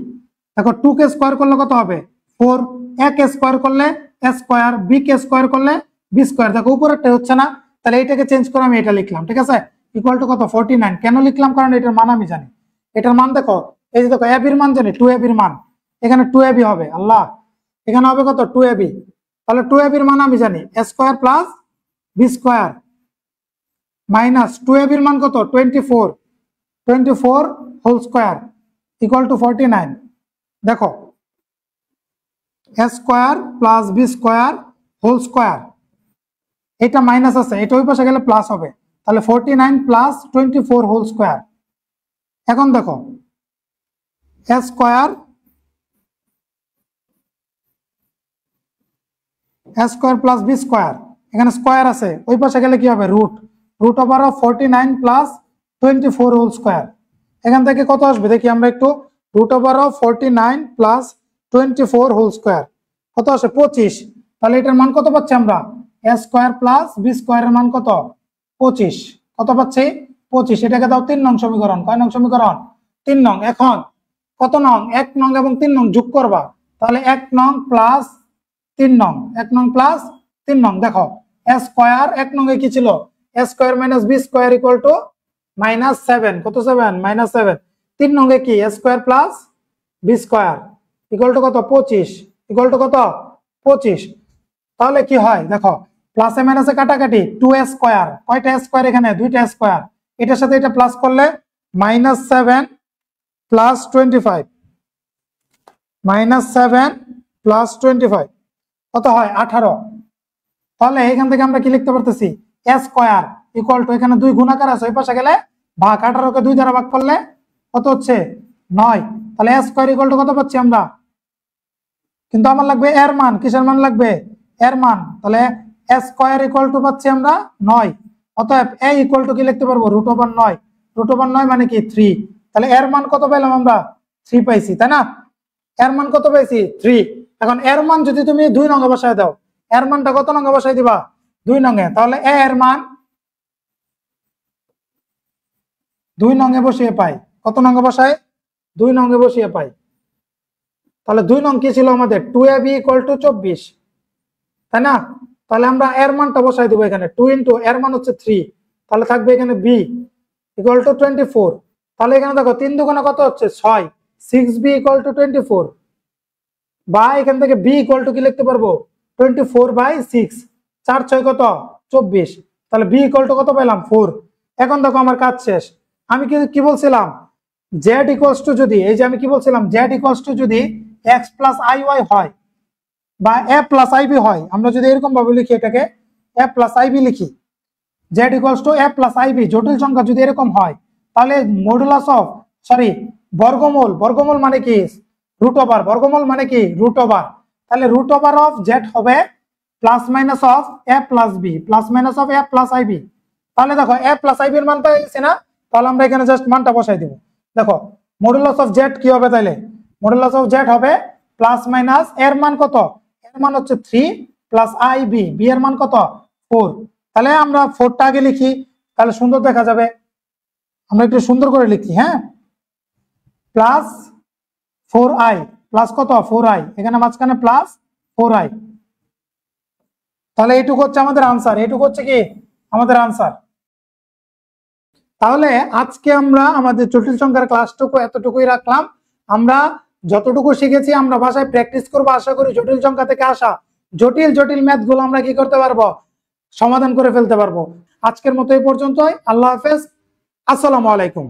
দেখো 2 কে স্কোয়ার করলে কত হবে 4, a কে স্কোয়ার করলে a square, b K square করলে b স্কোয়ার। দেখো উপরেরটা হচ্ছে না, তাহলে এটাকে চেঞ্জ করে আমি এটা লিখলাম, ঠিক আছে, ইকুয়াল টু কত 49। কেন লিখলাম, কারণ এটার মান আমি জানি। এটার মান দেখো, এই যে দেখো ab এর মান জানি, 2ab এর মান, এখানে 2ab হবে, আল্লাহ এখানে হবে কত 2ab। তাহলে 2ab এর মান আমি জানি, a square plus b square minus 2ab এর মান কত 24 হোল স্কোয়ার ইকুয়াল টু 49। দেখো A square plus B square whole square, এটা মাইনাস আছে, এটা ওই পাশে গেলে প্লাস হবে, তাহলে 49 প্লাস 24 হোল স্কোয়ার। এখন দেখো A square plus B square, এখানে স্কোয়ার আছে, ওই পাশে গেলে কি হবে root, root over of 49 plus 24 whole square. এখান থেকে কত আসবে দেখি আমরা একটু, root over of 49 plus 24 whole square কত আসে 25, তাহলে এটার মান কত পাচ্ছি আমরা, এ স্কোয়ার প্লাস বি স্কোয়ারের মান কত 25, কত পাচ্ছি 25। এটাকে দাও 3 নং সমীকরণ, কয় নং সমীকরণ 3 নং। এখন কত নং, 1 নং এবং 3 নং যোগ করবা, তাহলে 1 নং প্লাস 3 নং, 1 নং প্লাস 3 নং। দেখো এ স্কোয়ার 1 নং এ কি ছিল, A square minus B square equal to -7, কত 7 -7। 3 নং এ কি A square plus B square equal to কত 25, ইকুয়াল টু কত 25। তাহলে কি হয় দেখো, প্লাসে মাইনাসে কাটাকাটি, 2a স্কোয়ার, কয়টা স্কোয়ার এখানে, দুইটা স্কোয়ার, এটার সাথে এটা প্লাস করলে -7 প্লাস 25, -7 প্লাস 25 কত হয় 18। তাহলে এখান থেকে আমরা কি লিখতে পারতেছি, এ স্কোয়ার ইকুয়াল টু, এখানে 2 গুণাকার আছে, ওই পাশে গেলে ভাগ, 18 কে 2 দ্বারা ভাগ করলে কত হচ্ছে 9, তাহলে এ স্কোয়ার ইকুয়াল টু কত পাচ্ছি আমরা, কিন্তু আমার লাগবে এর মান, কিসের মান লাগবে, এর মান, তাহলে এ স্কোয়ার ইকুয়াল টু পাচ্ছি আমরা 9, অতএব এ ইকুয়াল টু কি লিখতে পারবো, রুট ওভার 9, রুট ওভার 9 মানে কি 3, তাহলে এর মান কত পেলাম আমরা 3 পাইছি, তাই না, এর মান কত পাইছি 3। এখন এর মান যদি তুমি 2 নং এ বসায় দাও, এর মানটা কত নং এ বসাই দিবা 2 নং এ, তাহলে এ এর মান 2 নং এ বসিয়ে পাই, কত নং এ বসায় 2 নং এ বসিয়ে পাই। তাহলে 2 নং কি ছিল আমাদের 2ab ইকুয়াল টু 24, তাই না, তাহলে আমরা এর মানটা বসাই দিব এখানে, 2 ইন্টু এর মান হচ্ছে 3, তাহলে থাকবে এখানে b ইকুয়াল টু 24। তাহলে এখানে দেখো 3 দুগুণে কত হচ্ছে 6, 6b ইকুয়াল টু 24, বা এখান থেকে b ইকুয়াল টু কি লিখতে পারবো 24/6, 4 6 কত 24, তাহলে b ইকুয়াল টু কত পেলাম 4। এখন দেখো আমার কাজ শেষ, আমি কি বলছিলাম, z ইকুয়ালস টু যদি, এই যে আমি কি বলছিলাম, z ইকুয়ালস টু যদি x প্লাস iy হয় বা a প্লাস ib হয়, আমরা যদি এরকম ভাবে লিখি এটাকে a প্লাস ib লিখি, z equals to a plus ib, জটিল সংখ্যা যদি এরকম হয়, তাহলে মডুলাস অফ, সরি বর্গমূল, বর্গমূল মানে কি রুট ওভার, বর্গমূল মানে কি রুট ওভার, তাহলে রুট ওভার অফ z হবে plus minus of a plus b, plus minus of a plus ib। তাহলে দেখো a প্লাস ib এর মান পাইছি না, তাহলে আমরা এখানে জাস্ট মানটা বসাই দিব। দেখো মডুলাস অফ z কি হবে, তাইলে মডুলাস অফ z হবে প্লাস মাইনাস এর মান কত, এর মান হচ্ছে 3 প্লাস ib, b এর মান কত 4, তাহলে আমরা 4টা আগে লিখি, তাহলে সুন্দর দেখা যাবে, আমরা একটু সুন্দর করে লিখি, হ্যাঁ, প্লাস 4i, প্লাস কত 4i, এখানে মাঝখানে প্লাস 4i, তাহলে এইটুকু হচ্ছে আমাদের আনসার, এইটুকু হচ্ছে কি আমাদের আনসার। তাহলে আজকে আমরা আমাদের জটিল সংখ্যার ক্লাসটুকু এতটুকুই রাখলাম। আমরা যতটুকু শিখেছি আমরা বাসায় প্র্যাকটিস করবো, আশা করি জটিল সংখ্যা থেকে আসা জটিল ম্যাথ গুলো আমরা কি করতে পারবো, সমাধান করে ফেলতে পারবো। আজকের মতো এই পর্যন্তই, আল্লাহ হাফেজ, আসসালামু আলাইকুম।